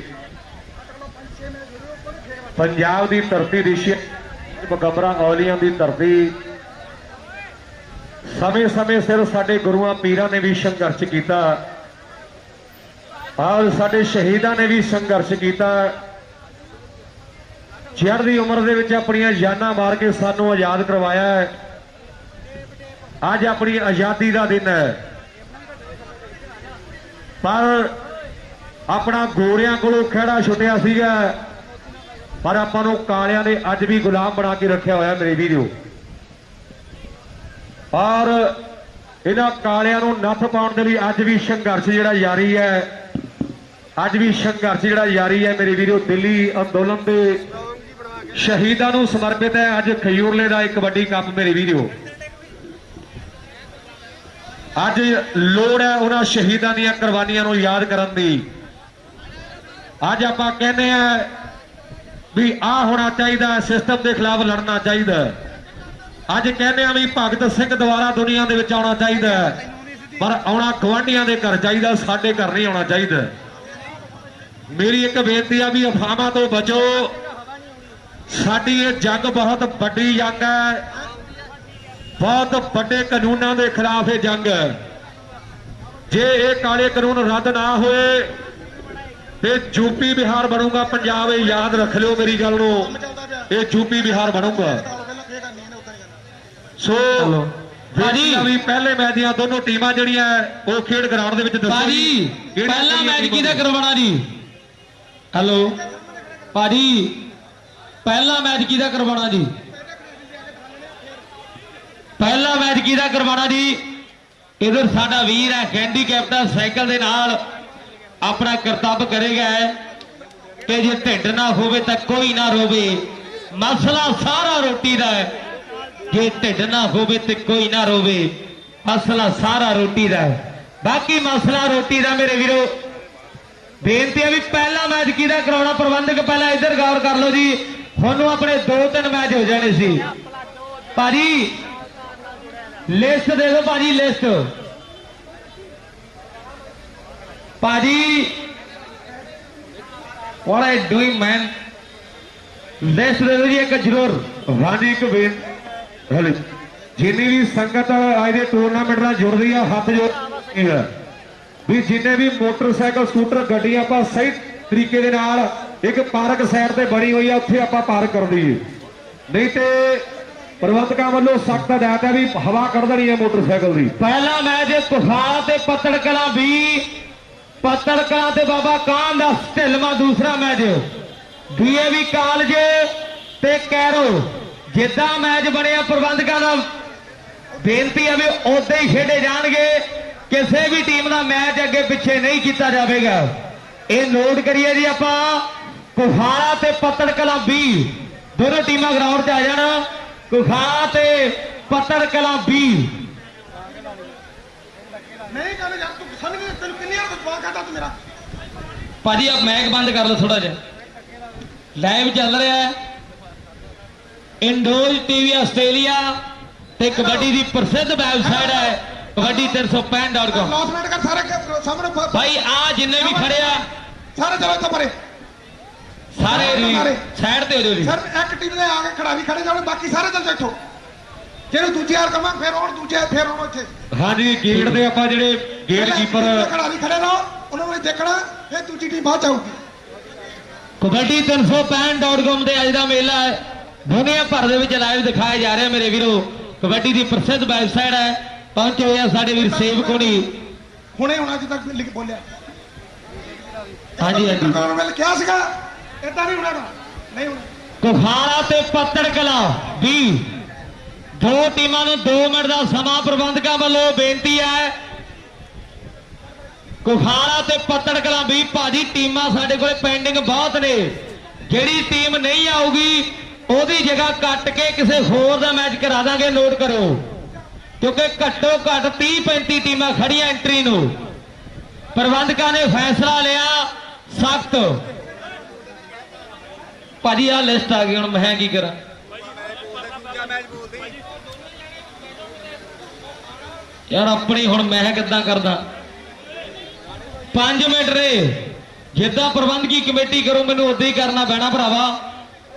ਪੰਜਾਬ ਦੀ ਧਰਤੀ, ਰਿਸ਼ੀ ਮੁਕੱਬਰਾਂ ਔਲੀਆਂ ਦੀ ਧਰਤੀ। ਸਮੇਂ-ਸਮੇਂ ਸਿਰ ਸਾਡੇ ਗੁਰੂਆਂ ਪੀਰਾਂ ਨੇ ਵੀ ਸੰਘਰਸ਼ ਕੀਤਾ ਔਰ ਸਾਡੇ ਸ਼ਹੀਦਾਂ ਨੇ ਵੀ ਸੰਘਰਸ਼ ਕੀਤਾ। ਚੜ੍ਹਦੀ ਉਮਰ ਦੇ ਵਿੱਚ ਆਪਣੀਆਂ ਜਾਨਾਂ ਮਾਰ ਕੇ ਸਾਨੂੰ ਆਜ਼ਾਦ ਕਰਵਾਇਆ ਹੈ। ਅੱਜ ਆਪਣੀ ਆਜ਼ਾਦੀ ਦਾ ਦਿਨ ਹੈ, ਪਰ ਆਪਣਾ ਗੋਰਿਆਂ ਕੋਲੋਂ ਖਹਿੜਾ ਛੁੱਟਿਆ ਸੀਗਾ, ਪਰ ਆਪਾਂ ਨੂੰ ਕਾਲਿਆਂ ਨੇ ਅੱਜ ਵੀ ਗੁਲਾਮ ਬਣਾ ਕੇ ਰੱਖਿਆ ਹੋਇਆ ਮੇਰੇ ਵੀਰੋ। ਔਰ ਇਹਨਾਂ ਕਾਲਿਆਂ ਨੂੰ ਨੱਥ ਪਾਉਣ ਦੇ ਲਈ ਅੱਜ ਵੀ ਸੰਘਰਸ਼ ਜਿਹੜਾ ਜਾਰੀ ਹੈ, ਅੱਜ ਵੀ ਸੰਘਰਸ਼ ਜਿਹੜਾ ਜਾਰੀ ਹੈ ਮੇਰੇ ਵੀਰੋ। ਦਿੱਲੀ ਅੰਦੋਲਨ ਦੇ ਸ਼ਹੀਦਾਂ ਨੂੰ ਸਮਰਪਿਤ ਹੈ ਅੱਜ ਖਜੂਰਲੇ ਦਾ ਇੱਕ ਕਬੱਡੀ ਕੱਪ ਮੇਰੇ ਵੀਰੋ। ਅੱਜ ਲੋੜ ਹੈ ਉਹਨਾਂ ਸ਼ਹੀਦਾਂ ਦੀਆਂ ਕੁਰਬਾਨੀਆਂ ਨੂੰ ਯਾਦ ਕਰਨ ਦੀ। ਅੱਜ ਆਪਾਂ ਕਹਿੰਦੇ ਆ ਵੀ ਆਹ ਹੋਣਾ ਚਾਹੀਦਾ, ਸਿਸਟਮ ਦੇ ਖਿਲਾਫ ਲੜਨਾ ਚਾਹੀਦਾ। ਅੱਜ ਕਹਿੰਦੇ ਆ ਵੀ ਭਗਤ ਸਿੰਘ ਦੁਆਰਾ ਦੁਨੀਆ ਦੇ ਵਿੱਚ ਆਉਣਾ ਚਾਹੀਦਾ, ਪਰ ਆਉਣਾ ਗਵਾਂਢੀਆਂ ਦੇ ਘਰ ਚਾਹੀਦਾ, ਸਾਡੇ ਘਰ ਨਹੀਂ ਆਉਣਾ ਚਾਹੀਦਾ। ਮੇਰੀ ਇੱਕ ਬੇਨਤੀ ਆ ਵੀ ਅਫਵਾਹਾਂ ਤੋਂ ਬਚੋ। ਸਾਡੀ ਇਹ ਜੰਗ ਬਹੁਤ ਵੱਡੀ ਜੰਗ ਹੈ, ਬਹੁਤ ਵੱਡੇ ਕਾਨੂੰਨਾਂ ਦੇ ਖਿਲਾਫ ਇਹ ਜੰਗ ਹੈ। ਜੇ ਇਹ ਕਾਲੇ ਕਾਨੂੰਨ ਰੱਦ ਨਾ ਹੋਏ ਤੇ ਯੂਪੀ ਬਿਹਾਰ ਬਣੂਗਾ ਪੰਜਾਬ। ਇਹ ਯਾਦ ਰੱਖ ਲਿਓ ਮੇਰੀ ਗੱਲ ਨੂੰ, ਇਹ ਯੂਪੀ ਬਿਹਾਰ ਬਣੂਗਾ। ਸੋ ਭਾਜੀ ਵੀ ਪਹਿਲੇ ਮੈਚ ਦੀਆਂ ਦੋਨੋਂ ਟੀਮਾਂ ਜਿਹੜੀਆਂ ਉਹ ਖੇਡ ਗਰਾਊਂਡ ਦੇ ਵਿੱਚ ਦੱਸੋ
ਭਾਜੀ। ਪਹਿਲਾ ਮੈਚ ਕਿਹਦਾ ਕਰਵਾਉਣਾ ਜੀ? ਹੈਲੋ ਭਾਜੀ, ਪਹਿਲਾ ਮੈਚ ਕਿਹਦਾ ਕਰਵਾਉਣਾ ਜੀ? ਪਹਿਲਾ ਮੈਚ ਕਿਹਦਾ ਕਰਵਾਉਣਾ ਜੀ? ਇਧਰ ਸਾਡਾ ਵੀਰ ਹੈ ਹੈਂਡੀਕੈਪ ਦਾ, ਸਾਈਕਲ ਦੇ ਨਾਲ ਆਪਣਾ ਕਰਤੱਵ ਕਰੇਗਾ ਕਿ ਜੇ ਢਿੱਡ ਨਾ ਹੋਵੇ ਤਾਂ ਕੋਈ ਨਾ ਰੋਵੇ। ਮਸਲਾ ਸਾਰਾ ਰੋਟੀ ਦਾ ਹੈ, ਜੇ ਢਿੱਡ ਨਾ ਹੋਵੇ ਤੇ ਕੋਈ ਨਾ ਰੋਵੇ। ਮਸਲਾ ਸਾਰਾ ਰੋਟੀ ਦਾ ਹੈ, ਬਾਕੀ ਮਸਲਾ ਰੋਟੀ ਦਾ ਮੇਰੇ ਵੀਰੋ। ਬੇਨਤੀ ਹੈ ਵੀ ਪਹਿਲਾ ਮੈਚ ਕਿਹਦਾ ਕਰਾਉਣਾ? ਪ੍ਰਬੰਧਕ ਪਹਿਲਾਂ ਇੱਧਰ ਗੌਰ ਕਰ ਲਓ ਜੀ, ਤੁਹਾਨੂੰ ਆਪਣੇ 2-3 ਮੈਚ ਹੋ ਜਾਣੇ ਸੀ। ਭਾਜੀ ਲਿਸਟ ਦੇ ਦਿਓ ਭਾਜੀ, ਲਿਸਟ ਭਾਜੀ। what are you doing man? List ਦੇ ਦਿਓ ਜੀ ਇੱਕ ਜ਼ਰੂਰ।
ਹਾਂਜੀ ਇੱਕ ਹਲੇ ਜਿੰਨੀ ਵੀ ਸੰਗਤ ਅੱਜ ਦੇ ਟੂਰਨਾਮੈਂਟ ਨਾਲ ਜੁੜਦੀ ਆ, ਹੱਥ ਜੋੜ ਵੀ ਜਿੰਨੇ ਵੀ ਮੋਟਰਸਾਈਕਲ, ਸਕੂਟਰ, ਗੱਡੀਆਂ ਆਪਾਂ ਸਹੀ ਤਰੀਕੇ ਦੇ ਨਾਲ ਇੱਕ ਪਾਰਕ ਸਾਈਡ ਤੇ ਬਣੀ ਹੋਈ ਆ, ਉੱਥੇ ਆਪਾਂ ਪਾਰਕ ਕਰ ਦਈਏ। ਨਹੀਂ ਤੇ ਪ੍ਰਬੰਧਕਾਂ ਵੱਲੋਂ ਸਖਤ ਹਦਾਇਤ ਹੈ ਵੀ ਹਵਾ ਕੱਢ ਦੇਣੀ ਹੈ ਮੋਟਰਸਾਈਕਲ ਦੀ।
ਪਹਿਲਾ ਮੈਚ ਕੁਹਾਲਾ ਤੇ ਪੱਤੜ ਕਲਾਂ 20, ਪੱਤੜ ਕਲਾਂ ਤੇ ਬਾਬਾ ਕਾਨ ਦਾ ਢਿਲਮਾ। ਦੂਸਰਾ ਮੈਚ DAV ਕਾਲਜ ਤੇ ਕੈਰੋ। ਜਿੱਦਾਂ ਮੈਚ ਬਣਿਆ ਪ੍ਰਬੰਧਕਾਂ ਦਾ ਬੇਨਤੀ ਹੈ ਵੀ ਉਦਾਂ ਹੀ ਖੇਡੇ ਜਾਣਗੇ, ਕਿਸੇ ਵੀ ਟੀਮ ਦਾ ਮੈਚ ਅੱਗੇ ਪਿੱਛੇ ਨਹੀਂ ਕੀਤਾ ਜਾਵੇਗਾ। ਇਹ ਨੋਟ ਕਰੀਏ ਜੀ ਆਪਾਂ। ਕੁਹਾਲਾ ਤੇ ਪੱਤੜ ਕਲਾਂ 20 ਦੋਨੋਂ ਟੀਮਾਂ ਗਰਾਊਂਡ 'ਚ ਆ ਜਾਣ। ਕੁਹਾਲਾ ਤੇ ਪੱਤੜ ਕਲਾਂ 20।
ਨਹੀਂ ਗੱਲ ਯਾਰ ਤੂੰ ਸਮਝ ਨਹੀਂ, ਤੈਨੂੰ ਕਿੰਨੀ ਵਾਰ ਜਵਾਬ ਖਾਦਾ ਤੂੰ ਮੇਰਾ।
ਭਾਜੀ ਆਪ ਮੈਕ ਬੰਦ ਕਰ ਲਓ ਥੋੜਾ ਜਿਹਾ, ਲਾਈਵ ਚੱਲ ਰਿਹਾ ਹੈ। ਇੰਡੋਜ਼ TV ਆਸਟ੍ਰੇਲੀਆ ਤੇ ਕਬੱਡੀ ਦੀ ਪ੍ਰਸਿੱਧ ਵੈਬਸਾਈਟ ਹੈ kabaddi365.com।
ਅਨਾਉਂਸਮੈਂਟ ਕਰ ਸਾਰੇ ਸਾਹਮਣੇ
ਭਾਈ ਆ ਜਿੰਨੇ ਵੀ ਖੜੇ ਆ
ਸਾਰੇ ਚਲੋ ਇੱਥੋਂ ਪਰੇ।
ਸਾਰੇ ਸਾਈਡ ਤੇ ਹੋ ਜਾਓ ਜੀ।
ਸਰ ਇੱਕ ਟੀਮ ਦੇ ਆ ਕੇ ਖਿਡਾਰੀ ਖੜੇ ਜਾਣ, ਬਾਕੀ ਸਾਰੇ ਚੱਲ ਜਾਓ ਇੱਥੋਂ। ਜਿਹਨੂੰ ਦੂਜੀ ਵਾਰ ਕਮਾਂ ਫਿਰ ਆਉਣ, ਦੂਜੇ ਫਿਰ ਆਉਣ ਇੱਥੇ।
ਹਾਂਜੀ ਗੇਟ ਦੇ ਆਪਾਂ ਜਿਹੜੇ ਗੇਟ ਕੀਪਰ
ਖਿਡਾਰੀ ਖੜੇ ਰਹੋ, ਉਹਨਾਂ ਨੂੰ ਦੇਖਣਾ, ਫਿਰ ਦੂਜੀ ਟੀਮ ਬਾਅਦ ਚ ਆਊਗੀ।
kabaddi365.com ਤੇ ਅੱਜ ਦਾ ਮੇਲਾ ਹੈ, ਦੁਨੀਆ ਭਰ ਦੇ ਵਿੱਚ ਲਾਈਵ ਦਿਖਾਇਆ ਜਾ ਰਿਹਾ ਮੇਰੇ ਵੀਰੋ। ਕਬੱਡੀ ਦੀ ਪ੍ਰਸਿੱਧ ਵੈਬਸਾਈਟ ਹੈ, ਪਹੁੰਚੇ ਹੋਏ ਆ ਸਾਡੇ ਵੀਰ ਸੇਵਕ ਹੋਣੀ।
ਹੁਣੇ ਹੁਣ ਅੱਜ ਤੱਕ ਲਿਖ ਬੋਲਿਆ।
ਹਾਂਜੀ ਹਾਂਜੀ।
ਕੌਣ ਮਿਲ ਕਿਹਾ ਸੀਗਾ ਇਦਾਂ ਨਹੀਂ ਹੋਣਾ, ਨਹੀਂ ਹੋਣਾ।
ਕੁਹਾਲਾ ਤੇ ਪੱਤੜ ਕਲਾਂ 20 ਦੋ ਟੀਮਾਂ ਨੂੰ 2 ਮਿੰਟ ਦਾ ਸਮਾਂ ਪ੍ਰਬੰਧਕਾਂ ਵੱਲੋਂ ਬੇਨਤੀ ਹੈ। ਕੁਹਾਲਾ ਤੇ ਪੱਤੜ ਕਲਾਂ 20 ਭਾਜੀ ਟੀਮਾਂ ਸਾਡੇ ਕੋਲੇ ਪੈਂਡਿੰਗ ਬਹੁਤ ਨੇ। ਜਿਹੜੀ ਟੀਮ ਨਹੀਂ ਆਊਗੀ ਉਹਦੀ ਜਗ੍ਹਾ ਕੱਟ ਕੇ ਕਿਸੇ ਹੋਰ ਦਾ ਮੈਚ ਕਰਾ ਦਾਂਗੇ। ਨੋਟ ਕਰੋ, ਕਿਉਂਕਿ ਘੱਟੋ ਘੱਟ 30-35 ਟੀਮਾਂ ਖੜੀਆਂ ਐਂਟਰੀ ਨੂੰ। ਪ੍ਰਬੰਧਕਾਂ ਨੇ ਫੈਸਲਾ ਲਿਆ ਸਖਤ। ਭਾਜੀ ਆ ਲਿਸਟ ਆ ਗਈ, ਹੁਣ ਮੈਂ ਕੀ ਕਰਾਂ। ਯਾਰ ਆਪਣੀ ਹੁਣ ਮੈਂ ਕਿੱਦਾਂ ਕਰਦਾ। 5 ਮਿੰਟ ਰੇ, ਜਿੱਦਾਂ ਪ੍ਰਬੰਧਕੀ ਕਮੇਟੀ ਕਰੋ ਮੈਨੂੰ ਉਦਾਂ ਹੀ ਕਰਨਾ ਪੈਣਾ ਭਰਾਵਾ,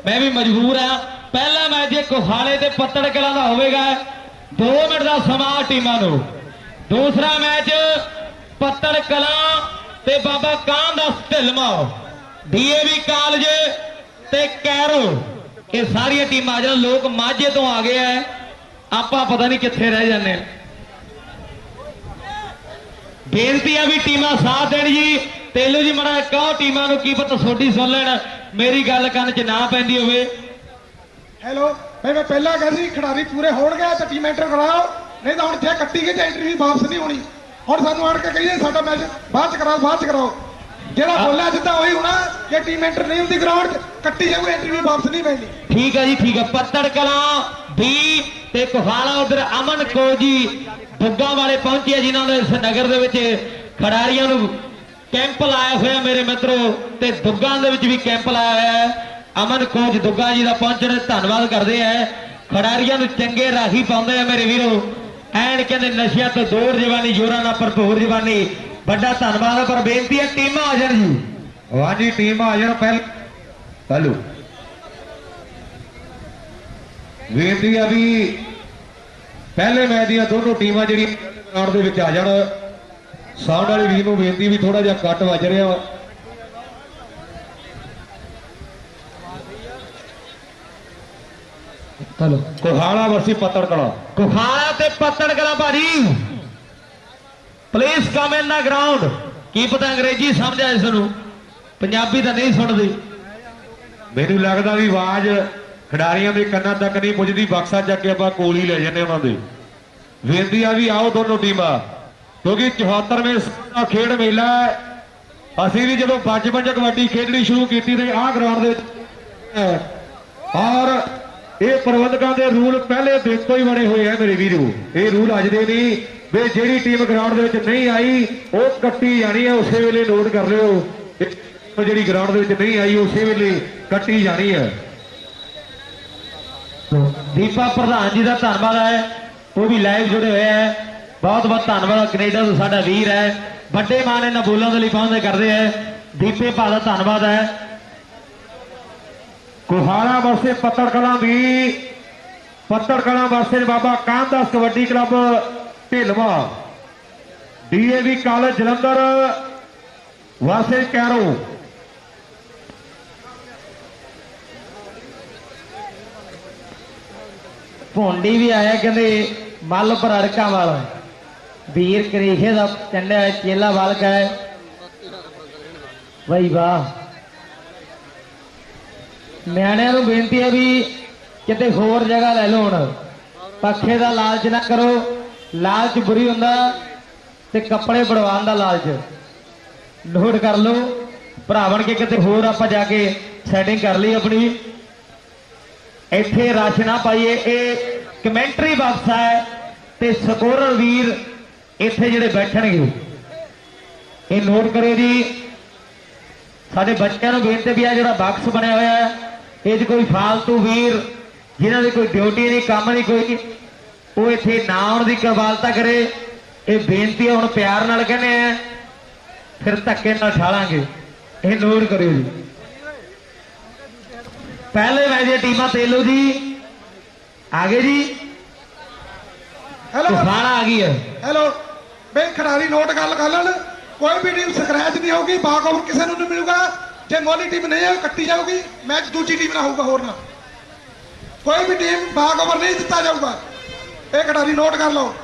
ਮੈਂ ਵੀ ਮਜਬੂਰ ਆ। ਪਹਿਲਾ ਮੈਚ ਜੇ ਕੁਹਾਲੇ ਤੇ ਪੱਤੜ ਕਲਾਂ ਦਾ ਹੋਵੇਗਾ, 2 ਮਿੰਟ ਦਾ ਸਮਾਂ ਟੀਮਾਂ ਨੂੰ। ਦੂਸਰਾ ਮੈਚ ਪੱਤੜ ਕਲਾਂ ਤੇ ਬਾਬਾ ਕਾਨ ਦਾ ਢਿਲਮਾ। DAV ਕਾਲਜ ਤੇ ਕੈਰੋ, ਇਹ ਸਾਰੀਆਂ ਟੀਮਾਂ ਆ ਜਾਣ। ਲੋਕ ਮਾਝੇ ਤੋਂ ਆ ਗਏ ਆ, ਆਪਾਂ ਪਤਾ ਨਹੀਂ ਕਿੱਥੇ ਰਹਿ ਜਾਂਦੇ ਆ। ਬੇਨਤੀ ਆ ਵੀ ਟੀਮਾਂ ਸਾਥ ਦੇਣ ਜੀ। ਤੇਲੂ ਜੀ ਮੜਾ ਕਹੋ ਟੀਮਾਂ ਨੂੰ, ਕੀ ਪਤਾ ਛੋਟੀ ਸੁਣ ਲੈਣ, ਮੇਰੀ ਗੱਲ ਕੰਨ 'ਚ ਨਾ ਪੈਂਦੀ ਹੋਵੇ।
ਹੈਲੋ ਭਾਈ, ਮੈਂ ਪਹਿਲਾਂ ਕਹਿੰਦੀ ਖਿਡਾਰੀ ਪੂਰੇ ਹੋਣਗੇ ਤਾਂ ਟੀਮ ਐਂਟਰ ਕਰਾਓ, ਨਹੀਂ ਤਾਂ ਹੁਣ ਜੇ ਕੱਟੀ ਗਈ ਤੇ ਐਂਟਰੀ ਵੀ ਵਾਪਸ ਨਹੀਂ ਹੋਣੀ। ਹੁਣ ਸਾਨੂੰ ਆਣ ਕੇ ਕਹੀਏ ਸਾਡਾ ਮੈਚ ਬਾਅਦ ਚ ਕਰਾਓ, ਬਾਅਦ ਚ ਕਰਾਓ। ਜਿਹੜਾ ਬੋਲਿਆ ਸਿੱਧਾ ਉਹੀ ਹੋਣਾ। ਜੇ ਟੀਮ ਐਂਟਰ ਨਹੀਂ ਹੁੰਦੀ ਗਰਾਊਂਡ 'ਚ, ਕੱਟੀ ਜਾਊ, ਐਂਟਰੀ ਵੀ ਵਾਪਸ ਨਹੀਂ ਪੈਂਦੀ।
ਠੀਕ ਹੈ ਜੀ, ਠੀਕ ਹੈ। ਪੱਤੜ ਕਲਾਂ 20 ਤੇ ਕੁਹਾਲਾ ਉਧਰ ਅਮਨ ਕੋ ਜੀ ਬੁੱਗਾ ਵਾਲੇ ਪਹੁੰਚੇ, ਜਿਨ੍ਹਾਂ ਦੇ ਇਸ ਨਗਰ ਦੇ ਵਿੱਚ ਖਿਡਾਰੀਆਂ ਨੂੰ ਕੈਂਪ ਲਾਇਆ ਹੋਇਆ ਮੇਰੇ ਮਿੱਤਰੋ, ਤੇ ਦੁੱਗਾਂ ਦੇ ਵਿੱਚ ਵੀ ਕੈਂਪ ਲਾਇਆ ਹੋਇਆ ਹੈ। ਅਮਨ ਕੋਚ ਦੁੱਗਾ ਜੀ ਦਾ ਪਹੁੰਚਣ ਧੰਨਵਾਦ ਕਰਦੇ ਆ। ਖਿਡਾਰੀਆਂ ਨੂੰ ਚੰਗੇ ਰਾਹੀ ਪਾਉਂਦੇ ਆ ਮੇਰੇ ਵੀਰੋ। ਐਨ ਕਹਿੰਦੇ ਨਸ਼ਿਆਂ ਤੋਂ ਦੂਰ ਜਵਾਨੀ, ਜੋਰਾਂ ਨਾਲ ਭਰਪੂਰ ਜਵਾਨੀ। ਵੱਡਾ ਧੰਨਵਾਦ ਹੈ, ਪਰ ਬੇਨਤੀ ਹੈ ਟੀਮਾਂ ਆ ਜਾਣ ਜੀ।
ਹਾਂਜੀ ਟੀਮਾਂ ਆ ਜਾਣ। ਪਹਿਲੂ ਬੇਨਤੀ ਆ ਵੀ ਪਹਿਲੇ ਮੈਚ ਦੀਆਂ ਦੋਨੋਂ ਟੀਮਾਂ ਜਿਹੜੀਆਂ ਗਰਾਊਂਡ ਦੇ ਵਿੱਚ ਆ ਜਾਣ। ਸਾਊਂਡ ਵਾਲੀ ਵੀਰ ਨੂੰ ਬੇਨਤੀ ਵੀ ਥੋੜਾ ਜਿਹਾ ਕੱਟ ਵੱਜ ਰਿਹਾ।
ਚਲੋ
ਕੁਹਾਲਾ ਵਰਸੀ ਪੱਤੜ ਕਲਾਂ।
ਕੁਹਾਲਾ ਤੇ ਪੱਤੜ ਕਲਾਂ ਭਾਜੀ, please come in the ground. ਕੀ ਪਤਾ ਅੰਗਰੇਜ਼ੀ ਸਮਝ ਆ ਇਸ ਨੂੰ, ਪੰਜਾਬੀ ਤਾਂ ਨਹੀਂ ਸੁਣਦੀ।
ਮੈਨੂੰ ਲੱਗਦਾ ਵੀ ਆਵਾਜ਼ ਖਿਡਾਰੀਆਂ ਦੇ ਕੰਨਾਂ ਤੱਕ ਨਹੀਂ ਪੁੱਜਦੀ। ਬਕਸਾ ਚੱਕ ਕੇ ਆਪਾਂ ਕੋਲ ਹੀ ਲੈ ਜਾਂਦੇ ਉਹਨਾਂ ਦੇ। ਬੇਨਤੀ ਆ ਵੀ ਆਓ ਦੋਨੋਂ ਟੀਮਾਂ, ਕਿਉਂਕਿ 74ਵਾਂ ਖੇਡ ਮੇਲਾ। ਅਸੀਂ ਵੀ ਜਦੋਂ ਬਚਪਨ 'ਚ ਕਬੱਡੀ ਖੇਡਣੀ ਸ਼ੁਰੂ ਕੀਤੀ ਤੇ ਆਹ ਗਰਾਊਂਡ ਦੇ ਵਿੱਚ, ਔਰ ਇਹ ਪ੍ਰਬੰਧਕਾਂ ਦੇ ਰੂਲ ਪਹਿਲੇ ਦਿਨ ਤੋਂ ਹੀ ਬਣੇ ਹੋਏ ਆ ਮੇਰੇ ਵੀਰੋ। ਇਹ ਰੂਲ ਅੱਜ ਦੇ ਨਹੀਂ ਵੀ ਜਿਹੜੀ ਟੀਮ ਗਰਾਊਂਡ ਦੇ ਵਿੱਚ ਨਹੀਂ ਆਈ ਉਹ ਕੱਟੀ ਜਾਣੀ ਹੈ ਉਸੇ ਵੇਲੇ। ਨੋਟ ਕਰ ਲਿਓ, ਜਿਹੜੀ ਗਰਾਊਂਡ ਦੇ ਵਿੱਚ ਨਹੀਂ ਆਈ ਉਸੇ ਵੇਲੇ ਕੱਟੀ ਜਾਣੀ ਹੈ।
ਦੀਪਾ ਪ੍ਰਧਾਨ ਜੀ ਦਾ ਧੰਨਵਾਦ ਹੈ, ਉਹ ਵੀ ਲਾਈਵ ਜੁੜੇ ਹੋਏ ਹੈ। ਬਹੁਤ ਬਹੁਤ ਧੰਨਵਾਦ। ਕੈਨੇਡਾ ਤੋਂ ਸਾਡਾ ਵੀਰ ਹੈ, ਵੱਡੇ ਮਾਨ ਇਹਨਾਂ ਬੋਲਾਂ ਦੇ ਲਈ ਪਹੁੰਚਦੇ ਕਰਦੇ ਹੈ। ਦੀਪੇ ਭਾ ਦਾ ਧੰਨਵਾਦ ਹੈ।
ਕੁਹਾਲਾ ਵਰਸੇ ਪੱਤੜ ਕਲਾਂ ਦੀ, Pattar Kalan versus Baba Kandas kabaddi club Dhilwan. DAV college Jalandhar versus Kairon.
ਭੋਂਡੀ ਵੀ ਆਇਆ ਕਹਿੰਦੇ ਮੱਲ ਪਰ ਅੜਕਾਂ ਵਾਲਾ ਵੀਰ ਕਰੀਸ਼ੇ ਦਾ ਚੰਡਿਆ ਚੇਲਾ ਬਾਲਕ ਹੈ ਬਈ ਵਾਹ। ਨਿਆਣਿਆਂ ਨੂੰ ਬੇਨਤੀ ਹੈ ਵੀ ਕਿਤੇ ਹੋਰ ਜਗ੍ਹਾ ਲੈ ਲਓ ਹੁਣ ਪੱਖੇ ਦਾ ਲਾਲਚ ਨਾ ਕਰੋ ਲਾਲਚ ਬੁਰੀ ਹੁੰਦਾ ਤੇ ਕੱਪੜੇ ਬਣਵਾਉਣ ਦਾ ਲਾਲਚ ਨੋਟ ਕਰ ਲਓ ਭਰਾ ਬਣ ਕੇ ਕਿਤੇ ਹੋਰ ਆਪਾਂ ਜਾ ਕੇ ਸੈਟਿੰਗ ਕਰ ਲਈ ਆਪਣੀ ਇੱਥੇ ਰਸ਼ ਨਾ ਪਾਈਏ ਇਹ ਕਮੈਂਟਰੀ ਬਾਕਸ ਹੈ ਤੇ ਸਕੋਰਰ ਵੀਰ ਇੱਥੇ ਜਿਹੜੇ ਬੈਠਣਗੇ ਇਹ ਨੋਟ ਕਰਿਓ ਜੀ ਸਾਡੇ ਬੱਚਿਆਂ ਨੂੰ ਬੇਨਤੀ ਵੀ ਆ ਜਿਹੜਾ ਬਾਕਸ ਬਣਿਆ ਹੋਇਆ ਹੈ ਇਹ 'ਚ ਕੋਈ ਫਾਲਤੂ ਵੀਰ ਜਿਨ੍ਹਾਂ ਦੀ ਕੋਈ ਡਿਊਟੀ ਨਹੀਂ ਕੰਮ ਨਹੀਂ ਕੋਈ ਉਹ ਇੱਥੇ ਨਾ ਆਉਣ ਦੀ ਕਵਾਲਤਾ ਕਰੇ ਇਹ ਬੇਨਤੀ ਹੁਣ ਪਿਆਰ ਨਾਲ ਕਹਿੰਦੇ ਆ ਫਿਰ ਧੱਕੇ ਨਾਲ ਠਾਲਾਂਗੇ ਇਹ ਨੋਟ ਕਰਿਓ ਜੀ। ਪਹਿਲੇ ਮੈਚ ਦੀਆਂ ਟੀਮਾਂ ਤੇਲੋ ਜੀ ਆ ਗਏ ਜੀ
ਹੈਲੋ
ਤੂਫਾਨ ਆ ਗਈ ਹੈ
ਹੈਲੋ ਬਈ ਖਿਡਾਰੀ ਨੋਟ ਗੱਲ ਕਰ ਲੈਣ ਕੋਈ ਵੀ ਟੀਮ ਸਕ੍ਰੈਚ ਨਹੀਂ ਹੋਊਗੀ ਬਾਕ ਓਵਰ ਕਿਸੇ ਨੂੰ ਨਹੀਂ ਮਿਲੂਗਾ ਜੇ ਮੋਲੀ ਟੀਮ ਨਹੀਂ ਹੈ ਕੱਟੀ ਜਾਊਗੀ ਮੈਚ ਦੂਜੀ ਟੀਮ ਨਾਲ ਹੋਊਗਾ ਹੋਰ ਨਾ ਕੋਈ ਵੀ ਟੀਮ ਬਾਕ ਓਵਰ ਨਹੀਂ ਦਿੱਤਾ ਜਾਊਗਾ ਇਹ ਖਿਡਾਰੀ ਨੋਟ ਕਰ ਲਓ।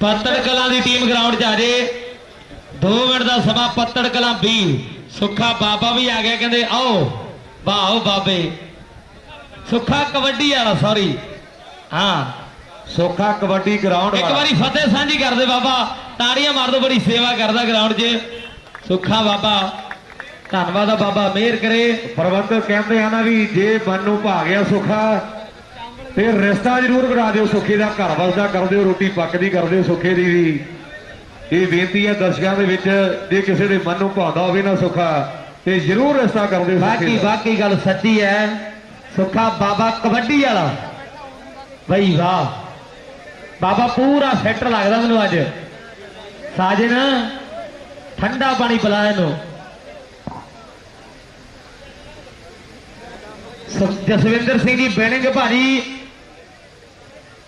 ਪੱਤੜ ਕਲਾਂ ਦੀ ਟੀਮ ਗਰਾਊਂਡ 'ਚ ਆ ਜੇ 2 ਮਿੰਟ ਦਾ ਸਮਾਂ ਪੱਤੜ ਕਲਾਂ 20 ਸੁੱਖਾ ਬਾਬਾ ਵੀ ਆ ਗਿਆ ਕਹਿੰਦੇ ਆਓ ਵਾਓ ਬਾਬੇ ਸੁੱਖਾ ਕਬੱਡੀ ਵਾਲਾ ਸੌਰੀ ਹਾਂ
ਸੋਖਾ ਕਬੱਡੀ ਗਰਾਊਂਡ
ਇੱਕ ਵਾਰੀ ਫਤਿਹ ਸਾਂਝੀ ਕਰਦੇ ਬਾਬਾ ਤਾੜੀਆਂ ਮਾਰ ਦੋ ਬੜੀ ਸੇਵਾ ਕਰਦਾ ਗਰਾਊਂਡ 'ਚ ਸੁੱਖਾ ਬਾਬਾ ਧੰਨਵਾਦ ਆ ਬਾਬਾ ਮਿਹਰ ਕਰੇ।
ਪ੍ਰਬੰਧਕ ਕਹਿੰਦੇ ਆ ਨਾ ਵੀ ਜੇ ਮਨ ਨੂੰ ਭਾ ਗਿਆ ਸੁੱਖਾ ਤੇ ਰਿਸ਼ਤਾ ਜ਼ਰੂਰ ਕਰਾ ਦਿਓ ਸੁੱਖੇ ਦਾ ਘਰ ਵਸਦਾ ਕਰ ਦਿਓ ਰੋਟੀ ਪੱਕਦੀ ਕਰ ਦਿਓ ਸੁੱਖੇ ਦੀ ਵੀ ਇਹ ਬੇਨਤੀ ਹੈ ਦਰਸ਼ਕਾਂ ਦੇ ਵਿੱਚ ਜੇ ਕਿਸੇ ਦੇ ਮਨ ਨੂੰ ਭਾਉਂਦਾ ਹੋਵੇ ਨਾ ਸੁੱਖਾ ਤੇ ਜ਼ਰੂਰ ਰਿਸ਼ਤਾ ਕਰ ਦਿਓ
ਬਾਕੀ ਗੱਲ ਸੱਚੀ ਹੈ ਸੁੱਖਾ ਬਾਬਾ ਕਬੱਡੀ ਵਾਲਾ ਬਈ ਵਾਹ ਬਾਬਾ ਪੂਰਾ ਸੈਟਰ ਲੱਗਦਾ ਮੈਨੂੰ ਅੱਜ ਸਾਜਨ ਠੰਡਾ ਪਾਣੀ ਪਿਲਾ ਇਹਨੂੰ ਜਸਵਿੰਦਰ ਸਿੰਘ ਜੀ ਬੈਨਿੰਗ ਭਾਜੀ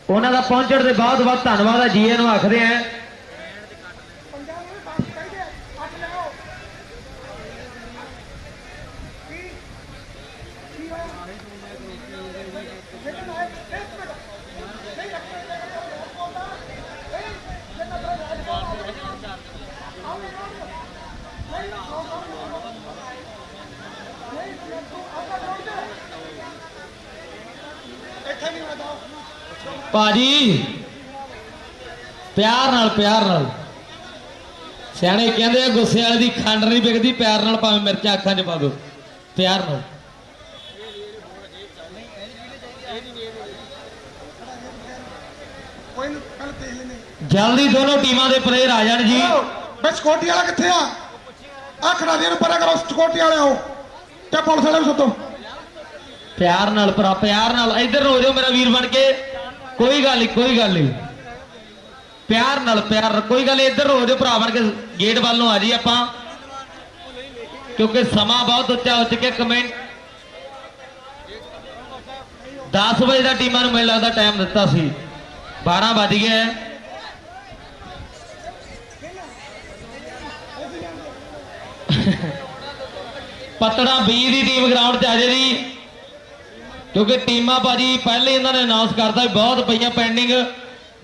ਉਹਨਾਂ ਦਾ ਪਹੁੰਚਣ ਦੇ ਬਹੁਤ ਬਹੁਤ ਧੰਨਵਾਦ ਆ ਜੀ ਨੂੰ ਆਖਦੇ ਆ ਭਾਜੀ ਪਿਆਰ ਨਾਲ ਸਿਆਣੇ ਕਹਿੰਦੇ ਆ ਗੁੱਸੇ ਵਾਲੇ ਦੀ ਖੰਡ ਨਹੀਂ ਵਿਕਦੀ ਪਿਆਰ ਨਾਲ ਭਾਵੇਂ ਮਿਰਚਾਂ ਅੱਖਾਂ 'ਚ ਪਾ ਦੋ ਪਿਆਰ ਨਾਲ
ਕੋਈ ਨਹੀਂ ਕੱਲ ਦੇਖ ਲੈਂਦੇ
ਜਲਦੀ ਦੋਨੋਂ ਟੀਮਾਂ ਦੇ ਪਲੇਅਰ ਆ ਜਾਣ ਜੀ
ਬਈ ਸਕਿਉਰਟੀ ਵਾਲਾ ਕਿੱਥੇ ਆ ਆ ਖਿਡਾਰੀਆਂ ਨੂੰ ਪਰਾਂ ਕਰੋ ਸਕਿਉਰਟੀ ਵਾਲੇ ਆਓ ਤੇ ਪੁਲਿਸ ਵਾਲੇ ਨੂੰ ਸੱਦੋ
ਪਿਆਰ ਨਾਲ ਭਰਾ ਪਿਆਰ ਨਾਲ ਇੱਧਰ ਹੋ ਜਾਓ ਮੇਰਾ ਵੀਰ ਬਣ ਕੇ ਕੋਈ ਗੱਲ ਨਹੀਂ ਪਿਆਰ ਨਾਲ ਕੋਈ ਗੱਲ ਇੱਧਰ ਹੋ ਜਾਓ ਭਰਾ ਬਣ ਕੇ ਗੇਟ ਵੱਲ ਨੂੰ ਆ ਜੀ ਆਪਾਂ ਕਿਉਂਕਿ ਸਮਾਂ ਬਹੁਤ ਉੱਚਾ ਹੋ ਚੁੱਕਿਆ ਕਮੈਂਟ 10 ਵਜੇ ਦਾ ਟੀਮਾਂ ਨੂੰ ਮੈਨੂੰ ਲੱਗਦਾ ਟਾਈਮ ਦਿੱਤਾ ਸੀ 12 ਵੱਜ ਗਏ ਪਤੜਾ 20 ਦੀ ਟੀਮ ਗਰਾਊਂਡ 'ਚ ਆ ਜੇ ਜੀ ਕਿਉਂਕਿ ਟੀਮਾਂ ਭਾਜੀ ਪਹਿਲੇ ਇਹਨਾਂ ਨੇ ਅਨਾਉਂਸ ਕਰਤਾ ਬਹੁਤ ਪਈਆਂ ਪੈਂਡਿੰਗ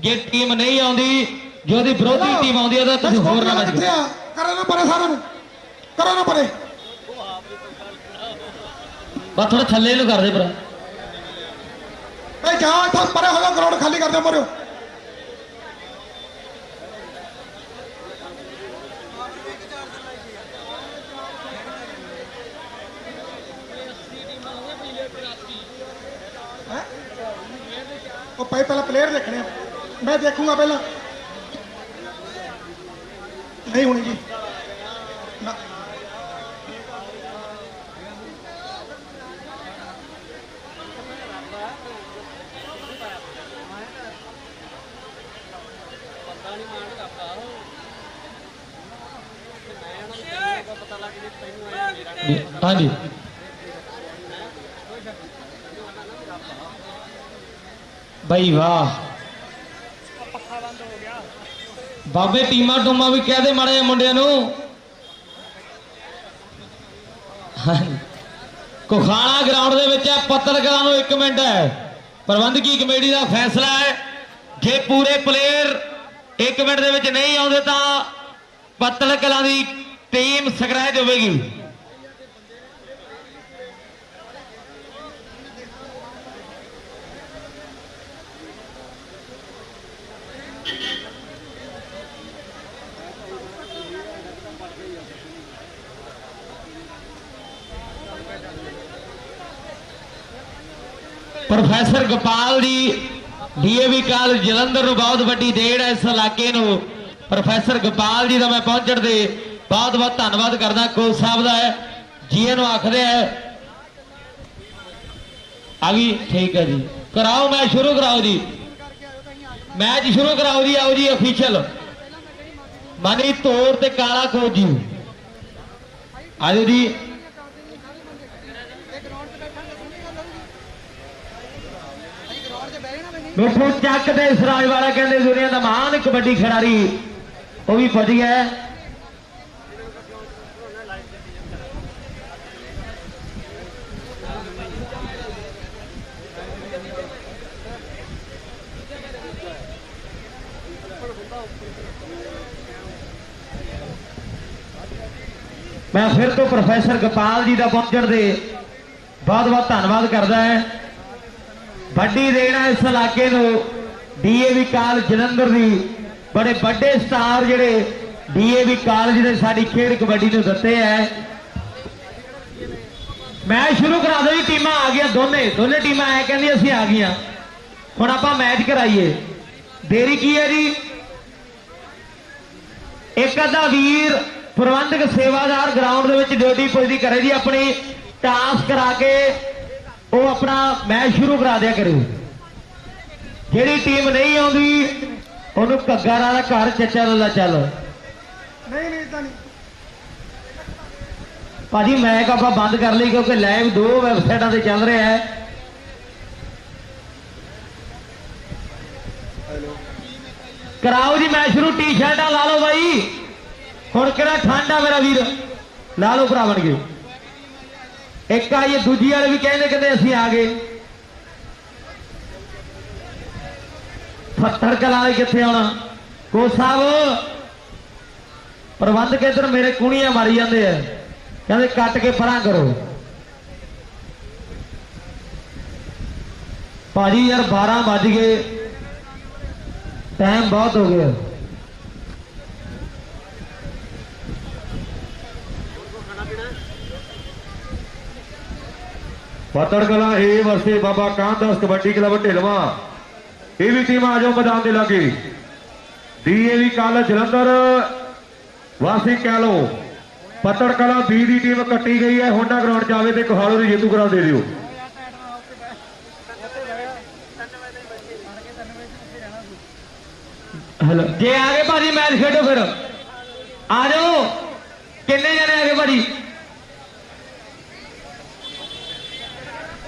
ਜੇ ਟੀਮ ਨਹੀਂ ਆਉਂਦੀ ਜੋ ਉਹਦੀ ਵਿਰੋਧੀ ਟੀਮ ਆਉਂਦੀ ਉਹਦਾ ਤੁਸੀਂ ਹੋਰ ਨਾ
ਕਿੱਥੇ ਆ ਕਰੋ ਨਾ ਪਰੇ ਸਾਰਿਆਂ ਨੂੰ ਕਰੋ ਨਾ ਪਰੇ
ਬਸ ਥੋੜਾ ਥੱਲੇ ਨੂੰ ਕਰਦੇ ਭਰਾ
ਏ ਜਾ ਇੱਥੋਂ ਪਰੇ ਹੋ ਜਾ ਗਰਾਊਂਡ ਖਾਲੀ ਕਰ ਦਿਓ ਮਰਿਓ ਉਹ ਪਹਿਲਾਂ ਪਲੇਅਰ ਦੇਖਣੇ ਆ ਮੈਂ ਦੇਖੂੰਗਾ ਪਹਿਲਾਂ ਨਹੀਂ ਹੋਣੀ ਜੀ ਨਾ
ਹਾਂਜੀ ਬਈ ਵਾਹ ਬਾਬੇ ਟੀਮਾਂ ਟੂਮਾਂ ਵੀ ਕਹਦੇ ਮਾੜੇ ਮੁੰਡਿਆਂ ਨੂੰ ਕੋਖਾਣਾ ਗਰਾਊਂਡ ਦੇ ਵਿੱਚ ਹੈ ਪੱਤਰ ਕਲਾਂ ਨੂੰ 1 ਮਿੰਟ ਹੈ ਪ੍ਰਬੰਧਕੀ ਕਮੇਟੀ ਦਾ ਫੈਸਲਾ ਹੈ ਜੇ ਪੂਰੇ ਪਲੇਅਰ 1 ਮਿੰਟ ਦੇ ਵਿੱਚ ਨਹੀਂ ਆਉਂਦੇ ਤਾਂ ਪੱਤਲ ਕਲਾਂ ਦੀ ਟੀਮ ਸਕ੍ਰੈਚ ਹੋਵੇਗੀ। Professor Gopal ji DAV college Jalandhar ਨੂੰ ਬਹੁਤ ਵੱਡੀ ਦੇਣ ਹੈ ਇਸ ਇਲਾਕੇ ਨੂੰ। ਪ੍ਰੋਫੈਸਰ ਗੋਪਾਲ ਜੀ ਦਾ ਮੈਂ ਪਹੁੰਚਣ ਦੇ ਬਹੁਤ ਬਹੁਤ ਧੰਨਵਾਦ ਕਰਦਾ। ਕੋਚ ਸਾਹਿਬ ਦਾ ਹੈ ਜੀ ਇਹਨੂੰ ਆਖਦੇ ਆ ਆ ਵੀ ਠੀਕ ਹੈ ਜੀ। ਕਰਾਓ ਮੈਚ ਸ਼ੁਰੂ ਕਰਾਓ ਜੀ, ਮੈਚ ਸ਼ੁਰੂ ਕਰਾਓ ਜੀ। ਆਓ ਜੀ ਅਫੀਸ਼ੀਅਲ ਮਨੀ ਤੋੜ ਤੇ ਕਾਲਾ ਕੋਚ ਜੀ ਆਜੋ ਜੀ। ਮਿੱਠੂ ਚੱਕ ਦੇ ਸਰਾਜ ਵਾਲਾ ਕਹਿੰਦੇ ਦੁਨੀਆ ਦਾ ਮਹਾਨ ਕਬੱਡੀ ਖਿਡਾਰੀ ਉਹ ਵੀ ਪੁੱਜ ਗਿਆ। मैं फिर तो प्रोफेसर गोपाल जी का पहुंचने दे बहुत बहुत धन्यवाद करता है। वड्डी देना इस इलाके को डीएवी कॉलेज जलंधर की बड़े बड़े स्टार जिहड़े डीएवी कॉलेज ने साडी खेड कबड्डी नूं दित्ते है। मैच शुरू करा दो जी। टीमां आ गई दोने दोने टीमां ऐ कहंदी असीं आ गई हुण आपां मैच कराइए। देरी की है जी, एक अद्धा वीर प्रबंधक सेवादार ग्राउंड दे विच ड्यूटी पुजदी करे जी अपनी टास्क करा के वो अपना मैच शुरू करा दिया करो। जिहड़ी टीम नहीं आउंदी उहनूं घग्गा दा घर चचा दा चल
नहीं
भाजी मैच आप बंद कर ली क्योंकि लाइव 2 वैबसाइटां ते चल रहा है। कराओ जी मैच शुरू। टी शर्टा ला लो भाई, हुण किहड़ा ठंड आ मेरा वीर, ला लो भरा बन गए। एक आई दूजी वाले भी कहते कहते असीं आ गए। पत्थर कला कित्थे आउणा कोच साहब। प्रबंधक इधर मेरे कुणियां मारी जाते हैं, कहते कट के परां करो। भाजी यार 12 बज गए, टाइम बहुत हो गया।
पत्थर कला ए वर्से बाबा कामदास कबड्डी क्लब ढिलवा ये भी टीम आ जाओ मैदान के लागे। डीएवी कॉलेज जलंधर वासी कह लो पत्थर कला बी की टीम कट्टी गई है। होंडा ग्राउंड जावे ते कोहाड़ो की जेतू करार दे दियो।
हेलो जे आगे भाजी मैच खेडो फिर आ जाओ। किन्ने जने आगे भाजी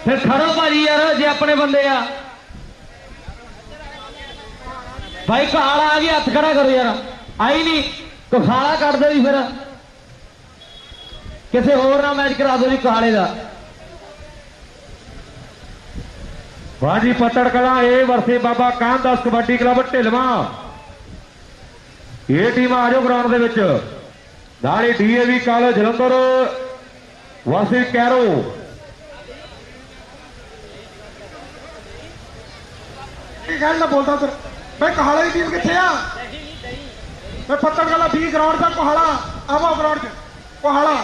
फिर खड़ो भाजी यार जे अपने बंदे आ भाई। कहाड़ा आ गया, हथ खड़ा करो यार। आई नहीं तो खाला कर दो जी, फिर किसी होर ना मैच करा दो जी कहाड़े का।
भाजी पत्थर कला ए वर्से बाबा कामदास कबड्डी क्लब ढिलवा ये टीम आ जाओ ग्राउंड के विच। नाले डीएवी कॉलेज जलंधर वासी कैरो
गल ना बोलता सर। मैं कहाड़ा की टीम कितने आ? मैं पत्थर कला 20 ग्राउंड से कोहाड़ा आवो ग्राउंड से कोहाड़ा।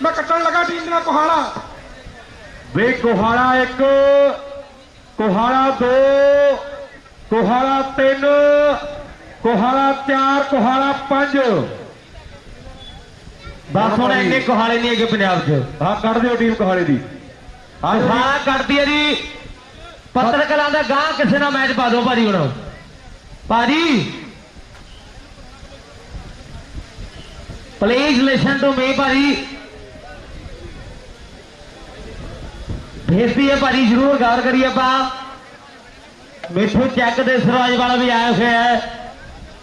मैं कट्टन लगा टीम का कोहाड़ा।
वे कोहाड़ा 1 कोहाड़ा 2 कोहाड़ा 3 कोहाड़ा 4 कोहाड़ा 5।
बस हम इन्ने कोहाड़े नहीं है पंजाब च।
हाँ कट दो टीम कोहाड़े की।
हाँ कटती है जी। पत्थर कलां दा गां किसी ना मैच पा दो भाजी। हुण भाजी प्लीज लिसन टू मी भाजी। बेइज्जती है भाजी, जरूर गौर करिए। मिठू चैक दे सराज वाला भी आया हुआ है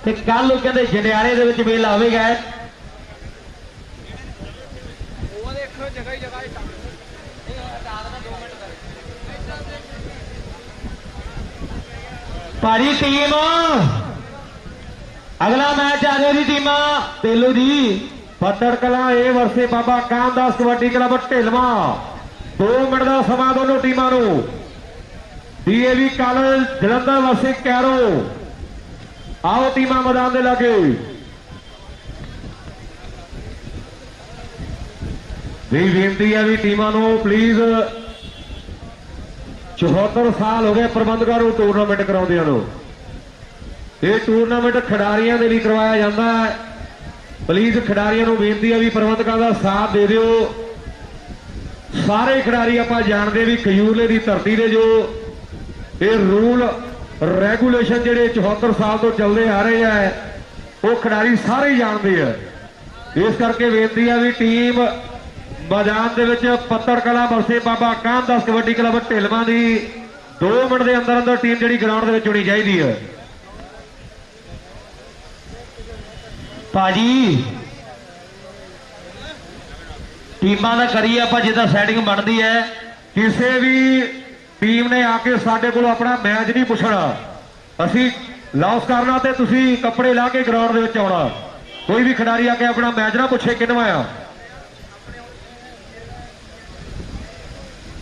ते कल कहते जंडियाले दे विच मेला होवेगा। ਭਾਜੀ ਟੀਮ ਅਗਲਾ ਮੈਚ ਆ ਜਾਓ ਜੀ ਟੀਮਾਂ ਤੇਲੂ ਜੀ
ਪੱਤਰ ਕਲਾਂ ਏ versus Baba Kamdas kabaddi club Dhilwan 2 minute ਦਾ ਸਮਾਂ ਦੋਨੋਂ ਟੀਮਾਂ ਨੂੰ DAV college Jalandhar versus Cairo ਆਓ ਟੀਮਾਂ ਮੈਦਾਨ ਦੇ ਲਾਗੇ ਵੀ ਬੇਨਤੀ ਹੈ ਵੀ ਟੀਮਾਂ ਨੂੰ ਪਲੀਜ਼ 74 ਸਾਲ ਹੋ ਗਏ ਪ੍ਰਬੰਧਕਾਂ ਨੂੰ ਟੂਰਨਾਮੈਂਟ ਕਰਾਉਂਦਿਆਂ ਨੂੰ ਇਹ ਟੂਰਨਾਮੈਂਟ ਖਿਡਾਰੀਆਂ ਦੇ ਲਈ ਕਰਵਾਇਆ ਜਾਂਦਾ ਹੈ ਪਲੀਜ਼ ਖਿਡਾਰੀਆਂ ਨੂੰ ਬੇਨਤੀ ਹੈ ਵੀ ਪ੍ਰਬੰਧਕਾਂ ਦਾ ਸਾਥ ਦੇ ਦਿਓ ਸਾਰੇ ਖਿਡਾਰੀ ਆਪਾਂ ਜਾਣਦੇ ਵੀ ਖਜੂਰਲੇ ਦੀ ਧਰਤੀ ਦੇ ਜੋ ਇਹ ਰੂਲ ਰੈਗੂਲੇਸ਼ਨ ਜਿਹੜੇ 74 ਸਾਲ ਤੋਂ ਚੱਲਦੇ ਆ ਰਹੇ ਆ ਉਹ ਖਿਡਾਰੀ ਸਾਰੇ ਜਾਣਦੇ ਆ ਇਸ ਕਰਕੇ ਬੇਨਤੀ ਹੈ ਵੀ ਟੀਮ ਮੈਦਾਨ ਦੇ ਵਿੱਚ ਪੱਤਰ ਕਲਾਂ ਵਰਸੇ ਬਾਬਾ ਕਾਮਦਾਸ ਕਬੱਡੀ ਕਲੱਬ ਢਿਲਵਾਂ ਦੀ 2 ਮਿੰਟ ਦੇ ਅੰਦਰ ਅੰਦਰ ਟੀਮ ਜਿਹੜੀ ਗਰਾਊਂਡ ਦੇ ਵਿੱਚ ਹੋਣੀ ਚਾਹੀਦੀ ਹੈ
ਭਾਜੀ ਟੀਮਾਂ ਦਾ ਕਰੀਏ ਆਪਾਂ ਜਿੱਦਾਂ ਸੈਟਿੰਗ ਬਣਦੀ ਹੈ
ਕਿਸੇ ਵੀ ਟੀਮ ਨੇ ਆ ਕੇ ਸਾਡੇ ਕੋਲ ਆਪਣਾ ਮੈਚ ਨਹੀਂ ਪੁੱਛਣਾ ਅਸੀਂ ਲਾਸ ਕਰਨਾ ਤੇ ਤੁਸੀਂ ਕੱਪੜੇ ਲਾ ਕੇ ਗਰਾਊਂਡ ਦੇ ਵਿੱਚ ਆਉਣਾ ਕੋਈ ਵੀ ਖਿਡਾਰੀ ਆ ਕੇ ਆਪਣਾ ਮੈਚ ਨਾ ਪੁੱਛੇ ਕਿੰਨਵਾਂ ਆ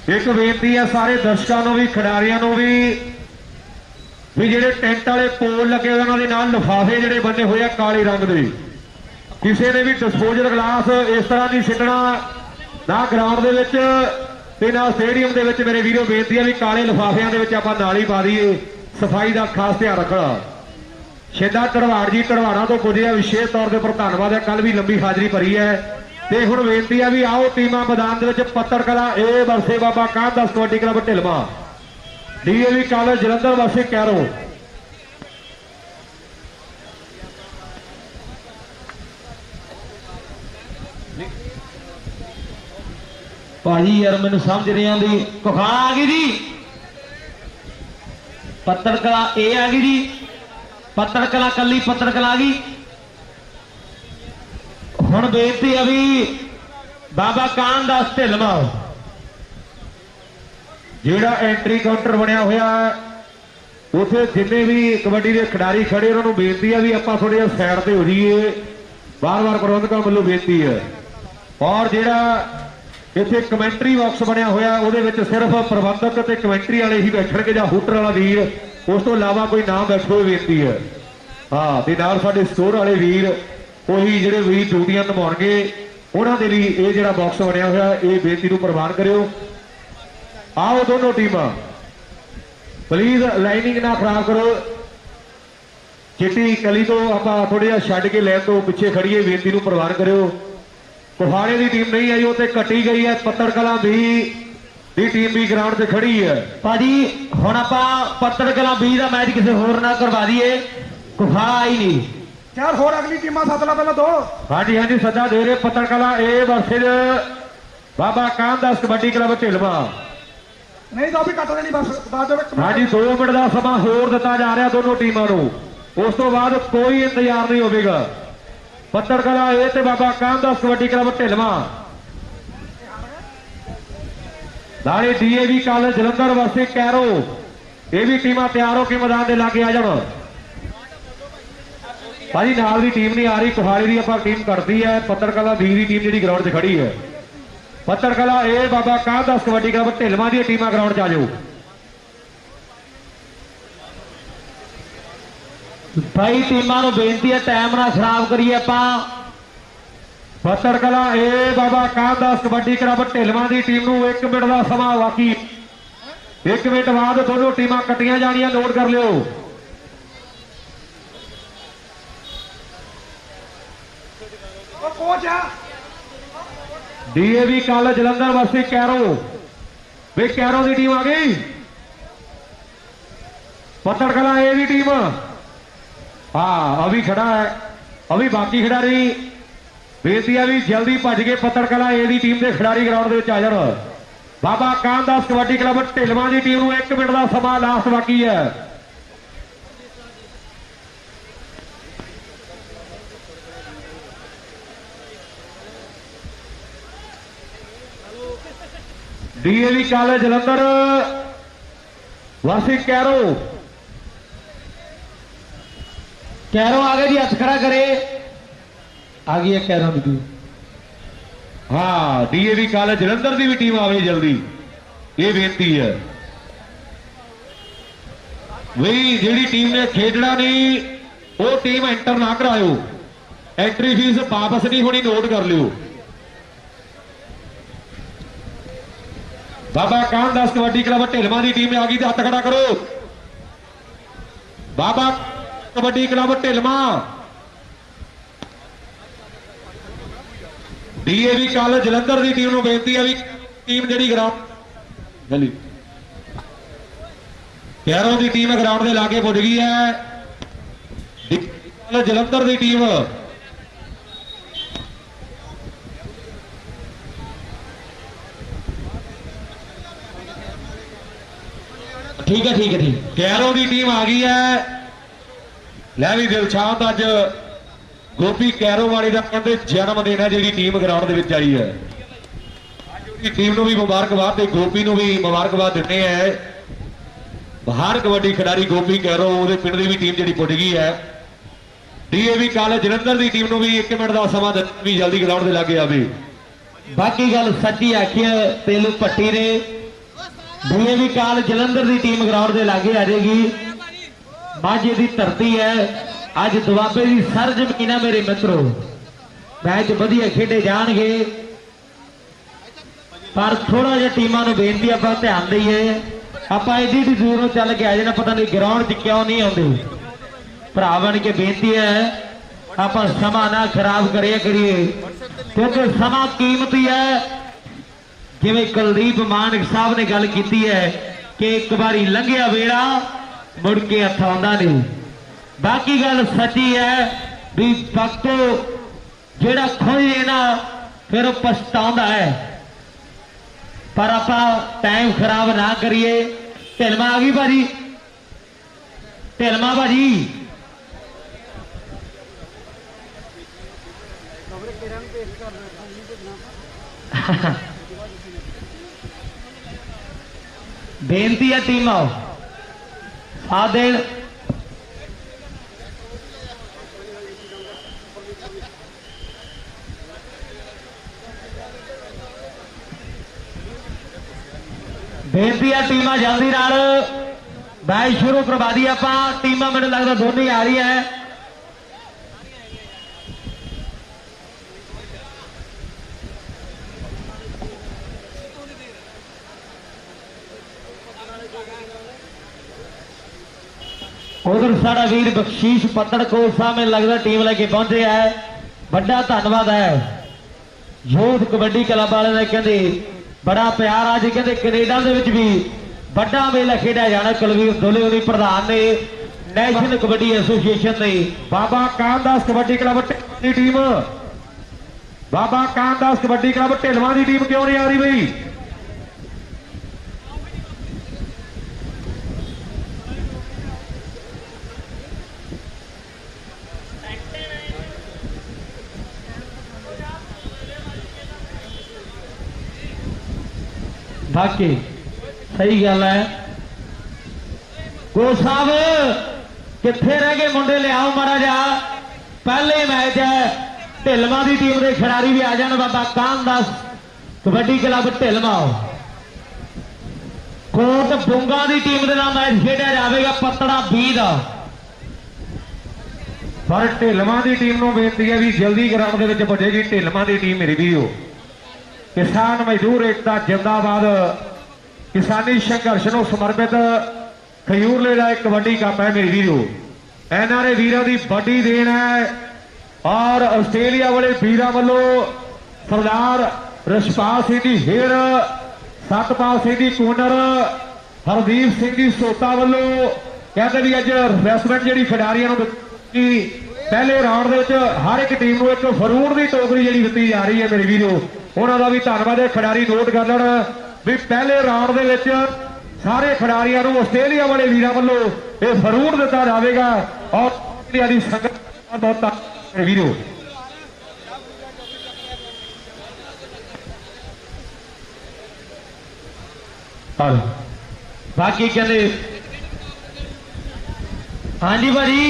ਇੱਕ ਬੇਨਤੀ ਹੈ ਸਾਰੇ ਦਰਸ਼ਕਾਂ ਨੂੰ ਵੀ ਖਿਡਾਰੀਆਂ ਨੂੰ ਵੀ ਜਿਹੜੇ ਟੈਂਟ ਵਾਲੇ ਪੋਲ ਲੱਗੇ ਉਹਨਾਂ ਦੇ ਨਾਲ ਲਿਫਾਫੇ ਜਿਹੜੇ ਬੰਨੇ ਹੋਏ ਆ ਕਾਲੇ ਰੰਗ ਦੇ ਕਿਸੇ ਨੇ ਵੀ ਡਿਸਪੋਜ਼ਲ ਗਲਾਸ ਇਸ ਤਰ੍ਹਾਂ ਨਹੀਂ ਸਿੱਟਣਾ ਨਾ ਗਰਾਊਂਡ ਦੇ ਵਿੱਚ ਤੇ ਨਾ ਸਟੇਡੀਅਮ ਦੇ ਵਿੱਚ ਮੇਰੇ ਵੀਰੋ ਬੇਨਤੀ ਹੈ ਵੀ ਕਾਲੇ ਲਿਫਾਫਿਆਂ ਦੇ ਵਿੱਚ ਆਪਾਂ ਨਾਲ ਹੀ ਪਾ ਦਈਏ ਸਫਾਈ ਦਾ ਖਾਸ ਧਿਆਨ ਰੱਖਣਾ ਸ਼ੇਦਾ ਢੜਵਾੜ ਜੀ ਢੜਵਾੜਾਂ ਤੋਂ ਪੁੱਜਿਆ ਵਿਸ਼ੇਸ਼ ਤੌਰ ਦੇ ਉੱਪਰ ਧੰਨਵਾਦ ਹੈ ਕੱਲ ਵੀ ਲੰਬੀ ਹਾਜ਼ਰੀ ਭਰੀ ਹੈ ਤੇ ਹੁਣ ਬੇਨਤੀ ਹੈ ਵੀ ਆਓ ਟੀਮਾਂ ਮੈਦਾਨ ਦੇ ਵਿੱਚ ਪੱਤਰ ਕਲਾਂ ਏ versus Baba Kamdas kabaddi club Dhilwan DAV college Jalandhar versus Kairon
ਭਾਜੀ ਯਾਰ ਮੈਨੂੰ ਸਮਝ ਨਹੀਂ ਆਉਂਦੀ ਕੁਖਾਣਾ ਆ ਗਈ ਜੀ ਪੱਤਰ ਕਲਾਂ ਇਹ ਆ ਗਈ ਜੀ ਪੱਤਰ ਕਲਾਂ ਕੱਲੀ ਪੱਤਰ ਕਲਾਂ ਆ ਗਈ ਹੁਣ ਬੇਨਤੀ ਆ ਵੀ ਬਾਬਾ ਕਾਮਦਾਸ ਢਿਲਵਾਂ
ਜਿਹੜਾ ਐਂਟਰੀ ਕਾਊਂਟਰ ਬਣਿਆ ਹੋਇਆ ਉਥੇ ਜਿੰਨੇ ਵੀ ਕਬੱਡੀ ਦੇ ਖਿਡਾਰੀ ਖੜੇ ਉਹਨਾਂ ਨੂੰ ਬੇਨਤੀ ਹੈ ਵੀ ਆਪਾਂ ਥੋੜੇ ਜਿਹਾ ਸਾਈਡ ਤੇ ਹੋ ਜਾਈਏ ਬਾਰ-ਬਾਰ ਪ੍ਰਬੰਧਕਾਂ ਵੱਲੋਂ ਬੇਨਤੀ ਹੈ ਔਰ ਜਿਹੜਾ ਇੱਥੇ ਕਮੈਂਟਰੀ ਬਾਕਸ ਬਣਿਆ ਹੋਇਆ ਉਹਦੇ ਵਿੱਚ ਸਿਰਫ ਪ੍ਰਬੰਧਕ ਤੇ ਕਮੈਂਟਰੀ ਵਾਲੇ ਹੀ ਬੈਠਣਗੇ ਜਾਂ ਹੂਟਰ ਵਾਲਾ ਵੀਰ ਉਸ ਤੋਂ ਇਲਾਵਾ ਕੋਈ ਨਾ ਬੈਠੋ ਬੇਨਤੀ ਹੈ ਹਾਂ ਤੇ ਨਾਲ ਸਾਡੇ ਸਟੋਰ ਵਾਲੇ ਵੀਰ ਉਹੀ ਜਿਹੜੇ ਵੀ ਡਿਊਟੀਆਂ ਨਿਭਾਉਣਗੇ ਉਹਨਾਂ ਦੇ ਲਈ ਇਹ ਜਿਹੜਾ ਬਾਕਸ ਬਣਿਆ ਹੋਇਆ ਇਹ ਬੇਨਤੀ ਨੂੰ ਪ੍ਰਵਾਨ ਕਰਿਓ ਆਓ ਦੋਨੋਂ ਟੀਮਾਂ ਪਲੀਜ਼ ਲਾਈਨਿੰਗ ਨਾ ਖਰਾਬ ਕਰੋ ਚਿੱਟੀ ਕਲੀ ਤੋਂ ਆਪਾਂ ਥੋੜਾ ਜਿਹਾ ਛੱਡ ਕੇ ਲੈਣ ਤੋਂ ਪਿੱਛੇ ਖੜੀਏ ਬੇਨਤੀ ਨੂੰ ਪ੍ਰਵਾਨ ਕਰਿਓ ਕੁਹਾੜੇ ਦੀ ਟੀਮ ਨਹੀਂ ਆਈ ਉਹ ਤੇ ਕੱਟੀ ਗਈ ਹੈ ਪੱਤਰ ਕਲਾਂ ਦੀ ਟੀਮ ਵੀ ਗਰਾਊਂਡ ਤੇ ਖੜੀ ਹੈ
ਭਾਜੀ ਹੁਣ ਆਪਾਂ ਪੱਤਰ ਕਲਾਂ 20 ਦਾ ਮੈਚ ਕਿਸੇ ਹੋਰ ਨਾਲ ਕਰਵਾ ਦਈਏ ਕੁਹਾੜਾ ਆਈ ਨਹੀਂ
ਯਾਰ ਹੋਰ ਅਗਲੀ ਟੀਮਾਂ ਸੱਦ ਲਾ ਪਹਿਲਾਂ ਦੋ
ਹਾਂਜੀ ਹਾਂਜੀ ਸੱਦਾ ਦੇ ਰਹੇ ਪੱਤਰ ਕਲਾਂ ਏ ਵਰਸੇਜ ਬਾਬਾ ਕਾਮਦਾਸ ਕਬੱਡੀ ਕਲੱਬ ਢਿਲਵਾਂ
ਨਹੀਂ ਤਾਂ ਉਹ ਵੀ ਕੱਟ ਦੇਣੀ ਬਸ ਦੱਸ ਦਿਓ
ਹਾਂਜੀ 2 ਮਿੰਟ ਦਾ ਸਮਾਂ ਹੋਰ ਦਿੱਤਾ ਜਾ ਰਿਹਾ ਦੋਨੋਂ ਟੀਮਾਂ ਨੂੰ ਉਸ ਤੋਂ ਬਾਅਦ ਕੋਈ ਇੰਤਜ਼ਾਰ ਨਹੀਂ ਹੋਵੇਗਾ ਪੱਤਰ ਕਲਾਂ ਏ ਤੇ ਬਾਬਾ ਕਾਮਦਾਸ ਕਬੱਡੀ ਕਲੱਬ ਢਿਲਵਾਂ ਨਾਲੇ DAV college Jalandhar versus Cairo ਇਹ ਵੀ ਟੀਮਾਂ ਤਿਆਰ ਹੋ ਕੇ ਮੈਦਾਨ ਦੇ ਲਾਗੇ ਆ ਜਾਣ ਭਾਜੀ ਨਾਲ ਦੀ ਟੀਮ ਨਹੀਂ ਆ ਰਹੀ ਕੁਹਾੜੀ ਦੀ ਆਪਾਂ ਟੀਮ ਕੱਢਦੀ ਹੈ ਪੱਤਰ ਕਲਾਂ ਦੀ ਟੀਮ ਜਿਹੜੀ ਗਰਾਊਂਡ 'ਚ ਖੜੀ ਹੈ ਪੱਤਰ ਕਲਾਂ ਇਹ ਬਾਬਾ ਕਾਮਦਾਸ ਕਬੱਡੀ ਕਲੱਬ ਢਿਲਵਾਂ ਦੀਆਂ ਟੀਮਾਂ ਗਰਾਊਂਡ 'ਚ ਆ ਜਾਓ
ਭਾਈ ਟੀਮਾਂ ਨੂੰ ਬੇਨਤੀ ਹੈ ਟਾਈਮ ਨਾ ਖਰਾਬ ਕਰੀਏ ਆਪਾਂ
ਪੱਤਰ ਕਲਾਂ ਇਹ ਬਾਬਾ ਕਾਮਦਾਸ ਕਬੱਡੀ ਕਲੱਬ ਢਿਲਵਾਂ ਦੀ ਟੀਮ ਨੂੰ 1 ਮਿੰਟ ਦਾ ਸਮਾਂ ਬਾਕੀ 1 ਮਿੰਟ ਬਾਅਦ ਦੋਨੋਂ ਟੀਮਾਂ ਕੱਟੀਆਂ ਜਾਣੀਆਂ ਨੋਟ ਕਰ ਲਿਓ
ਉਹ ਕੋਚ ਆ
DAV college Jalandhar versus Cairo ਵੇ ਕੈਰੋ ਦੀ ਟੀਮ ਆ ਗਈ ਪੱਤਰ ਕਲਾਂ ਇਹ ਦੀ ਟੀਮ ਹਾਂ ਅਭੀ ਖੜਾ ਹੈ ਅਭੀ ਬਾਕੀ ਖਿਡਾਰੀ ਬੇਨਤੀ ਆ ਵੀ ਜਲਦੀ ਭੱਜ ਕੇ ਪੱਤਰ ਕਲਾਂ ਏ ਦੀ ਟੀਮ ਦੇ ਖਿਡਾਰੀ ਗਰਾਊਂਡ ਦੇ ਵਿੱਚ ਆ ਜਾਣ ਬਾਬਾ ਕਾਮਦਾਸ ਕਬੱਡੀ ਕਲੱਬ ਢਿਲਵਾਂ ਦੀ ਟੀਮ ਨੂੰ 1 ਮਿੰਟ ਦਾ ਸਮਾਂ ਲਾਸਟ ਬਾਕੀ ਹੈ ਡੀਏਵੀ ਕਾਲਜ ਜਲੰਧਰ ਵਾਸੀ ਕੈਰੋ
कैरों आ गए जी, हथ खड़ा करे। आ गई है कैरों की टीम।
हाँ डीएवी कॉलेज जलंधर की भी टीम आवे जल्दी, ये बेनती है। वही जी टीम ने खेडना नहीं वो टीम एंटर ना कराओ, एंट्री फीस वापस नहीं होनी, नोट कर लियो। बाबा कानदास कबड्डी क्लब ढिलमा की टीम आ गई, हथ खड़ा करो। Baba kabaddi club Dhilwan, DAV college Jalandhar की टीम को बेनती है भी टीम जी ग्राउंड कैरों की टीम ग्राउंड के लागे पुज गई है। कॉलेज जलंधर की टीम
ठीक है ठीक है ठीक।
कैरों की टीम आ गई है। लै भी दिलशाद अज गोपी कैरों वाली का कहते जन्मदिन है, जी टीम ग्राउंड के आई है। टीम को भी मुबारकबाद, गोपी को भी मुबारकबाद दिते हैं। बाहर कबड्डी खिडारी गोपी कैरों वो पिंड की भी टीम जी पुज गई है। डीएवी कॉलेज जलंधर की टीम को भी 1 मिनट का समा भी जल्दी ग्राउंड के लागे आवे।
बाकी गल सच्ची आखी है तेलू भट्टी ने, डीएवी कॉलेज जलंधर की टीम ग्राउंड के लागे आ जाएगी। माझे की धरती है, अज दुआबे की सर जमीन है मेरे मित्रों। मैच वधिया खेडे जाणगे, पर थोड़ा जिहा टीमां नूं बेनती आपां ध्यान दईए। आपां एडी दूरों चल के आ जाना, पता नहीं ग्राउंड च क्यों नहीं आउंदे। भरा बन के बेनती है आपां समा ना खराब करिए क्योंकि समा कीमती है। जिवें कुलदीप मानक साहब ने गल की है कि एक बारी लंघिया वेड़ा मुड़ के हथ आउंदा नहीं। बाकी गल सच्ची है भी वक्तो जेड़ा खोई है ना फिर वो पछताउंदा है, पर आपां टाइम खराब ना करिए। ढिलमा आ गई भाजी, ढिलमा भाजी बेनती है टीम आओ साथ देन। बेनती है टीमां जल्दी नाल मैच शुरू करवा दी आपां। टीमां मैंने लगता दोनों ही आ रही है। उधर साड़ा वीर बख्शीश पत्तड़ कोल साहब में लगता टीम लेके पहुंचे है, बड़ा धन्यवाद है। यूथ कबड्डी क्लब वाले ने कहते बड़ा प्यार आज कहते कनेडा दे विच भी बड़ा मेला खेड़ा जाना। कुलवीर दोले उन्हीं प्रधान ने नेशनल कबड्डी एसोसीएशन ने।
बाबा कानदास कबड्डी क्लब की टीम, बाबा कानदास कबड्डी क्लब ढिलमा की टीम क्यों नहीं आ रही भाई?
बाकी सही गल है। गो साहब किथे रह गए मुंडे, लियाओ माड़ा जा। पहले मैच है ढिलमा की टीम के खिडारी भी आ जाए। बाबा कानदास कबड्डी क्लब ढिलमा कोट बुंगा की टीम के नाम मैच खेड़ा जाएगा पत्तड़ा 20 का।
पर ढिलमा की टीम को बेनती है भी जल्दी ग्राउंड के पुजेगी। ढिलमा की टीम मेरी भी हो। किसान मजदूर एकता जिंदाबाद, किसानी संघर्ष को समर्पित खजूरले का एक कबड्डी कप है मेरी वीरो। एनआरए वीरों की बड़ी देन है और आस्ट्रेलिया वाले वीरों वालों सरदार रशपाल सिंह की हेर, सतपाल सिंह की कूनर, हरदीप सिंह की सोता वालों कहते भी अज रिफ्रेशमेंट जी खिडारियों पहले राउंड हर एक टीम को एक फरूट की टोकरी जी दी जा रही है मेरे वीरो। उन्होंने भी धन्यवाद है। खिडारी नोट कर लेना भी पहले राउंड के सारे खिडारियों को आस्ट्रेलिया वाले वीरों वालों यह फरूट दिता जाएगा और संगत बहुत वीरो।
बाकी कहते हाँ जी भाजी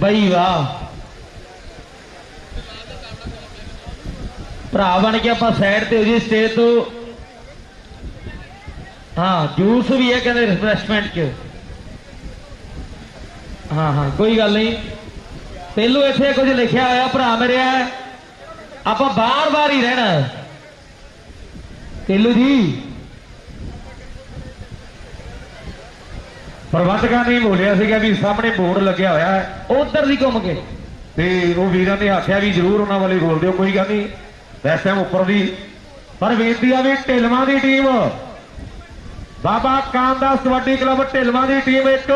ਬਈ ਵਾਹ ਭਰਾ ਬਣ ਕੇ ਆਪਾਂ ਸਾਈਡ ਤੇ ਹੋ ਜੀ ਸਟੇਜ ਤੋਂ। ਹਾਂ ਜੂਸ ਵੀ ਹੈ ਕਹਿੰਦੇ ਰਿਫਰੈਸ਼ਮੈਂਟ ਚ। ਹਾਂ ਕੋਈ ਗੱਲ ਨਹੀਂ। ਪਹਿਲੋਂ ਇੱਥੇ ਕੁਝ ਲਿਖਿਆ ਹੋਇਆ ਭਰਾ ਮੇਰੇ, ਆਪਾਂ ਬਾਰ-ਬਾਰ ਹੀ ਰਹਿਣਾ। ਤੇਲੂ ਜੀ
ਪ੍ਰਬੰਧਕਾਂ ਨੇ ਬੋਲਿਆ ਸੀਗਾ ਵੀ ਸਾਹਮਣੇ ਬੋਰਡ ਲੱਗਿਆ ਹੋਇਆ ਹੈ
ਉਧਰ ਦੀ ਘੁੰਮ ਕੇ,
ਤੇ ਉਹ ਵੀਰਾਂ ਨੇ ਆਖਿਆ ਵੀ ਜ਼ਰੂਰ ਉਹਨਾਂ ਵਾਲੇ ਬੋਲ ਦਿਓ। ਕੋਈ ਗੱਲ ਨਹੀਂ ਇਸ ਟਾਈਮ ਉੱਪਰ ਦੀ, ਪਰ ਬੇਨਤੀ ਆ ਵੀ ਢਿਲਵਾਂ ਦੀ ਟੀਮ, ਬਾਬਾ ਕਾਮਦਾਸ ਕਬੱਡੀ ਕਲੱਬ ਢਿਲਵਾਂ ਦੀ ਟੀਮ ਇੱਕ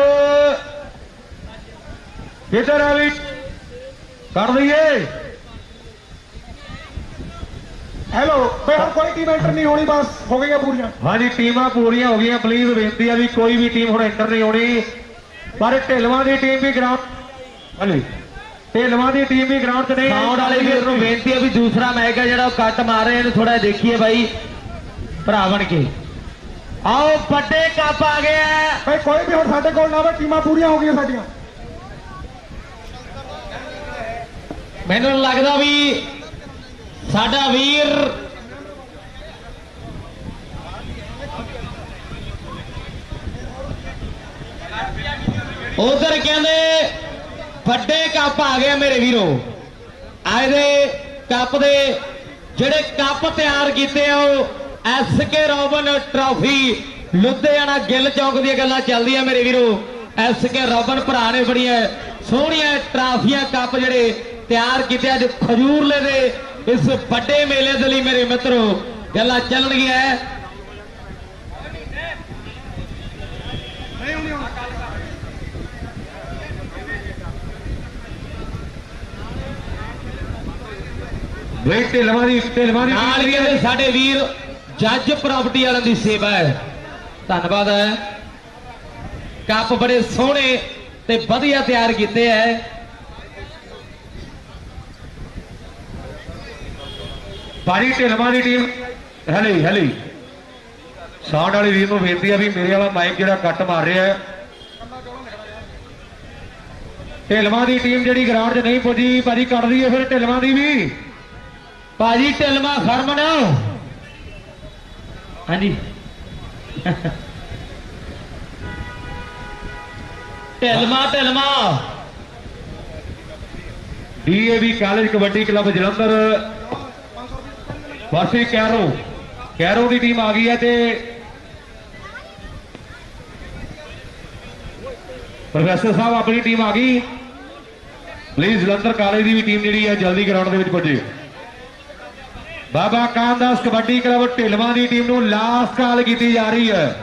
ਕਿੱਧਰ ਆ ਵੀ ਕਰ ਦਈਏ।
ਹੈਲੋ ਬਈ ਹੁਣ ਕੋਈ ਟੀਮ ਐਂਟਰ ਨਹੀਂ ਹੋਣੀ, ਬਸ ਹੋ ਗਈਆਂ ਪੂਰੀਆਂ।
ਹਾਂਜੀ ਟੀਮਾਂ ਪੂਰੀਆਂ ਹੋ ਗਈਆਂ। ਪਲੀਜ਼ ਬੇਨਤੀ ਆ ਵੀ ਕੋਈ ਵੀ ਟੀਮ ਹੁਣ ਐਂਟਰ ਨਹੀਂ ਹੋਣੀ, ਪਰ ਢਿਲਵਾਂ ਦੀ ਟੀਮ ਵੀ ਗਰਾਊਂਡ, ਹਾਂਜੀ ਢਿਲਵਾਂ ਦੀ ਟੀਮ ਵੀ ਗਰਾਊਂਡ 'ਚ ਨਹੀਂ।
ਸਾਊਂਡ ਵਾਲੇ ਵੀਰ ਨੂੰ ਬੇਨਤੀ ਹੈ ਵੀ ਦੂਸਰਾ ਮੈਚ ਹੈ ਜਿਹੜਾ ਉਹ ਕੱਟ ਮਾਰ ਰਹੇ ਇਹਨੂੰ ਥੋੜਾ ਦੇਖੀਏ ਬਾਈ ਭਰਾ ਬਣ ਕੇ। ਆਓ ਵੱਡੇ ਕੱਪ ਆ ਗਿਆ
ਬਈ ਕੋਈ ਵੀ ਹੁਣ ਸਾਡੇ ਕੋਲ ਨਾ ਆਵੇ, ਟੀਮਾਂ ਪੂਰੀਆਂ ਹੋ ਗਈਆਂ ਸਾਡੀਆਂ।
ਮੈਨੂੰ ਲੱਗਦਾ ਵੀ ਸਾਡਾ ਵੀਰ ਉਧਰ ਕਹਿੰਦੇ ਵੱਡੇ ਕੱਪ ਆ ਗਏ ਮੇਰੇ ਵੀਰੋ। ਅੱਜ ਦੇ ਕੱਪ ਦੇ ਜਿਹੜੇ ਕੱਪ ਤਿਆਰ ਕੀਤੇ ਆ ਉਹ SK ਰੋਬਨ ਟਰਾਫੀ ਲੁਧਿਆਣਾ ਗਿੱਲ ਚੌਕ ਦੀਆਂ ਗੱਲਾਂ ਚੱਲਦੀਆਂ ਮੇਰੇ ਵੀਰੋ। SK ਰੋਬਨ ਭਰਾ ਨੇ ਬੜੀਆਂ ਸੋਹਣੀਆਂ ਟਰਾਫੀਆਂ ਕੱਪ ਜਿਹੜੇ ਤਿਆਰ ਕੀਤੇ ਅੱਜ ਖਜੂਰਲੇ ਦੇ ਇਸ ਵੱਡੇ ਮੇਲੇ ਦੇ ਲਈ ਮੇਰੇ ਮਿੱਤਰੋ ਗੱਲਾਂ ਚੱਲਣਗੀਆਂ।
ਢਿਲਵਾਂ ਦੀ
ਨਾਲ ਵੀ ਇਹਦੇ ਸਾਡੇ ਵੀਰ ਜੱਜ ਪ੍ਰਾਪਰਟੀ ਵਾਲਿਆਂ ਦੀ ਸੇਵਾ ਹੈ, ਧੰਨਵਾਦ ਹੈ। ਕੱਪ ਬੜੇ ਸੋਹਣੇ ਤੇ ਵਧੀਆ ਤਿਆਰ ਕੀਤੇ ਹੈ।
ਭਾਰੀ ਢਿਲਵਾਂ ਦੀ ਟੀਮ ਹਲੀ ਸਾਊਂਡ ਵਾਲੇ ਵੀਰ ਨੂੰ ਬੇਨਤੀ ਆ ਵੀ ਮੇਰੇ ਵਾਲਾ ਮਾਈਕ ਜਿਹੜਾ ਕੱਟ ਮਾਰ ਰਿਹਾ ਹੈ। ਢਿਲਵਾਂ ਦੀ ਟੀਮ ਜਿਹੜੀ ਗਰਾਊਂਡ 'ਚ ਨਹੀਂ ਪੁੱਜੀ ਭਾਜੀ ਕੱਢ ਦਈਏ ਫਿਰ ਢਿਲਵਾਂ ਦੀ ਵੀ।
ਭਾਜੀ ਢਿਲਮਾ ਖਰਮਨ ਹਾਂਜੀ ਢਿਲਮਾ
DAV college kabaddi club Jalandhar ਵਾਸੀ ਕੈਰੋ ਦੀ ਟੀਮ ਆ ਗਈ ਹੈ ਤੇ ਪ੍ਰੋਫੈਸਰ ਸਾਹਿਬ ਆਪਣੀ ਟੀਮ ਆ ਗਈ। Please Jalandhar college the we team ਜਿਹੜੀ ਹੈ ਜਲਦੀ ਗਰਾਊਂਡ ਦੇ ਵਿੱਚ ਪੁੱਜੇ। ਬਾਬਾ ਕਾਮਦਾਸ ਕਬੱਡੀ ਕਲੱਬ ਢਿਲਵਾਂ ਦੀ ਟੀਮ ਨੂੰ ਲਾਸਟ ਕਾਲ ਕੀਤੀ ਜਾ ਰਹੀ ਹੈ।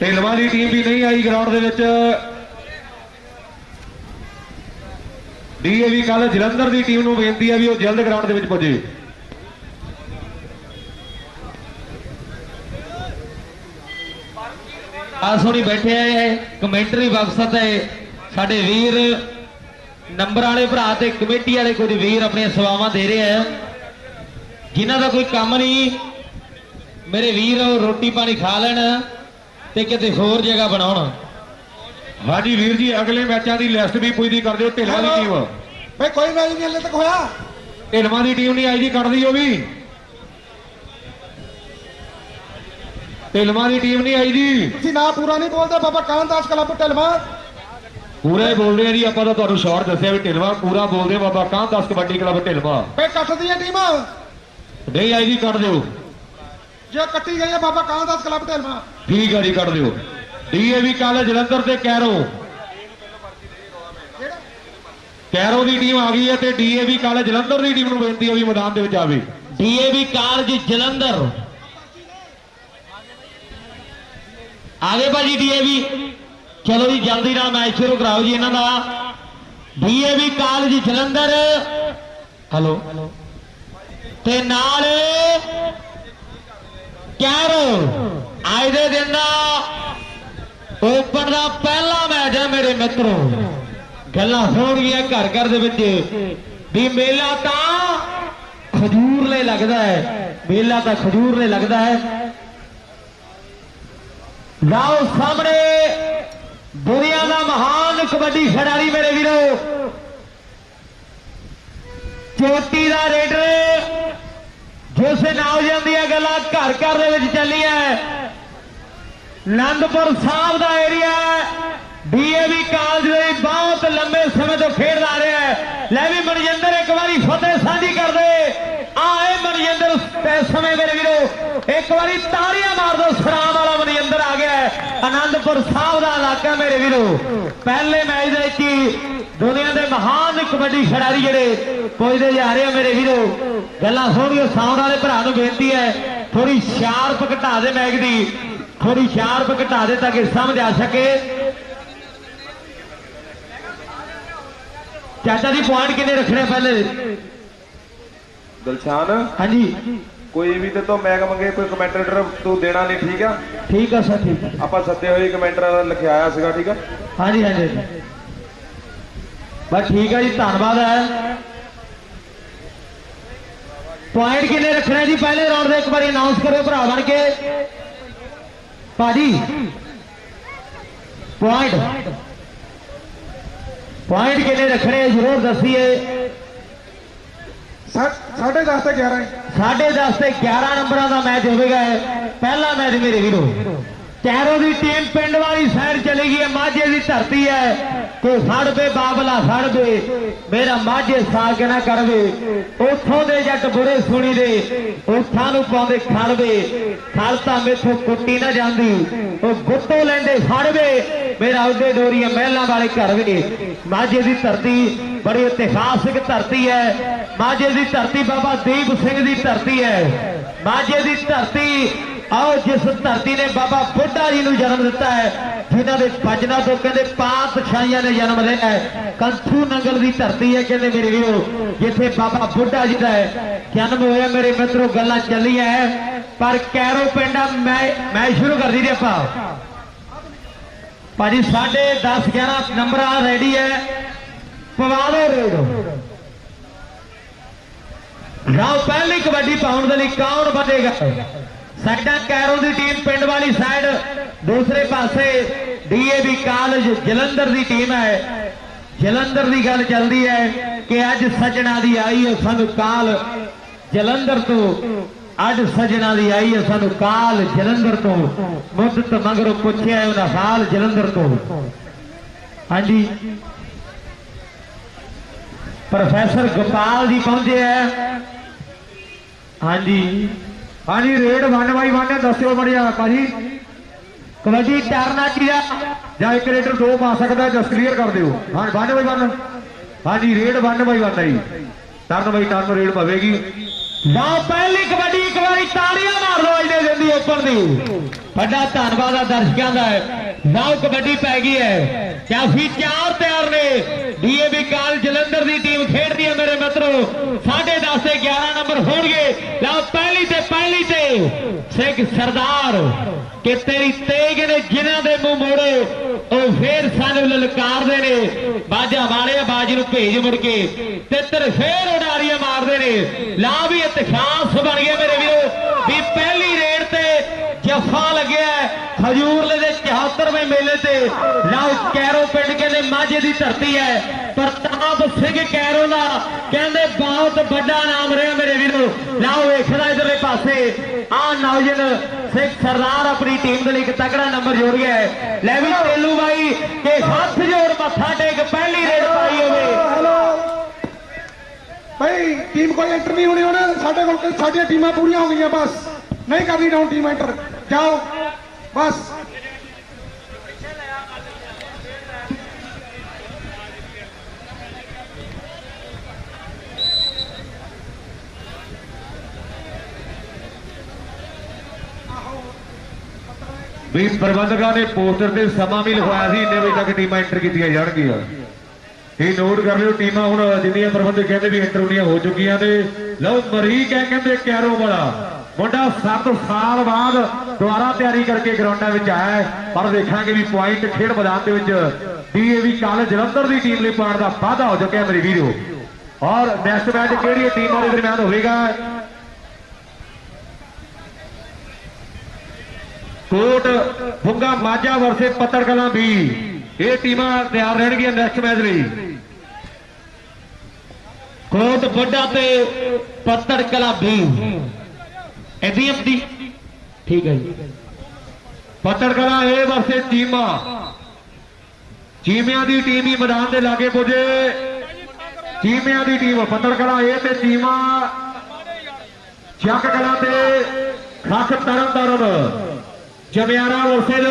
ਢਿਲਵਾਂ ਦੀ ਟੀਮ ਵੀ ਨਹੀਂ ਆਈ ਗਰਾਊਂਡ ਦੇ ਵਿੱਚ। DAV ਕਾਲਜ ਜਲੰਧਰ ਦੀ ਟੀਮ ਨੂੰ ਬੇਨਤੀ ਹੈ ਵੀ ਉਹ ਜਲਦ ਗਰਾਊਂਡ ਦੇ ਵਿੱਚ ਪੁੱਜੇ।
ਆ ਸੋਣੀ ਬੈਠੇ ਆ ਕਮੈਂਟਰੀ ਬਾਕਸ ਤੇ ਸਾਡੇ ਵੀਰ ਨੰਬਰ ਵਾਲੇ ਭਰਾ ਤੇ ਕਮੇਟੀ ਵਾਲੇ ਕੁਝ ਵੀਰ ਆਪਣੀਆਂ ਸੇਵਾਵਾਂ ਦੇ ਰਹੇ ਆ ਜਿਨ੍ਹਾਂ ਦਾ ਕੋਈ ਕੰਮ ਨਹੀਂ। ਮੇਰੇ ਵੀਰ ਉਹ ਰੋਟੀ ਪਾਣੀ ਖਾ ਲੈਣ ਤੇ ਕਿਤੇ ਹੋਰ ਜਗ੍ਹਾ ਬਣਾਉਣ।
ਹਾਂਜੀ ਵੀਰ ਜੀ ਅਗਲੇ ਮੈਚਾਂ ਦੀ ਲਿਸਟ ਵੀ ਪੁੱਜਦੀ ਕਰ ਦਿਓ। ਢਿਲਵਾਂ ਦੀ ਟੀਮ
ਬਈ ਕੋਈ ਮੈਚ ਨਹੀਂ ਹਲੇ ਤੱਕ ਹੋਇਆ।
ਢਿਲਵਾਂ ਦੀ ਟੀਮ ਨਹੀਂ ਆਈ ਜੀ ਕੱਢ ਦਿਓ ਵੀ। ਢਿਲਵਾਂ ਦੀ ਟੀਮ ਨਹੀਂ ਆਈ ਜੀ।
ਤੁਸੀਂ ਨਾ ਪੂਰਾ ਨਹੀਂ ਬੋਲਦੇ। ਬਾਬਾ ਕਾਮਦਾਸ ਕਲੱਬ ਢਿਲਵਾਂ
ਪੂਰਾ ਹੀ ਬੋਲਦੇ ਆ ਜੀ। ਆਪਾਂ ਤਾਂ ਤੁਹਾਨੂੰ ਸ਼ਾਰਟ ਦੱਸਿਆ ਵੀ ਢਿਲਵਾਂ ਪੂਰਾ ਬੋਲਦੇ। ਬਾਬਾ ਕਾਮਦਾਸ ਕਬੱਡੀ ਕਲੱਬ ਢਿਲਵਾਂ
ਬਈ ਕੱਟਦੀਆਂ ਟੀਮ
ਨਹੀਂ ਆਈ ਜੀ ਕੱਢ ਦਿਓ।
ਜੇ ਕੱਟੀ ਗਈ ਹੈ ਬਾਬਾ ਕਾਮਦਾਸ ਕਲੱਬ ਢਿਲਵਾਂ
ਠੀਕ ਹੈ ਜੀ ਕੱਢ ਦਿਓ। DAV ਕਾਲਜ ਜਲੰਧਰ ਤੇ ਕੈਰੋ ਦੀ ਟੀਮ ਆ ਗਈ ਹੈ ਤੇ DAV ਕਾਲਜ ਜਲੰਧਰ ਦੀ ਟੀਮ ਨੂੰ ਬੇਨਤੀ ਹੈ ਵੀ ਮੈਦਾਨ ਦੇ ਵਿੱਚ ਆਵੇ।
DAV ਕਾਲਜ ਜਲੰਧਰ ਆਗੇ ਭਾਜੀ DAV ਚਲੋ ਜੀ ਜਲਦੀ ਨਾਲ ਮੈਚ ਸ਼ੁਰੂ ਕਰਾਓ ਜੀ ਇਹਨਾਂ ਦਾ। DAV ਕਾਲਜ ਜਲੰਧਰ ਹੈਲੋ ਤੇ ਨਾਲ ਕੈਰੋ ਅੱਜ ਦੇ ਦਿਨ ਦਾ ਓਪਨ ਦਾ ਪਹਿਲਾ ਮੈਚ ਹੈ ਮੇਰੇ ਮਿੱਤਰੋ। ਗੱਲਾਂ ਹੋਣਗੀਆਂ ਘਰ ਘਰ ਦੇ ਵਿੱਚ ਵੀ ਮੇਲਾ ਤਾਂ ਖਜੂਰ ਲਈ ਲੱਗਦਾ ਹੈ, ਮੇਲਾ ਤਾਂ ਖਜੂਰ ਲਈ ਲੱਗਦਾ ਹੈ। ਲਾਓ ਸਾਹਮਣੇ ਦੁਨੀਆ ਦਾ ਮਹਾਨ ਕਬੱਡੀ ਖਿਡਾਰੀ ਮੇਰੇ ਵੀਰੋ, ਚੋਟੀ ਦਾ ਰੇਡਰ, ਜਿਸ ਨੌਜਵਾਨ ਦੀਆਂ ਗੱਲਾਂ ਘਰ ਘਰ ਦੇ ਵਿੱਚ ਚੱਲੀਆਂ। ਆਨੰਦਪੁਰ ਸਾਹਿਬ ਦਾ ਏਰੀਆ ਡੀਏਵੀ ਕਾਲਜ ਦੇ ਬਹੁਤ ਲੰਬੇ ਸਮੇਂ ਤੋਂ ਖੇਡਦਾ ਆ ਰਿਹਾ ਹੈ। ਲੈ ਵੀ ਮਨਜਿੰਦਰ ਇੱਕ ਵਾਰੀ ਫਤਿਹ ਸਾਂਝੀ ਕਰਦੇ ਆਏ ਮਨਜਿੰਦਰ ਇਸ ਸਮੇਂ ਮੇਰੇ ਵੀਰੋ, ਇੱਕ ਵਾਰੀ ਤਾੜੀਆਂ ਮਾਰ ਦੋ, ਸਰਾਮ ਵਾਲਾ ਮਨਜਿੰਦਰ ਆ ਗਿਆ ਹੈ। ਆਨੰਦਪੁਰ ਸਾਹਿਬ ਦਾ ਇਲਾਕਾ ਮੇਰੇ ਵੀਰੋ, ਪਹਿਲੇ ਮੈਚ ਦੇ ਵਿੱਚ ਹੀ ਦੁਨੀਆ ਦੇ ਮਹਾਨ ਕਬੱਡੀ ਖਿਡਾਰੀ ਜਿਹੜੇ ਪੁੱਜਦੇ ਜਾ ਰਹੇ ਆ ਮੇਰੇ ਵੀਰੋ। ਗੱਲਾਂ ਹੋਣਗੀਆਂ, ਸਾਊਂਡ ਵਾਲੇ ਭਰਾ ਨੂੰ ਬੇਨਤੀ ਹੈ ਥੋੜੀ ਸ਼ਾਰਪ ਘਟਾ ਦੇ ਮੈਚ ਦੀ, ਥੋੜੀ ਸ਼ਾਰਪ ਘਟਾ ਦੇ ਤਾਂ ਕਿ ਸਮਝ ਆ ਸਕੇ। ਚਾਚਾ ਜੀ ਪੁਆਇੰਟ ਕਿੰਨੇ ਰੱਖਣੇ ਪਹਿਲੇ?
ਦਿਲਸ਼ਾਨ
ਹਾਂਜੀ
ਕੋਈ ਵੀ ਤੇ ਤੋਂ ਮੈਗ ਮੰਗੇ ਕੋਈ ਕਮੈਂਟੇਟਰ ਤੂੰ ਦੇਣਾ ਨਹੀਂ, ਠੀਕ ਆ?
ਠੀਕ ਆ ਸਰ, ਠੀਕ ਆ।
ਆਪਾਂ ਸੱਦੇ ਹੋਏ ਕਮੈਂਟਰ ਲਿਖਿਆ ਆਇਆ ਸੀਗਾ, ਠੀਕ ਆ?
ਹਾਂਜੀ ਹਾਂਜੀ ਬਸ ਠੀਕ ਆ ਜੀ, ਧੰਨਵਾਦ ਹੈ। ਪੁਆਇੰਟ ਕਿੰਨੇ ਰੱਖਣੇ ਜੀ ਪਹਿਲੇ ਰਾਉਂਡ ਦੇ? ਇੱਕ ਵਾਰੀ ਅਨਾਉਂਸ ਕਰਿਓ ਭਰਾ ਬਣ ਕੇ ਭਾਜੀ। ਪੁਆਇੰਟ ਕਿੰਨੇ ਰੱਖਣੇ ਜ਼ਰੂਰ ਦੱਸੀਏ।
10:30 ਤੇ 11
10:30 ਤੇ 11 ਨੰਬਰਾਂ ਦਾ ਮੈਚ ਹੋਵੇਗਾ। ਪਹਿਲਾ ਮੈਚ ਮੇਰੇ ਵੀਰੋ, ਕੈਰੋ ਦੀ ਟੀਮ ਪਿੰਡ ਵਾਲੀ ਸਾਈਡ ਚਲੀ ਗਈ ਹੈ, ਮਾਝੇ ਦੀ ਧਰਤੀ ਹੈ ਕਿ ਫੜ ਵੇ ਬਾਬਲਾ ਫੜ ਵੇ ਮੇਰਾ ਮਾਝੇ ਸਾਗ ਨਾ ਕਰਵੇ। ਉੱਥੋਂ ਦੇ ਜੱਟ ਬੁਰੇ ਸੁਣੀ ਦੇ ਉੱਥਾਂ ਨੂੰ ਪਾਉਂਦੇ ਖੜਵੇ, ਖੜ ਤਾਂ ਮੇਥੋਂ ਕੁੱਟੀ ਨਾ ਜਾਂਦੀ, ਉਹ ਗੁੱਟੋ ਲੈਂਦੇ ਫੜ ਵੇ ਮੇਰਾ ਉਹਦੇ ਡੋਰੀਆਂ ਮਹਿਲਾਂ ਵਾਲੇ ਘਰ ਵੇ। ਮਾਝੇ ਦੀ ਧਰਤੀ ਬੜੀ ਇਤਿਹਾਸਿਕ ਧਰਤੀ ਹੈ, ਮਾਝੇ ਦੀ ਧਰਤੀ ਬਾਬਾ ਦੀਪ ਸਿੰਘ ਦੀ ਧਰਤੀ ਹੈ, ਮਾਝੇ ਦੀ ਧਰਤੀ ਆਓ ਜਿਸ ਧਰਤੀ ਨੇ ਬਾਬਾ ਬੁੱਢਾ ਜੀ ਨੂੰ ਜਨਮ ਦਿੱਤਾ ਹੈ, ਜਿਨ੍ਹਾਂ ਦੇ ਭਜਨਾਂ ਤੋਂ ਕਹਿੰਦੇ ਪਾਤਸ਼ਾਹੀਆਂ ਨੇ ਜਨਮ ਲਿਆ ਹੈ। ਕੰਥੂ ਨੰਗਲ ਦੀ ਧਰਤੀ ਹੈ ਕਹਿੰਦੇ ਮੇਰੇ ਵੀਰੋ, ਜਿੱਥੇ ਬਾਬਾ ਬੁੱਢਾ ਜੀ ਦਾ ਜਨਮ ਹੋਇਆ ਮੇਰੇ ਮਿੱਤਰੋ। ਗੱਲਾਂ ਚੱਲੀਆਂ ਹੈ ਪਰ ਕੈਰੋ ਪਿੰਡਾ ਮੈਂ ਸ਼ੁਰੂ ਕਰ ਦਿੱਤੀ ਆਪਾਂ ਭਾਜੀ। 10:30 11 ਨੰਬਰਾਂ ਰੈਡੀ ਹੈ, ਪਵਾ ਲਓ ਰੇਡ। ਰਾਓ ਪਹਿਲੀ ਕਬੱਡੀ ਪਾਉਣ ਦੇ ਲਈ ਕੌਣ ਬਣੇਗਾ? ਸਾਡਾ ਕੈਰੋ ਦੀ ਟੀਮ ਪਿੰਡ ਵਾਲੀ ਸਾਈਡ, ਦੂਸਰੇ ਪਾਸੇ ਡੀਏਵੀ ਕਾਲਜ ਜਲੰਧਰ ਦੀ ਟੀਮ ਹੈ। ਜਲੰਧਰ ਦੀ ਗੱਲ ਚੱਲਦੀ ਹੈ ਕਿ ਅੱਜ ਸੱਜਣਾ ਦੀ ਆਈ ਹੈ ਸਾਨੂੰ ਕਾਲ ਜਲੰਧਰ ਤੋਂ, ਅੱਜ ਸੱਜਣਾ ਦੀ ਆਈ ਹੈ ਸਾਨੂੰ ਕਾਲ ਜਲੰਧਰ ਤੋਂ, ਮੁੱਦਤ ਮਗਰੋਂ ਪੁੱਛਿਆ ਉਹਨਾਂ ਹਾਲ ਜਲੰਧਰ ਤੋਂ। ਹਾਂਜੀ ਪ੍ਰੋਫੈਸਰ ਗੋਪਾਲ ਜੀ ਪਹੁੰਚੇ ਹੈ। ਹਾਂਜੀ
ਹਾਂਜੀ ਰੇਡ 1/1 ਦੱਸਿਓ ਬੜਿਆ ਭਾਜੀ।
ਕਬੱਡੀ ਟਰਨਾ ਚੀਆ
ਜਾਂ ਇੱਕ ਰੇਡਰ 2 ਪਾ ਸਕਦਾ, ਜਸ ਕਲੀਅਰ ਕਰ ਦਿਓ। ਹਾਂ 1/1 ਹਾਂਜੀ ਰੇਡ 1/1 ਹੈ ਜੀ, ਟਰਨ ਬਾਈ ਟਰਨ ਰੇਡ ਪਵੇਗੀ।
ਨਾ ਪਹਿਲੀ ਕਬੱਡੀ ਇੱਕ ਵਾਰੀ ਤਾੜੀਆਂ ਮਾਰ ਲਓ ਇਹਦੇ ਦਿੰਦੀ ਓਪਨ ਦੀ। ਵੱਡਾ ਧੰਨਵਾਦ ਆ ਦਰਸ਼ਕਾਂ ਦਾ। ਨਾਓ ਕਬੱਡੀ ਪੈ ਗਈ ਹੈ, ਕਾਫੀ 4 ਤਿਆਰ ਨੇ। ਡੀਏਵੀ ਕਾਲ ਜਲੰਧਰ ਦੀ ਟੀਮ ਖੇਡਦੀ ਹੈ ਮੇਰੇ ਮਿੱਤਰੋ। 10:30 ਤੇ 11 ਨੰਬਰ ਹੋਣਗੇ। ਲਓ ਪਹਿਲੀ ਤੇ ਸਿੰਘ ਸਰਦਾਰ ਕਿ ਤੇਰੀ ਤੇਗ ਨੇ ਜਿਨ੍ਹਾਂ ਦੇ ਮੂੰਹ ਮੋੜੇ ਉਹ ਫੇਰ ਸਾਨੂੰ ਲਲਕਾਰਦੇ ਨੇ। ਬਾਜਾ ਵਾਲੇ ਬਾਜ ਨੂੰ ਭੇਜ ਮੁੜ ਕੇ ਤਿੱਤਰ ਫੇਰ ਉਡਾਰੀਆਂ ਮਾਰਦੇ ਨੇ। ਲਾ ਵੀ ਇਤਿਹਾਸ ਬਣ ਗਿਆ ਮੇਰੇ ਵੀਰੋ ਵੀ ਪਹਿਲੀ ਰੇਡ ਤੇ ਜਫਾ ਲੱਗਿਆ ਖਜੂਰਲੇ ਦੇ 74ਵੇਂ ਮੇਲੇ ਤੇ। ਲਾਓ ਕੈਰੋ ਪਿੰਡ ਕਹਿੰਦੇ ਮਾਝੇ ਦੀ ਧਰਤੀ ਹੈ, ਪ੍ਰਤਾਪ ਸਿੰਘ ਕੈਰੋ ਦਾ ਕਹਿੰਦੇ ਬਹੁਤ ਵੱਡਾ ਨਾਮ ਰਿਹਾ ਮੇਰੇ ਵੀਰੋ। ਲਾਓ ਵੇਖਦਾ ਇਧਰਲੇ ਪਾਸੇ ਆ ਨੌਜਵਾਨ ਸਿੰਘ ਸਰਦਾਰ ਆਪਣੀ ਟੀਮ ਦੇ ਲਈ ਇੱਕ ਤਕੜਾ ਨੰਬਰ ਜੋੜ ਗਿਆ ਹੈ। ਲੈ ਵੀ ਤੇਲੂ ਬਾਈ ਕਿ ਹੱਥ ਜੋੜ ਮੱਥਾ ਟੇਕ ਪਹਿਲੀ ਰੇਡ ਪਾਈ ਹੋਵੇ।
ਹੈਲੋ ਭਾਈ, ਟੀਮ ਕੋਈ ਐਂਟਰ ਨਹੀਂ ਹੋਣੀ ਹੁਣ ਸਾਡੇ ਕੋਲ, ਸਾਡੀਆਂ ਟੀਮਾਂ ਪੂਰੀਆਂ ਹੋ ਗਈਆਂ, ਬਸ ਨਹੀਂ ਕਰਨੀ ਡਾਊਨ ਟੀਮ ਐਂਟਰ, ਜਾਓ ਬਸ।
ਵੀ ਪ੍ਰਬੰਧਕਾਂ ਨੇ ਪੋਸਟਰ ਤੇ ਸਮਾਂ ਵੀ ਲਿਖਵਾਇਆ ਸੀ, ਇੰਨੇ ਵਜੇ ਤੱਕ ਟੀਮਾਂ ਐਂਟਰ ਕੀਤੀਆਂ ਜਾਣਗੀਆਂ। ਇਹ ਨੋਟ ਕਰ ਲਿਓ, ਟੀਮਾਂ ਹੁਣ ਜਿੰਨੀਆਂ ਪ੍ਰਬੰਧਕ ਕਹਿੰਦੇ ਵੀ ਐਂਟਰ ਹੋਣੀਆਂ ਹੋ ਚੁੱਕੀਆਂ ਨੇ। ਲਓ ਮਰੀਕ ਹੈ ਕਹਿੰਦੇ ਕੈਰੋ ਵਾਲਾ ਮੁੰਡਾ 7 ਸਾਲ ਬਾਅਦ ਦੁਬਾਰਾ ਤਿਆਰੀ ਕਰਕੇ ਗਰਾਊਂਡਾਂ ਵਿੱਚ ਆਇਆ, ਪਰ ਦੇਖਾਂਗੇ ਵੀ ਪੁਆਇੰਟ ਖੇਡ ਮੈਦਾਨ ਦੇ ਵਿੱਚ DAV ਕਾਲਜ ਜਲੰਧਰ ਦੀ ਟੀਮ ਲਈ ਪਾਉਣ ਦਾ ਵਾਅਦਾ ਹੋ ਚੁੱਕਿਆ ਮੇਰੇ ਵੀਰੋ। ਔਰ ਨੈਕਸਟ ਮੈਚ ਕਿਹੜੀ ਟੀਮਾਂ ਦੇ ਦਰਮਿਆਨ ਹੋਵੇਗਾ? ਕੋਟ ਬੁੱਗਾ ਮਾਝਾ ਵਰਸੇ ਪੱਤੜ ਕਲਾਂ ਵੀ। ਇਹ ਟੀਮਾਂ ਤਿਆਰ ਰਹਿਣਗੀਆਂ ਨੈਕਸਟ ਮੈਚ ਲਈ।
ਕੋਟ ਵੱਡਾ ਤੇ ਪੱਤੜ ਕਲਾ ਵੀ ਐਡੀਐਮ ਦੀ ਠੀਕ ਹੈ ਜੀ।
ਪੱਤੜ ਕਲਾਂ ਇਹ ਵਰਸੇ ਚੀਮਾ। ਚੀਮਿਆਂ ਦੀ ਟੀਮ ਹੀ ਮੈਦਾਨ ਦੇ ਲਾਗੇ ਪੁੱਜੇ। ਚੀਮਿਆਂ ਦੀ ਟੀਮ ਪੱਤੜ ਕਲਾਂ ਇਹ ਤੇ ਚੀਮਾ। ਚੱਕ ਕਲਾਂ ਤੇ ਖੱਖ ਤਰਨ ਜਮਿਆਰਾ ਵਰਸੇ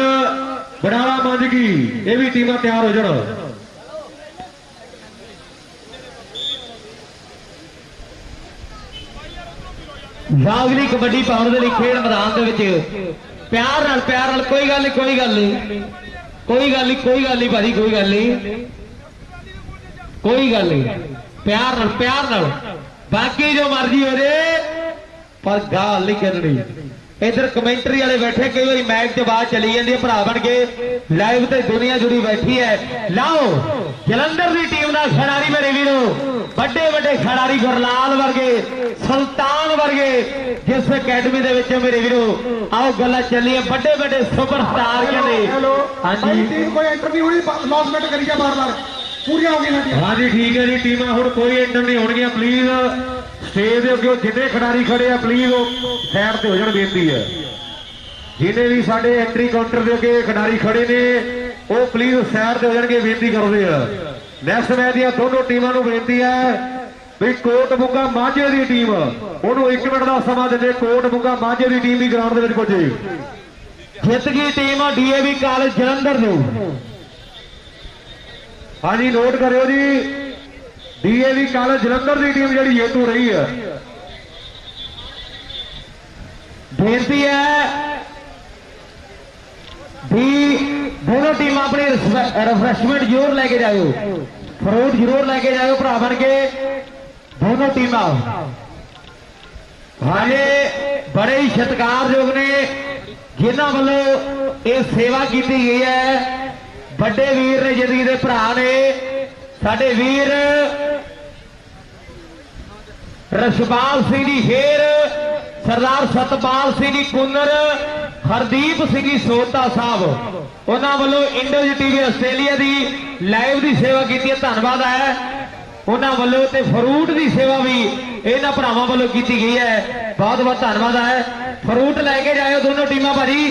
ਬੜਾਲਾ ਮੰਝਗੀ। ਇਹ ਵੀ ਟੀਮਾਂ ਤਿਆਰ ਹੋ ਜਾਣ।
ਲਾਗਲੀ ਕਬੱਡੀ ਪਾਉਣ ਦੇ ਲਈ ਖੇਡ ਮੈਦਾਨ ਦੇ ਵਿੱਚ ਪਿਆਰ ਨਾਲ ਕੋਈ ਗੱਲ ਨਹੀਂ ਭਾਜੀ ਕੋਈ ਗੱਲ ਨਹੀਂ ਪਿਆਰ ਨਾਲ ਬਾਕੀ ਜੋ ਮਰਜ਼ੀ ਹੋ ਜੇ ਪਰ ਗਾਲ ਨਹੀਂ ਕਰਨੀ। इधर कमेंटरी वाले बैठे कई बार मैच के बाद चली जाती है भरा बन के लाइव ते दुनिया जुड़ी बैठी है। लाओ जलंधर की टीम का खिलाड़ी मेरे वीरो बड़े बड़े खिलाड़ी गुरलाल वर्गे सुल्तान वर्गे जिस अकेडमी के मेरे वीरो आओ गल्लां चलिए बड़े बड़े सुपरस्टार कहते। हाँ जी
टीम कोई एंटर नहीं होनी लॉसमेंट करी बार-बार पूरी हो गई।
हाँ जी ठीक है जी। टीमां हुण कोई एंटर नहीं होणगियां। प्लीज स्टेज के अगे जिन्ने खिडारी खड़े आ प्लीज साइड से हो जाण बेनती है। जिन्हें भी साडे एंट्री काउंटर के अगे खिडारी खड़े ने वो प्लीज साइड से हो जाणगे बेनती करदे आ। नैक्सट मैच दी दोनों टीमां नूं बेनती है भी कोट बुग्गा माझे की टीम उन्होंने 1 मिनट का समा दे। कोट बुग्गा माझे की टीम भी ग्राउंड में पुजे।
जित गई टीम DAV कॉलेज जलंधर नूं।
हाँ जी नोट करो जी DAV कॉलेज जलंधर की टीम जी जेतू रही है।
बेनती है भी दोनों टीम अपनी रिफ्रेशमेंट जरूर लेके जाओ फ्रूट जरूर लेके जाओ भरा बन के दोनों टीम। हाले बड़े ही सत्कारयोग ने जिन्हों वालों ये सेवा की गई है। बड़े वीर ने जिंदगी के भरा ने साडे वीर रशपाल सिंह जी हेर सरदार सतपाल सिंह जी कुन्नर हरदीप सिंह जी सोता साहब उन्होंने वालों इंडोज टीवी आस्ट्रेलिया की लाइव की सेवा की धन्यवाद है। उन्होंने वालों ते फ्रूट की सेवा भी इन्होंने भरावां वालों की गई है। बहुत बहुत धन्यवाद है। फ्रूट लैके जाओ दोनों टीमां भाजी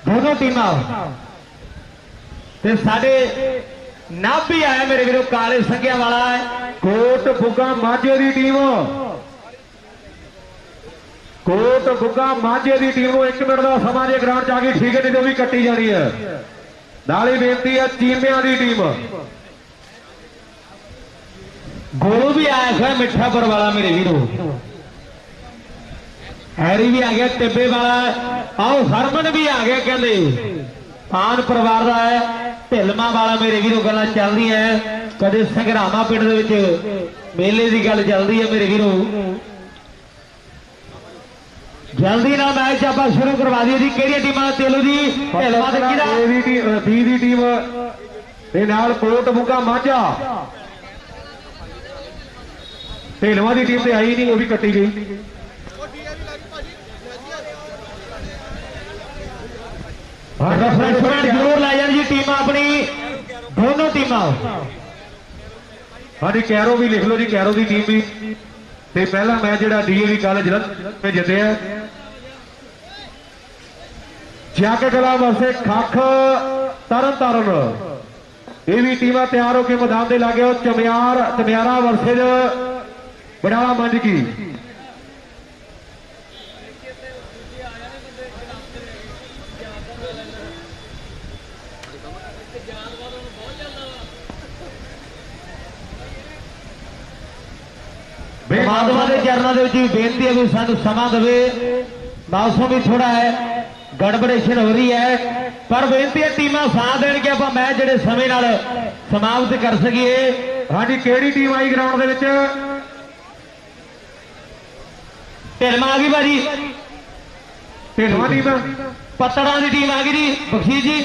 दोनों टीमां ते साडे नाभ भी आया मेरे वीरों काले संघिया वाला है।
कोट बुग्गा माझे की टीम कोट बुग्गा माझे की टीम 1 मिनट का समा जे ग्राउंड च आ गई ठीक है नहीं तो भी कट्टी जानी है। नाली बेनती है चीमिया की टीम
गोलू भी आया है मिठापुर वाला मेरे वीरों हैरी भी आ गया टिब्बे वाला। आओ हरमन भी आ गया कहते पान परिवार का है ढिलमा वाला मेरे वीरों गल्लां चल रही है। कदे संघरामा पिंड दे विच मेले की गल चलती है मेरे वीरों। जल्दी ना मैच आप शुरू करवा दिए जी। केड़ी टीमां तेलू जी ढिलमा ते किहदा
बी दी टीम दे नाल कोट बुग्गा माझा। ढिलमा की टीम ते आई नहीं वो भी कट्टी गई।
रिफ्रेशमेंट जरूर लै जान जी टीम अपनी दोनों टीम।
हाँ जी कैरो भी लिख लो जी कैरो की टीम भी ते पहला मैच जो DAV कॉलेज जलंधर में जिते है। जग कला वर्से खख तरन तारण ये भी टीम तैयार होकर मैदान के लागे। चमियारा वर्से बड़ाला मंझ की
परमात्मा के चरणों के बेनती है भी सानू समा दे। मौसम भी थोड़ा है गड़बड़ेशन हो रही है पर बेनती है टीमां साथ देन के आप मैच जेडे समय नाल समाप्त कर सकीए।
हाँ जी केड़ी टीम आई ग्राउंड दे विच?
ढिलमा आ गई भाजी
ढिलमा टीम
पत्तड़ा की टीम आ गई जी बख्शीश जी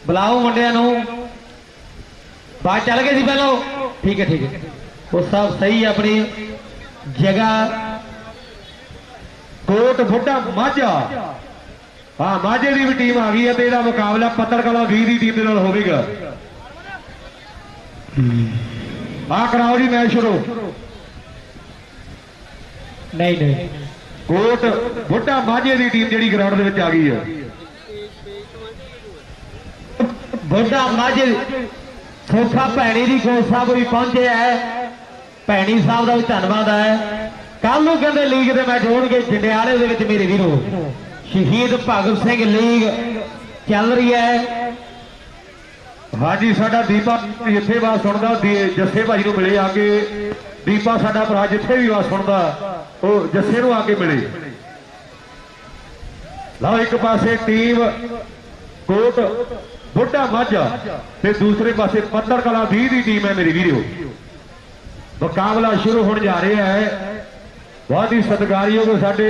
ਬੁਲਾਓ ਮੁੰਡਿਆਂ ਨੂੰ। ਬਾਹਰ ਚੱਲ ਗਏ ਸੀ ਪਹਿਲਾਂ। ਠੀਕ ਹੈ ਠੀਕ ਹੈ, ਉਹ ਸਭ ਸਹੀ ਆਪਣੀ ਜਗ੍ਹਾ।
ਕੋਟ ਬੁੱਢਾ ਮਾਝਾ, ਹਾਂ ਮਾਝੇ ਦੀ ਵੀ ਟੀਮ ਆ ਗਈ ਹੈ ਤੇ ਇਹਦਾ ਮੁਕਾਬਲਾ ਪੱਤਰ ਕਲਾਂ 20 ਦੀ ਟੀਮ ਦੇ ਨਾਲ ਹੋਵੇਗਾ। ਆ ਕਰਾਓ ਜੀ ਮੈਚ ਸ਼ੁਰੂ।
ਨਹੀਂ ਨਹੀਂ,
ਕੋਟ ਬੁੱਢਾ ਮਾਝੇ ਦੀ ਟੀਮ ਜਿਹੜੀ ਗਰਾਊਂਡ ਦੇ ਵਿੱਚ ਆ ਗਈ ਹੈ।
ਬੁੱਢਾ ਮਾਝੇ ਸੋਖਾ ਭੈਣੀ ਦੀ ਕੋਚ ਸਾਹਿਬ ਵੀ ਪਹੁੰਚੇ ਹੈ। ਭੈਣੀ ਸਾਹਿਬ ਦਾ ਵੀ ਧੰਨਵਾਦ ਹੈ। ਕੱਲ ਨੂੰ ਕਹਿੰਦੇ ਲੀਗ ਦੇ ਮੈਚ ਹੋਣਗੇ ਜੰਡਿਆਲੇ ਦੇ ਵਿੱਚ ਮੇਰੇ ਵੀਰੋ। ਸ਼ਹੀਦ ਭਗਤ ਸਿੰਘ ਲੀਗ ਚੱਲ ਰਹੀ ਹੈ।
ਹਾਂਜੀ ਸਾਡਾ ਦੀਪਾ ਜਿੱਥੇ ਬਾਤ ਸੁਣਦਾ ਜੱਸੇ ਭਾਜੀ ਨੂੰ ਮਿਲੇ ਆ ਕੇ। ਦੀਪਾ ਸਾਡਾ ਭਰਾ ਜਿੱਥੇ ਵੀ ਬਾਤ ਸੁਣਦਾ ਉਹ ਜੱਸੇ ਨੂੰ ਆ ਕੇ ਮਿਲੇ। ਲਓ ਇੱਕ ਪਾਸੇ ਟੀਮ ਕੋਟ ਬੁੱਢਾ ਮਾਝਾ ਤੇ ਦੂਸਰੇ ਪਾਸੇ ਪੱਤਰ ਕਲਾਂ 20 ਦੀ ਟੀਮ ਹੈ ਮੇਰੇ ਵੀਰੋ। ਮੁਕਾਬਲਾ ਸ਼ੁਰੂ ਹੋਣ ਜਾ ਰਿਹਾ ਹੈ। ਬਹੁਤ ਹੀ ਸਤਿਕਾਰਯੋਗ ਸਾਡੇ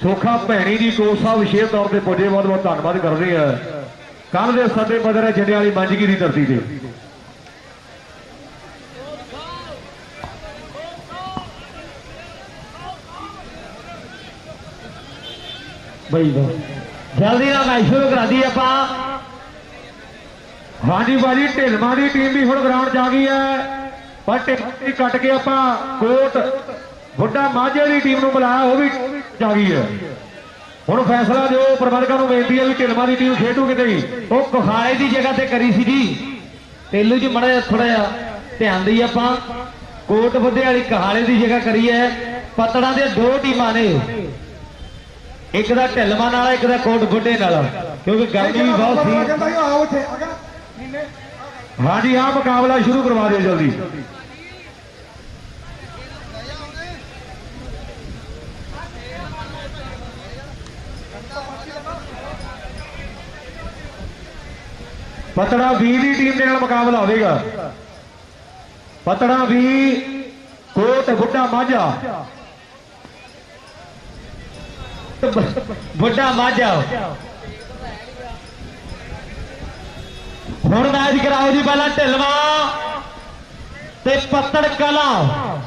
ਸੋਖਾ ਭੈਣੀ ਦੀ ਕੋਚ ਸਾਹਿਬ ਵਿਸ਼ੇਸ਼ ਤੌਰ ਤੇ ਪੁੱਜੇ, ਬਹੁਤ ਬਹੁਤ ਧੰਨਵਾਦ ਕਰਦੇ ਆ। ਕੱਲ ਦੇ ਸੱਦੇ ਪੱਧਰ ਹੈ ਜੰਡਿਆਲੀ ਮੰਝਗੀ ਦੀ ਧਰਤੀ ਤੇ।
ਬਈ ਜਲਦੀ ਨਾਲ ਮੈਚ ਸ਼ੁਰੂ ਕਰਾ ਦਈਏ ਆਪਾਂ।
ਹਾਂਜੀ ਬਾਜੀ ਢਿਲਮਾਂ ਦੀ ਟੀਮ ਵੀ ਹੁਣ ਗਰਾਊਂਡ 'ਚ ਆ ਗਈ ਹੈ, ਪਰ ਢਿਲਮਾਂ ਕੱਟ ਕੇ ਆਪਾਂ ਕੋਟ ਬੁੱਢਾ ਮਾਝੇ ਦੀ ਟੀਮ ਨੂੰ ਬੁਲਾਇਆ, ਉਹ ਵੀ ਆ ਗਈ ਹੈ। ਹੁਣ ਫੈਸਲਾ ਦਿਓ, ਪ੍ਰਬੰਧਕਾਂ ਨੂੰ ਬੇਨਤੀ ਹੈ ਵੀ ਢਿਲਮਾਂ ਦੀ ਟੀਮ ਖੇਡੂ ਕਿਤੇ ਹੀ।
ਉਹ ਕੁਖਾਲੇ ਦੀ ਜਗ੍ਹਾ ਤੇ ਕਰੀ ਸੀ ਜੀ, ਤੇਲੂ ਜੀ ਮੜਾ ਥੋੜਾ ਜਿਹਾ ਧਿਆਨ ਦਈਏ ਆਪਾਂ। ਕੋਟ ਬੁੱਢੇ ਵਾਲੀ ਕਹਾਲੇ ਦੀ ਜਗ੍ਹਾ ਕਰੀ ਹੈ। ਪਤੜਾਂ ਦੇ ਦੋ ਟੀਮਾਂ ਨੇ, ਇੱਕ ਦਾ ਢਿਲਮਾਂ ਨਾਲ, ਇੱਕ ਦਾ ਕੋਟ ਬੁੱਢੇ ਨਾਲ, ਕਿਉਂਕਿ ਗਰਮੀ ਵੀ ਬਹੁਤ ਸੀ।
ਕਹਿੰਦਾ ਆਓ ਇੱਥੇ ਆ ਗਿਆ ਨੀਨੇ।
ਹਾਂਜੀ ਆਹ ਮੁਕਾਬਲਾ ਸ਼ੁਰੂ ਕਰਵਾ ਦਿਓ ਜਲਦੀ। ਪਤੜਾ 20 ਦੀ ਟੀਮ ਦੇ ਨਾਲ ਮੁਕਾਬਲਾ ਹੋਵੇਗਾ। ਪਤੜਾ 20 ਕੋਟ ਬੁੱਢਾ ਮਾਝਾ।
ਬੁੱਢਾ ਮਾਝਾ ਹੁਣ ਮੈਚ ਕਰਾਓ ਜੀ। ਪਹਿਲਾਂ ਢਿਲਵਾਂ ਤੇ ਪੱਤੜ ਕਲਾਂ।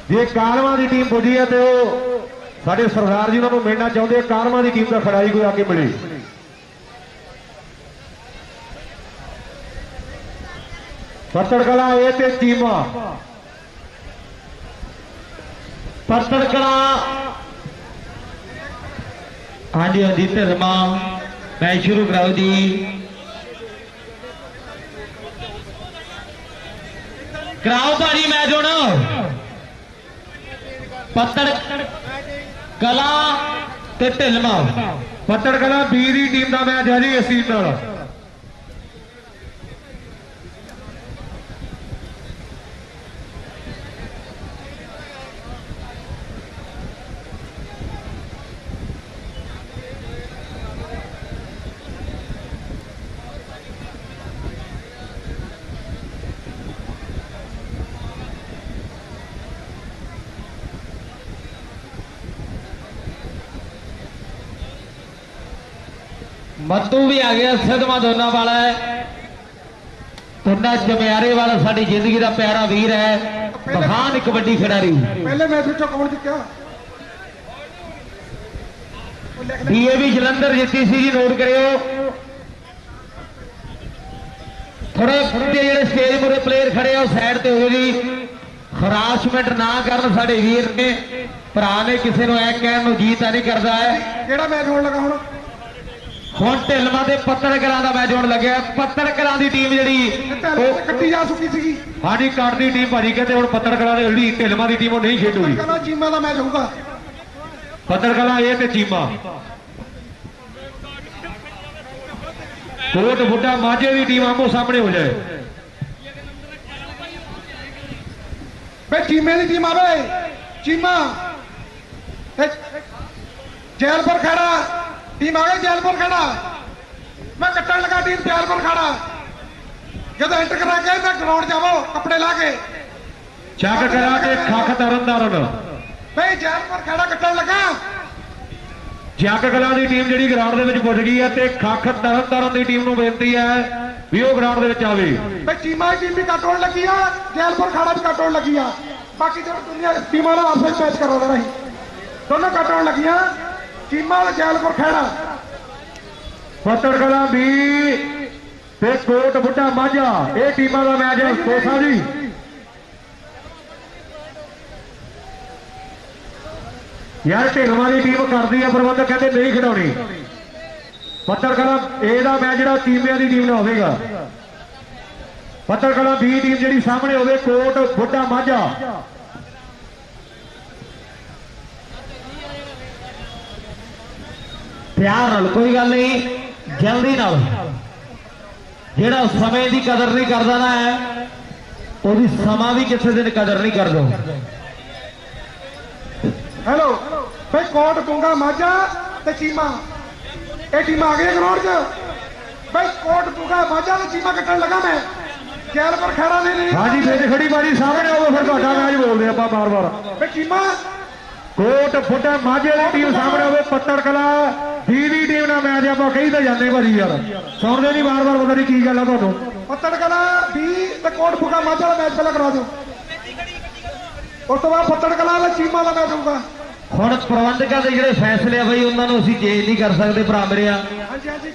ਜੇ ਕਾਲਵਾਂ ਦੀ ਟੀਮ ਪੁੱਜੀ ਹੈ ਤੇ ਉਹ ਸਾਡੇ ਸਰਦਾਰ ਜੀ ਉਹਨਾਂ ਨੂੰ ਮਿਲਣਾ ਚਾਹੁੰਦੇ। ਕਾਲਵਾਂ ਦੀ ਟੀਮ ਦਾ ਖਿਡਾਰੀ ਕੋਈ ਆ ਕੇ ਮਿਲੇ। ਪੱਤੜ ਕਲਾਂ ਇਹ ਤੇ ਚੀਮਾ।
ਪੱਤੜ ਕਲਾਂ ਹਾਂਜੀ ਹਾਂਜੀ ਢਿਲਵਾਂ ਮੈਚ ਸ਼ੁਰੂ ਕਰਾਓ ਜੀ। ਕਰਾਓ ਭਾਜੀ ਮੈਚ ਹੁਣ। ਪੱਤੜ ਕਲਾਂ ਤੇ ਢਿਲਵਾਂ।
ਪੱਤੜ ਕਲਾਂ 20 ਦੀ ਟੀਮ ਦਾ ਮੈਚ ਹੈ ਜੀ ਇਸ ਟੀਮ ਨਾਲ।
ਮੱਤੂ ਵੀ ਆ ਗਿਆ। ਸਿੱਧਵਾਂ ਦੋਨਾਂ ਵਾਲਾ ਹੈ। ਤੁੰਨਾ ਚਮਿਆਰੇ ਵਾਲਾ ਸਾਡੀ ਜ਼ਿੰਦਗੀ ਦਾ ਪਿਆਰਾ ਵੀਰ ਹੈ। ਮਹਾਨ ਇੱਕ ਵੱਡੀ ਖਿਡਾਰੀ।
ਪਹਿਲੇ ਮੈਚ ਵਿੱਚੋਂ ਕੌਣ ਜਿੱਤਿਆ?
ਡੀਏਵੀ ਜਲੰਧਰ ਜਿੱਤੀ ਸੀ ਜੀ, ਨੋਟ ਕਰਿਓ। ਥੋੜੇ ਜਿਹੜੇ ਸਟੇਜ ਮੁਰੇ ਪਲੇਅਰ ਖੜੇ ਆ ਉਹ ਸਾਈਡ ਤੇ ਹੋ ਜੀ। ਹਰਾਸਮੈਂਟ ਨਾ ਕਰਨ ਸਾਡੇ ਵੀਰ ਨੇ, ਭਰਾ ਨੇ, ਕਿਸੇ ਨੂੰ ਐ ਕਹਿਣ ਨੂੰ ਜੀਤਾ ਨਹੀਂ ਕਰਦਾ ਹੈ।
ਕਿਹੜਾ ਮੈਚ ਹੋਣ ਲੱਗਾ ਹੁਣ?
ਹੁਣ ਢਿਲਵਾਂ ਦੇ ਪੱਤੜ ਕਲਾਂ ਦਾ ਮੈਚ ਹੋਣ ਲੱਗਿਆ। ਪੱਤੜ ਕਲਾਂ ਦੀ ਟੀਮ ਜਿਹੜੀ
ਉਹ ਕੱਟੀ ਜਾ ਚੁੱਕੀ ਸੀਗੀ।
ਹਾਂਜੀ ਕੱਟ ਦੀ ਟੀਮ ਭਾਜੀ ਕਹਿੰਦੇ ਹੁਣ ਪੱਤੜ ਕਲਾਂ ਦੀ ਜਿਹੜੀ ਢਿਲਮਾਂ ਦੀ ਟੀਮ ਉਹ ਨਹੀਂ ਖੇਡੂਗੀ।
ਕਹਿੰਦਾ ਚੀਮਾ ਦਾ ਮੈਚ ਹੋਊਗਾ।
ਪੱਤੜ ਕਲਾਂ ਇਹ ਤੇ ਚੀਮਾ। ਕੋਟ ਬੁੱਢਾ ਮਾਝੇ ਦੀ ਟੀਮ ਆਮੋ ਸਾਹਮਣੇ ਹੋ ਜਾਏ।
ਬਈ ਚੀਮੇ ਦੀ ਟੀਮ ਆਵੇ। ਚੀਮਾ ਜੈਲਪੁਰ ਖੜਾ ਟੀਮ ਆ ਗਈ। ਜੈਲਪੁਰ ਖੜਾ ਮੈਂ ਕੱਟਣ ਲੱਗਾ ਟੀਮ ਜੈਲਪੁਰ ਖੜਾ। ਜਦੋਂ ਐਂਟਰ ਕਰਾ ਕੇ ਮੈਂ ਗਰਾਊਂਡ ਜਾਵੋ ਕੱਪੜੇ ਲਾ ਕੇ
ਚੱਕ ਕਰਾ ਕੇ ਖੱਖ ਤਰਨ।
ਬਈ ਜੈਲਪੁਰ ਖੜਾ ਕੱਟਣ ਲੱਗਾ।
ਜੱਗ ਕਲਾਂ ਦੀ ਟੀਮ ਜਿਹੜੀ ਗਰਾਊਂਡ ਦੇ ਵਿੱਚ ਪੁੱਜ ਗਈ ਹੈ ਤੇ ਖੱਖ ਤਰਨਤਾਰਨ ਦੀ ਟੀਮ ਨੂੰ ਬੇਨਤੀ ਹੈ ਵੀ ਉਹ ਗਰਾਊਂਡ ਦੇ ਵਿੱਚ ਆਵੇ।
ਬਈ ਚੀਮਾ ਦੀ ਟੀਮ ਵੀ ਕੱਟ ਹੋਣ ਲੱਗੀ ਆ, ਜੈਲਪੁਰ ਖਾੜਾ ਵੀ ਕੱਟ ਹੋਣ ਲੱਗੀ ਆ। ਬਾਕੀ ਜੋ ਦੁਨੀਆ ਟੀਮਾਂ ਨਾਲ ਆਪਸ ਵਿੱਚ ਮੈਚ ਕਰਵਾ ਦੇਣਾ ਸੀ, ਦੋਨੋਂ ਕੱਟ ਹੋਣ ਲੱਗੀਆਂ, ਚੀਮਾ ਤੇ ਜੈਲਪੁਰ ਖੇੜਾ।
ਪੱਤੜ ਕਲਾਂ ਵੀ ਤੇ ਕੋਟ ਬੁੱਢਾ ਮਾਝਾ ਇਹ ਟੀਮਾਂ ਦਾ ਮੈਚ ਹੈ ਕੋਸਾ ਜੀ। ਯਾਰ ਢਿਲਵਾਂ ਦੀ ਟੀਮ ਕਰਦੀ ਹੈ ਪ੍ਰਬੰਧ, ਕਹਿੰਦੇ ਨਹੀਂ ਖਿਡਾਉਣੀ। ਪੱਤੜ ਕਲਾਂ ਇਹਦਾ ਮੈਚ ਜਿਹੜਾ ਚੀਮਿਆਂ ਦੀ ਟੀਮ ਨਾਲ ਹੋਵੇਗਾ। ਪੱਤੜ ਕਲਾਂ ਦੀ ਟੀਮ ਜਿਹੜੀ ਸਾਹਮਣੇ ਹੋਵੇ ਕੋਟ ਬੁੱਢਾ ਮਾਝਾ।
ਪਿਆਰ ਨਾਲ, ਕੋਈ ਗੱਲ ਨਹੀਂ, ਜਲਦੀ ਨਾਲ। ਜਿਹੜਾ ਸਮੇਂ ਦੀ ਕਦਰ ਨਹੀਂ ਕਰਦਾ ਨਾ ਹੈ ਉਹਦੀ ਸਮਾਂ ਵੀ ਕਿਸੇ ਦਿਨ ਕਦਰ ਨਹੀਂ ਕਰਦਾ।
ਹੈਲੋ ਬਈ ਕੋਟ ਗੁੰਗਾ ਮਾਝਾ ਤੇ ਚੀਮਾ ਇਹ ਟੀਮਾਂ ਆ ਗਈਆਂ ਗਰਾਊਂਡ 'ਚ। ਬਈ ਕੋਟ ਗੁੰਗਾ ਮਾਝਾ ਤੇ ਚੀਮਾ ਕੱਟਣ ਲੱਗਾ ਮੈਂ, ਜੈਲਪੁਰ ਖੇੜਾ ਨੇ ਨਹੀਂ।
ਹਾਂਜੀ ਵਿੱਚ ਖੜੀ ਬਾਰੀ ਸਾਹਮਣੇ ਆਓ ਫਿਰ ਤੁਹਾਡਾ ਮੈਚ ਬੋਲਦੇ ਆਪਾਂ ਬਾਰ-ਬਾਰ।
ਬਈ ਚੀਮਾ
ਕੋਟ ਬੁੱਢਾ ਮਾਝੇ ਦੀ ਟੀਮ ਸਾਹਮਣੇ ਹੋਵੇ, ਪੱਤੜ ਕਲਾਂ ਦੀ ਟੀਮ ਨਾਲ ਮੈਚ ਆਪਾਂ ਕਹੀ ਤਾਂ ਜਾਂਦੇ ਭਾਜੀ ਯਾਰ, ਸੁਣਦੇ ਨਹੀਂ ਬਾਰ-ਬਾਰ, ਪਤਾ ਨਹੀਂ ਕੀ ਗੱਲ ਆ ਤੁਹਾਨੂੰ।
ਪੱਤੜ ਕਲਾ ਦੀ ਤੇ ਕੋਟ ਗੁੰਗਾ ਮਾਝਾ ਦਾ ਮੈਚ ਪਹਿਲਾਂ ਕਰਾ ਦਿਓ, ਉਸ ਤੋਂ ਬਾਅਦ ਪੱਤੜ ਕਲਾ ਤੇ ਚੀਮਾ ਦਾ ਮੈਚ ਹੋਊਗਾ।
ਹੁਣ ਪ੍ਰਬੰਧਕਾਂ ਦੇ ਜਿਹੜੇ ਫੈਸਲੇ ਆ ਬਈ ਉਹਨਾਂ ਨੂੰ ਅਸੀਂ ਚੇਂਜ ਨਹੀਂ ਕਰ ਸਕਦੇ ਭਰਾ ਮੇਰੇ ਆ।
ਹਾਂਜੀ ਹਾਂਜੀ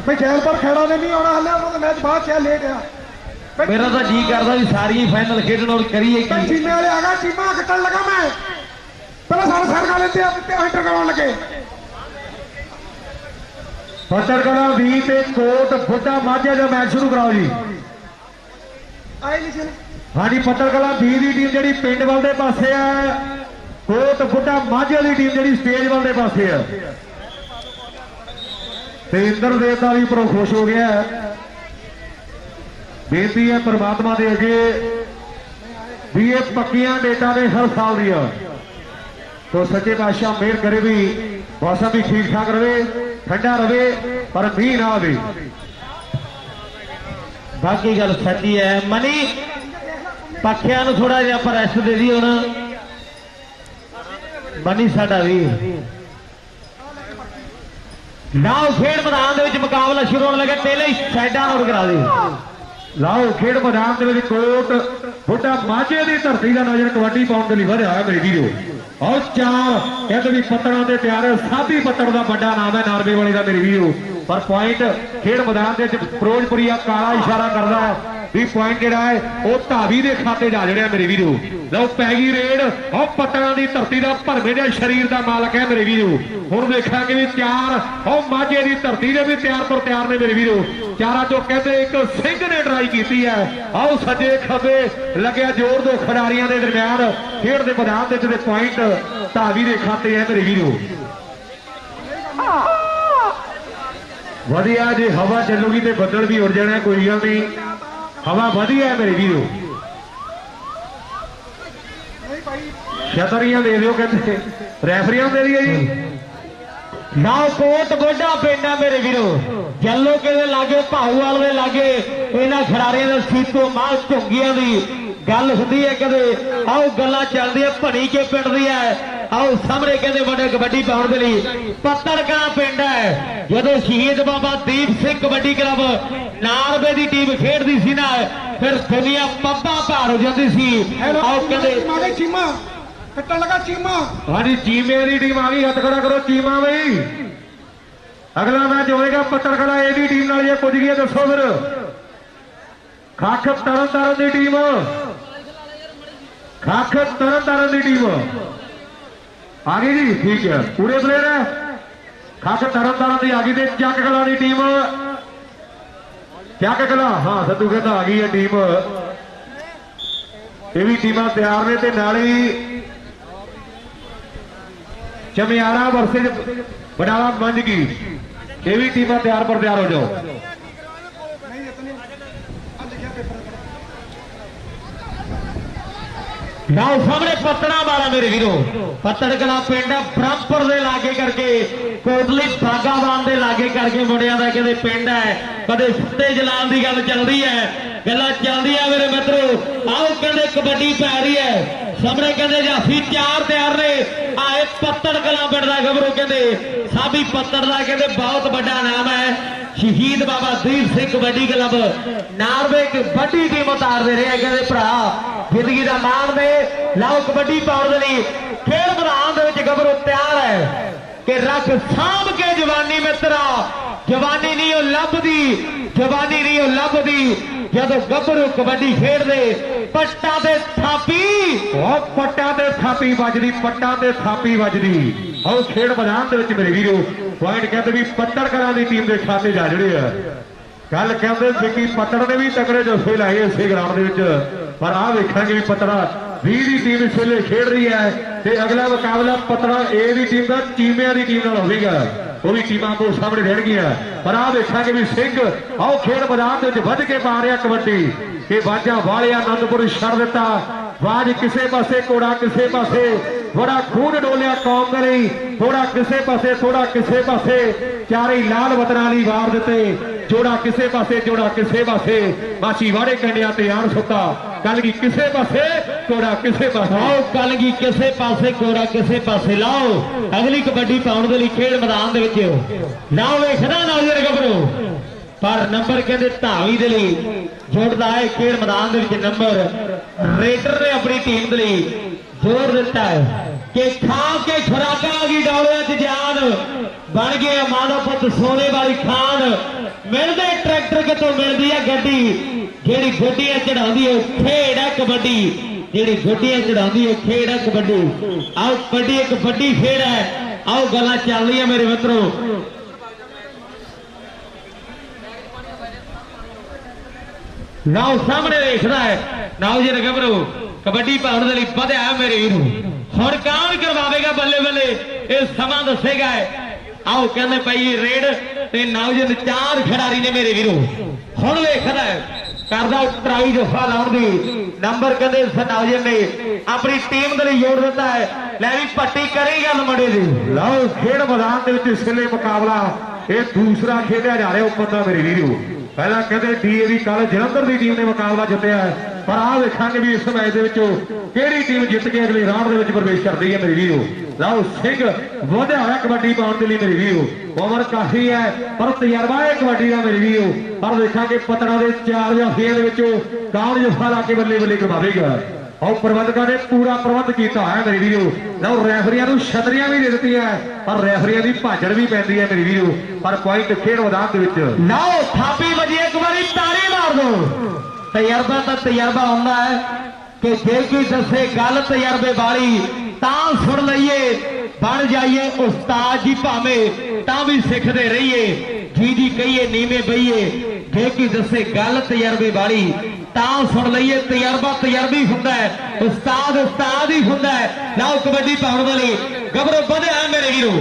ਬਈ ਜੈਲਪੁਰ ਖੇੜਾ ਨੇ ਨਹੀਂ ਆਉਣਾ ਹਲੇ, ਉਹਨਾਂ ਦਾ ਮੈਚ ਬਾਅਦ 'ਚ ਆ, ਲੇਟ ਆ। ਬਈ
ਮੇਰਾ ਤਾਂ ਜੀ ਕਰਦਾ ਵੀ ਸਾਰੀਆਂ ਫਾਈਨਲ ਖੇਡਣ ਔਰ ਕਰੀਏ
ਬਈ
ਕੀ।
ਚੀਮੇ ਵਾਲੇ ਆ ਗਏ, ਚੀਮਾ ਕੱਟਣ ਲੱਗਾ ਮੈਂ, ਪਹਿਲਾਂ ਸਾਰੇ ਸਰਕਾ ਲੈਂਦੇ ਆ ਐਂਟਰ ਕਰਾਉਣ ਲੱਗੇ।
ਪੱਤੜ ਕਲਾਂ ਦੀ ਤੇ ਕੋਟ ਬੁੱਢਾ ਮਾਝੇ ਦਾ ਮੈਚ ਸ਼ੁਰੂ ਕਰਾਓ ਜੀ।
ਆਏ ਨਹੀਂ ਸੀ
ਹਾਂਜੀ ਪੱਤੜ ਕਲਾਂ ਦੀ ਟੀਮ ਜਿਹੜੀ ਪਿੰਡ ਵੱਲ ਦੇ ਪਾਸੇ ਹੈ, ਕੋਟ ਬੁੱਢਾ ਮਾਝੇ ਦੀ ਟੀਮ ਜਿਹੜੀ ਸਟੇਜ ਵੱਲ ਦੇ ਪਾਸੇ ਹੈ। ਤੇ ਇੰਦਰ ਦੇਵਤਾ ਵੀ ਪਰੋ ਖੁਸ਼ ਹੋ ਗਿਆ ਹੈ। ਬੇਨਤੀ ਹੈ ਪ੍ਰਮਾਤਮਾ ਦੇ ਅੱਗੇ ਵੀ ਇਹ ਪੱਕੀਆਂ ਡੇਟਾਂ ਨੇ ਹਰ ਸਾਲ ਦੀਆਂ, तो सच्चे पातशाह मेहर करे भी मौसम भी ठीक ठाक रहे, ठंडा रहे पर मੀਂਹ ना आवे।
बाकी गल सच्ची है मनी, पखियां नूं थोड़ा जिहा आपां रेस्ट दे दईए हुण। मनी साडा भी नाओ खेड मैदान दे विच मुकाबला शुरू होने लगे, पहले ही साइडां नोट करा दे।
लाओ खेड मैदान दे विच कोट बुढ़ा माझे की धरती का नौजवान कबड्डी पाउण दे लई वधिया है मेरे वीरो। और चार कहते भी पत्तड़ों के तैयार है, साधी पत्तड़ का बड़ा नाम है नारवे वाले का मेरे वीरो। पर पॉइंट खेड मैदान के फिरोजपुरिया काला इशारा करता है भी पॉइंट जोड़ा है वो धावी के खाते जा जड़िया मेरे वीरो। लो पै गई रेड और पत्तड़ों की धरती का भरवे के शरीर का मालक है मेरे वीरो। हुण देखा कि भी चार और माझे की धरती ने भी तैयार पर तैयार ने मेरे वीरो। चारा चो कहते एक सिंह ने ट्राई की है, आओ सजे खबे लगे जोर दो खिडारियों के दरम्यान खेड के मैदान के पॉइंट धावी के खाते है मेरे वीरो। वधिया जी हवा चलूगी तो बदल भी उड़ जाना, कोई गल नहीं, हवा वधिया है मेरे वीरो। छतरियां दे दो कहते, रैफरियां दे दिए जी।
नाओ कोट गोडा पिंड है मेरे वीरो, जल्लो के लागे भाऊवाल दे लागे इन्हां खिडारियां दे सीतो माल झुंगियां दी गल हुंदी है। कदे आओ गल्लां चलदी है भणी के पिंड दी है, आओ सामने कहते बड़े कबड्डी पाउण दे लई पत्तड़ कलां पिंड है। जदों शहीद बाबा दीप सिंह कबड्डी क्लब नारवे दी टीम खेडदी सी ना, फिर दुनिया पब्बा भार हो जाती सी। आओ कहते
चीमा कट्टन लगा चीमा।
हाँ जी चीमे की टीम आ गई, हथ खड़ा करो चीमा भाई। अगला मैच होएगा पत्तड़ कला एदी टीम नाल जे पुज गई दसो फिर। खख तरन तारण की टीम, खख तरन तारण की टीम आ गई जी, ठीक है पूरे प्लेयर है। खख तरन तारण की आ गई ते चक कला की टीम, चक कला हाँ सदू कहता आ गई है टीम। ये भी टीमां तैयार ने ते नाल ही चमियारा वर्सेज बडाला मंझ की ये भी टीमां तैयार पर तैयार हो जाओ।
नाओ सामने पत्तड़ा वाला मेरे वीरो, पत्तड़ कला पिंड ब्रह्मपुर दे लागे करके कोटली बागाबान दे लागे करके मुंडियां दा कहते पिंड है। कदे सुत्ते जलाल की गल चलती है, ਗੱਲਾਂ ਚੱਲਦੀਆਂ ਮੇਰੇ ਮਿੱਤਰੋ। ਆਓ ਕਹਿੰਦੇ ਕਬੱਡੀ ਪੈ ਰਹੀ ਹੈ ਸਾਹਮਣੇ, ਕਹਿੰਦੇ ਜਾਫੀ ਚਾਰ ਤਿਆਰ ਨੇ। ਆਏ ਪੱਤੜ ਕਲਾਂ ਪਿੰਡ ਦਾ ਗੱਭਰੂ, ਕਹਿੰਦੇ ਸਾਬੀ ਪੱਤੜ ਦਾ ਕਹਿੰਦੇ ਬਹੁਤ ਵੱਡਾ ਨਾਮ ਹੈ। ਸ਼ਹੀਦ ਬਾਬਾ ਦੀਪ ਸਿੰਘ ਕਬੱਡੀ ਕਲੱਬ ਨਾਰਵੇ ਇੱਕ ਵੱਡੀ ਟੀਮ ਉਤਾਰਦੇ ਰਹੇ, ਕਹਿੰਦੇ ਭਰਾ ਜ਼ਿੰਦਗੀ ਦਾ ਮਾਣ ਦੇ। ਲਓ ਕਬੱਡੀ ਪਾਉਣ ਦੇ ਲਈ ਖੇਡ ਮੈਦਾਨ ਦੇ ਵਿੱਚ ਗੱਭਰੂ ਤਿਆਰ ਹੈ ਕਿ ਰੱਖ ਸਾਂਭ ਕੇ ਜਵਾਨੀ ਮਿੱਤਰਾ, ਜਵਾਨੀ ਨਹੀਂ ਉਹ ਲੱਭਦੀ, ਜਵਾਨੀ ਨਹੀਂ ਉਹ ਲੱਭਦੀ ਜਦੋਂ ਗੱਭਰੂ ਕਬੱਡੀ ਖੇਡਦੇ। ਪੱਟਾਂ ਤੇ ਥਾਪੀ,
ਉਹ ਪੱਟਾਂ ਤੇ ਥਾਪੀ ਵੱਜਦੀ, ਪੱਟਾਂ ਤੇ ਥਾਪੀ ਵੱਜਦੀ। ਆਓ ਖੇਡ ਮੈਦਾਨ ਦੇ ਵਿੱਚ ਮੇਰੇ ਵੀਰੋ ਪੁਆਇੰਟ ਕਹਿੰਦੇ ਵੀ ਪੱਤੜ ਕਲਾਂ ਦੀ ਟੀਮ ਦੇ ਖਾਤੇ ਜਾ ਜਿਹੜੇ ਆ। ਗੱਲ ਕਹਿੰਦੇ ਵਿੱਕੀ ਪੱਤੜ ਨੇ ਵੀ ਤਕੜੇ ਜੋਸ਼ੇ ਲਾਏ ਇਸੇ ਗਰਾਊਂਡ ਦੇ ਵਿੱਚ, ਪਰ ਆਹ ਵੇਖਾਂਗੇ ਵੀ ਪੱਤੜਾ 20 ਦੀ ਟੀਮ ਇਸ ਵੇਲੇ ਖੇਡ ਰਹੀ ਹੈ ਤੇ ਅਗਲਾ ਮੁਕਾਬਲਾ ਪੱਤੜਾ ਏ ਦੀ ਟੀਮ ਦਾ ਚੀਮਿਆਂ ਦੀ ਟੀਮ ਨਾਲ ਹੋਵੇਗਾ। ਉਹ ਵੀ ਟੀਮਾਂ ਤੋਂ ਸਾਹਮਣੇ ਰਹਿਣਗੀਆਂ, ਪਰ ਆਹ ਵੇਖਾਂਗੇ ਵੀ ਸਿੰਘ ਆਓ ਖੇਡ ਮੈਦਾਨ ਦੇ ਵਿੱਚ ਵੱਧ ਕੇ ਪਾ ਰਿਹਾ ਕਬੱਡੀ। ਇਹ ਬਾਜਾਂ ਵਾਲਿਆ ਆਨੰਦਪੁਰ ਛੱਡ ਦਿੱਤਾ, ਬਾਜ ਕਿਸੇ ਪਾਸੇ ਘੋੜਾ ਕਿਸੇ ਪਾਸੇ, ਬੜਾ ਖੂਨ ਡੋਲਿਆ ਕੌਮ ਦੇ ਲਈ, ਥੋੜਾ ਕਿਸੇ ਪਾਸੇ ਥੋੜਾ ਕਿਸੇ ਪਾਸੇ, ਚਾਰੇ ਲਾਲ ਵਤਨਾਂ ਲਈ ਵਾਰ ਦਿੱਤੇ, ਜੋੜਾ ਕਿਸੇ ਪਾਸੇ ਜੋੜਾ ਕਿਸੇ ਪਾਸੇ, ਮਾਛੀ ਵਾੜੇ ਕੰਡਿਆਂ ਤੇ ਆਣ ਸੁੱਤਾ, ਕਲਗੀ ਕਿਸੇ ਪਾਸੇ ਕੋੜਾ ਕਿਸੇ ਪਾਸੇ।
ਆਓ ਕਲਗੀ ਕਿਸੇ ਪਾਸੇ ਕੋੜਾ ਕਿਸੇ ਪਾਸੇ। ਲਾਓ ਅਗਲੀ ਕਬੱਡੀ ਪਾਉਣ ਦੇ ਲਈ ਖੇਡ ਮੈਦਾਨ ਦੇ ਵਿੱਚ ਲਾਓ ਵੇਖਦਾ ਨੌਜਵਾਨ ਗੱਭਰੂ, ਪਰ ਨੰਬਰ ਕਹਿੰਦੇ ਢਾਵੀ ਦੇ ਲਈ ਜੋੜਦਾ ਹੈ ਖੇਡ ਮੈਦਾਨ ਦੇ ਵਿੱਚ ਨੰਬਰ। ਰੇਡਰ ਨੇ ਆਪਣੀ ਟੀਮ ਦੇ ਲਈ ਜ਼ੋਰ ਦਿੱਤਾ ਹੈ ਕਿ ਖਾ ਕੇ ਖੁਰਾਕਾਂ ਆ ਗਈ ਡੌਲਿਆਂ 'ਚ ਜਾਨ, ਬਣ ਗਏ ਮਾਂ ਦਾ ਪੁੱਤ ਸੋਨੇ ਵਾਲੀ ਖਾਨ। ਮਿਲਦੇ ਟਰੈਕਟਰ ਕਿਤੋਂ ਮਿਲਦੀ ਹੈ ਗੱਡੀ, ਜਿਹੜੀ ਗੱਡੀਆਂ ਚੜਾਉਂਦੀ ਹੈ ਖੇਡ ਹੈ ਕਬੱਡੀ, ਜਿਹੜੀ ਗੱਡੀਆਂ ਚੜਾਉਂਦੀ ਹੈ ਖੇਡ ਹੈ ਕਬੱਡੀ। ਆਓ ਕਬੱਡੀ ਇੱਕ ਵੱਡੀ ਖੇਡ ਹੈ, ਆਓ ਗੱਲਾਂ ਚੱਲ ਰਹੀਆਂ ਮੇਰੇ ਮਿੱਤਰੋ। ਨਾਓ ਸਾਹਮਣੇ ਵੇਖਦਾ ਹੈ ਨੌਜਵਾਨ ਗੱਭਰੂ ਕਬੱਡੀ ਪਾਉਣ ਦੇ ਲਈ ਵਧਿਆ ਮੇਰੇ ਵੀਰੋ। ਹੁਣ ਕੌਣ ਕਰਵਾਵੇਗਾ ਬੱਲੇ ਬੱਲੇ ਇਹ ਸਮਾਂ ਦੱਸੇਗਾ। ਆਓ ਕਹਿੰਦੇ ਪਈ ਰੇਡ ਤੇ ਨੌਜਵਾਨ ਚਾਰ ਖਿਡਾਰੀ ਨੇ ਮੇਰੇ ਵੀਰੋ। ਹੁਣ ਵੇਖਦਾ ਕਰਦਾ ਟਰਾਈ ਜਫਾ ਲਾਉਣ ਦੀ ਨੰਬਰ, ਕਹਿੰਦੇ ਇਸ ਨੌਜਵਾਨ ਨੇ ਆਪਣੀ ਟੀਮ ਦੇ ਲਈ ਜੋੜ ਦਿੱਤਾ ਹੈ। ਲੈ ਵੀ ਪੱਟੀ ਕਰੇਗਾ ਮੁੰਡੇ ਦੀ।
ਲਓ ਖੇਡ ਮੈਦਾਨ ਦੇ ਵਿੱਚ ਇਸ ਵੇਲੇ ਮੁਕਾਬਲਾ ਇਹ ਦੂਸਰਾ ਖੇਡਿਆ ਜਾ ਰਿਹਾ ਉੱਪਰ ਦਾ ਮੇਰੇ ਵੀਰੋ। ਪਹਿਲਾਂ ਕਹਿੰਦੇ ਡੀਏਵੀ ਕੱਲ ਜਲੰਧਰ ਦੀ ਟੀਮ ਨੇ ਮੁਕਾਬਲਾ ਜਿੱਤਿਆ, ਪਰ ਆਹ ਵੇਖਾਂਗੇ ਵੀ ਇਸ ਮੈਚ ਦੇ ਵਿੱਚੋਂ ਕਿਹੜੀ ਟੀਮ ਜਿੱਤ ਕੇ ਅਗਲੇ ਰਾਊਂਡ ਦੇ ਵਿੱਚ ਪ੍ਰਵੇਸ਼ ਕਰਦੀ ਹੈ ਮੇਰੇ ਵੀਰੋ। ਲਓ ਸਿੰਘ ਵਧਿਆ ਹੋਇਆ ਕਬੱਡੀ ਪਾਉਣ ਦੇ ਲਈ ਮੇਰੇ ਵੀਰੋ, ਉਮਰ ਕਾਫੀ ਹੈ ਪਰ ਤਜਰਬਾ ਹੈ ਕਬੱਡੀ ਦਾ ਮੇਰੇ ਵੀਰੋ। ਪਰ ਦੇਖਾਂਗੇ ਪਤੜਾ ਦੇ 4 ਜਫਿਆਂ ਦੇ ਵਿੱਚੋਂ ਕੌਣ ਜਫਾ ਲਾ ਕੇ ਬੱਲੇ ਬੱਲੇ ਕਰਵਾਵੇਗਾ। ਆਓ ਪ੍ਰਬੰਧਕਾਂ ਨੇ ਪੂਰਾ ਪ੍ਰਬੰਧ ਕੀਤਾ ਹੈ ਮੇਰੇ ਵੀਰੋ। ਲਓ ਰੈਫਰੀਆਂ ਨੂੰ ਛਤਰੀਆਂ ਵੀ ਦੇ ਦਿੱਤੀਆਂ, ਪਰ ਰੈਫਰੀਆਂ ਦੀ ਭਾਜੜ ਵੀ ਪੈਂਦੀ ਹੈ ਮੇਰੇ ਵੀਰੋ। ਪਰ ਪੁਆਇੰਟ ਖੇਡ ਮੈਦਾਨ ਦੇ ਵਿੱਚ
ਲਓ ਥਾਪੀ ਵਜੀ, ਇੱਕ ਵਾਰੀ ਤਾੜੀ ਮਾਰ ਦੋ। ਤਜਰਬਾ ਤਾਂ ਤਜਰਬਾ ਹੁੰਦਾ ਹੈ ਕਿ ਜੇ ਕੋਈ ਦੱਸੇ ਗੱਲ ਤਜਰਬੇ ਵਾਲੀ ਤਾਂ ਸੁਣ ਲਈਏ, ਬਣ ਜਾਈਏ ਉਸਤਾਦ ਜੀ ਭਾਵੇਂ ਤਾਂ ਵੀ ਸਿੱਖਦੇ ਰਹੀਏ, ਜੀ ਜੀ ਕਹੀਏ ਨੀਵੇਂ ਬਈਏ। ਜੇ ਕੋਈ ਦੱਸੇ ਗੱਲ ਤਜਰਬੇ ਵਾਲੀ ਤਾਂ ਸੁਣ ਲਈਏ, ਤਜਰਬਾ ਤਜਰਬੀ ਹੁੰਦਾ ਹੈ, ਉਸਤਾਦ ਉਸਤਾਦ ਹੀ ਹੁੰਦਾ ਹੈ। ਲਓ ਕਬੱਡੀ ਪਾਉਣ ਵਾਲੀ ਗੱਭਰੂ ਵਧਿਆ ਮੇਰੇ ਵੀਰੋ।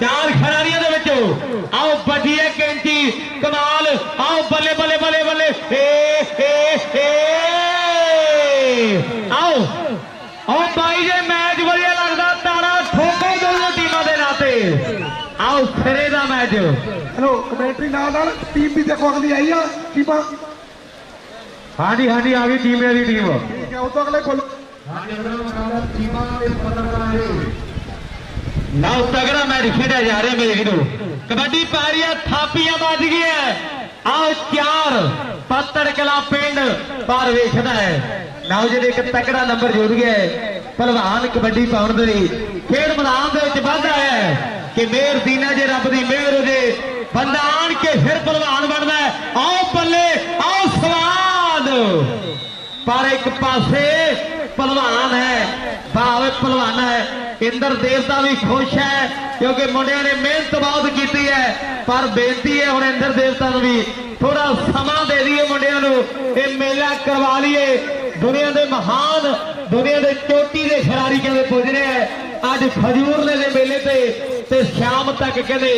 ਚਾਰ ਖਿਡਾਰੀਆਂ ਦੇ ਵਿੱਚੋਂ ਆਓ ਵੱਜੀ ਹੈ ਕੈਂਚੀ ਕਮਾਲ। ਆਓ ਬੱਲੇ ਬੱਲੇ ਬੱਲੇ ਬੱਲੇ ਆਓ ਆਓ ਬਾਈ ਜੇ ਮੈਚ ਵਧੀਆ ਲੱਗਦਾ ਤਾੜਾ ਠੋਕੋ ਦੋਨੋਂ ਟੀਮਾਂ ਦੇ ਨਾਤੇ। ਆਓ ਸਿਰੇ ਦਾ ਮੈਚ।
ਹੈਲੋ ਕਮੈਂਟਰੀ ਨਾਲ ਟੀਮ ਵੀ ਦੇਖੋ ਅਗਲੀ ਆਈ ਆ ਟੀਮਾਂ।
ਹਾਂਜੀ ਹਾਂਜੀ ਆ ਗਈ ਟੀਮ ਦੀ ਟੀਮ।
ਠੀਕ ਹੈ ਉਹ ਤੋਂ ਅਗਲੇ ਕੋਲ
ਲਓ ਤਗੜਾ ਮੈਚ ਖੇਡਿਆ ਜਾ ਰਿਹਾ ਮੇਰੇ ਵੀਰੋ। ਕਬੱਡੀ ਪਾ ਰਹੀ ਹੈ, ਥਾਪੀਆਂ ਵੱਜ ਗਈਆਂ। ਆਓ ਚਾਰ ਪੱਤੜ ਕਲਾਂ ਪਿੰਡ ਪਰ ਵੇਖਦਾ ਹੈ ਨੌਜਵਾਨ ਇੱਕ ਤਕੜਾ ਨੰਬਰ ਜੋੜ ਗਿਆ ਹੈ। ਪਹਿਲਵਾਨ ਕਬੱਡੀ ਪਾਉਣ ਦੇ ਲਈ ਖੇਡ ਮੈਦਾਨ ਦੇ ਵਿੱਚ ਵੱਧ ਆਇਆ ਹੈ ਕਿ ਮਿਹਰ ਦੀਨਾ ਜੇ ਰੱਬ ਦੀ ਮਿਹਰ ਹੋ ਜੇ ਬੰਦਾ ਆਣ ਕੇ ਫਿਰ ਪਹਿਲਵਾਨ ਬਣਦਾ ਹੈ। ਆਓ ਬੱਲੇ ਆਓ ਸਵਾਦ, ਪਰ ਇੱਕ ਪਾਸੇ ਪਹਿਲਵਾਨ ਹੈ ਭਾਵੇਂ ਪਹਿਲਵਾਨ ਹੈ। ਇੰਦਰ ਦੇਵਤਾ ਵੀ ਖੁਸ਼ ਹੈ ਕਿਉਂਕਿ ਮੁੰਡਿਆਂ ਨੇ ਮਿਹਨਤ ਬਹੁਤ ਕੀਤੀ ਹੈ, ਪਰ ਬੇਨਤੀ ਹੈ ਹੁਣ ਇੰਦਰ ਦੇਵਤਾ ਨੂੰ ਵੀ ਥੋੜਾ ਸਮਾਂ ਦੇ ਦਈਏ ਮੁੰਡਿਆਂ ਨੂੰ, ਇਹ ਮੇਲਾ ਕਰਵਾ ਲਈਏ। ਦੁਨੀਆ ਦੇ ਮਹਾਨ ਦੁਨੀਆ ਦੇ ਚੋਟੀ ਦੇ ਖਿਡਾਰੀ ਕਹਿੰਦੇ ਪੁੱਜ ਰਹੇ ਹੈ ਅੱਜ ਖਜੂਰਲੇ ਦੇ ਮੇਲੇ ਤੇ ਸ਼ਾਮ ਤੱਕ ਕਹਿੰਦੇ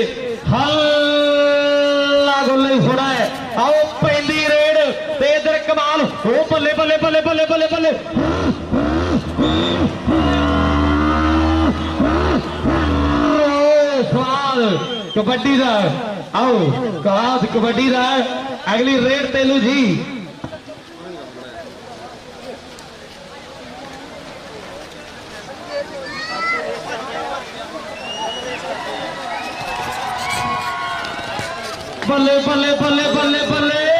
ਹੱਲਾ ਗੁੱਲੇ ਹੋਣਾ ਹੈ। ਆਓ ਪੈਂਦੀ ਰੇਡ ਤੇ ਇਧਰ ਕਮਾਲ ਹੋ ਬੱਲੇ ਬੱਲੇ ਬੱਲੇ ਬੱਲੇ ਬੱਲੇ ਬੱਲੇ ਸਵਾਦ ਕਬੱਡੀ ਦਾ। ਆਓ ਕਾਸ ਕਬੱਡੀ ਦਾ ਅਗਲੀ ਰੇਡ ਤੇਲੂ ਜੀ। ਬੱਲੇ ਬੱਲੇ ਬੱਲੇ ਬੱਲੇ ਬੱਲੇ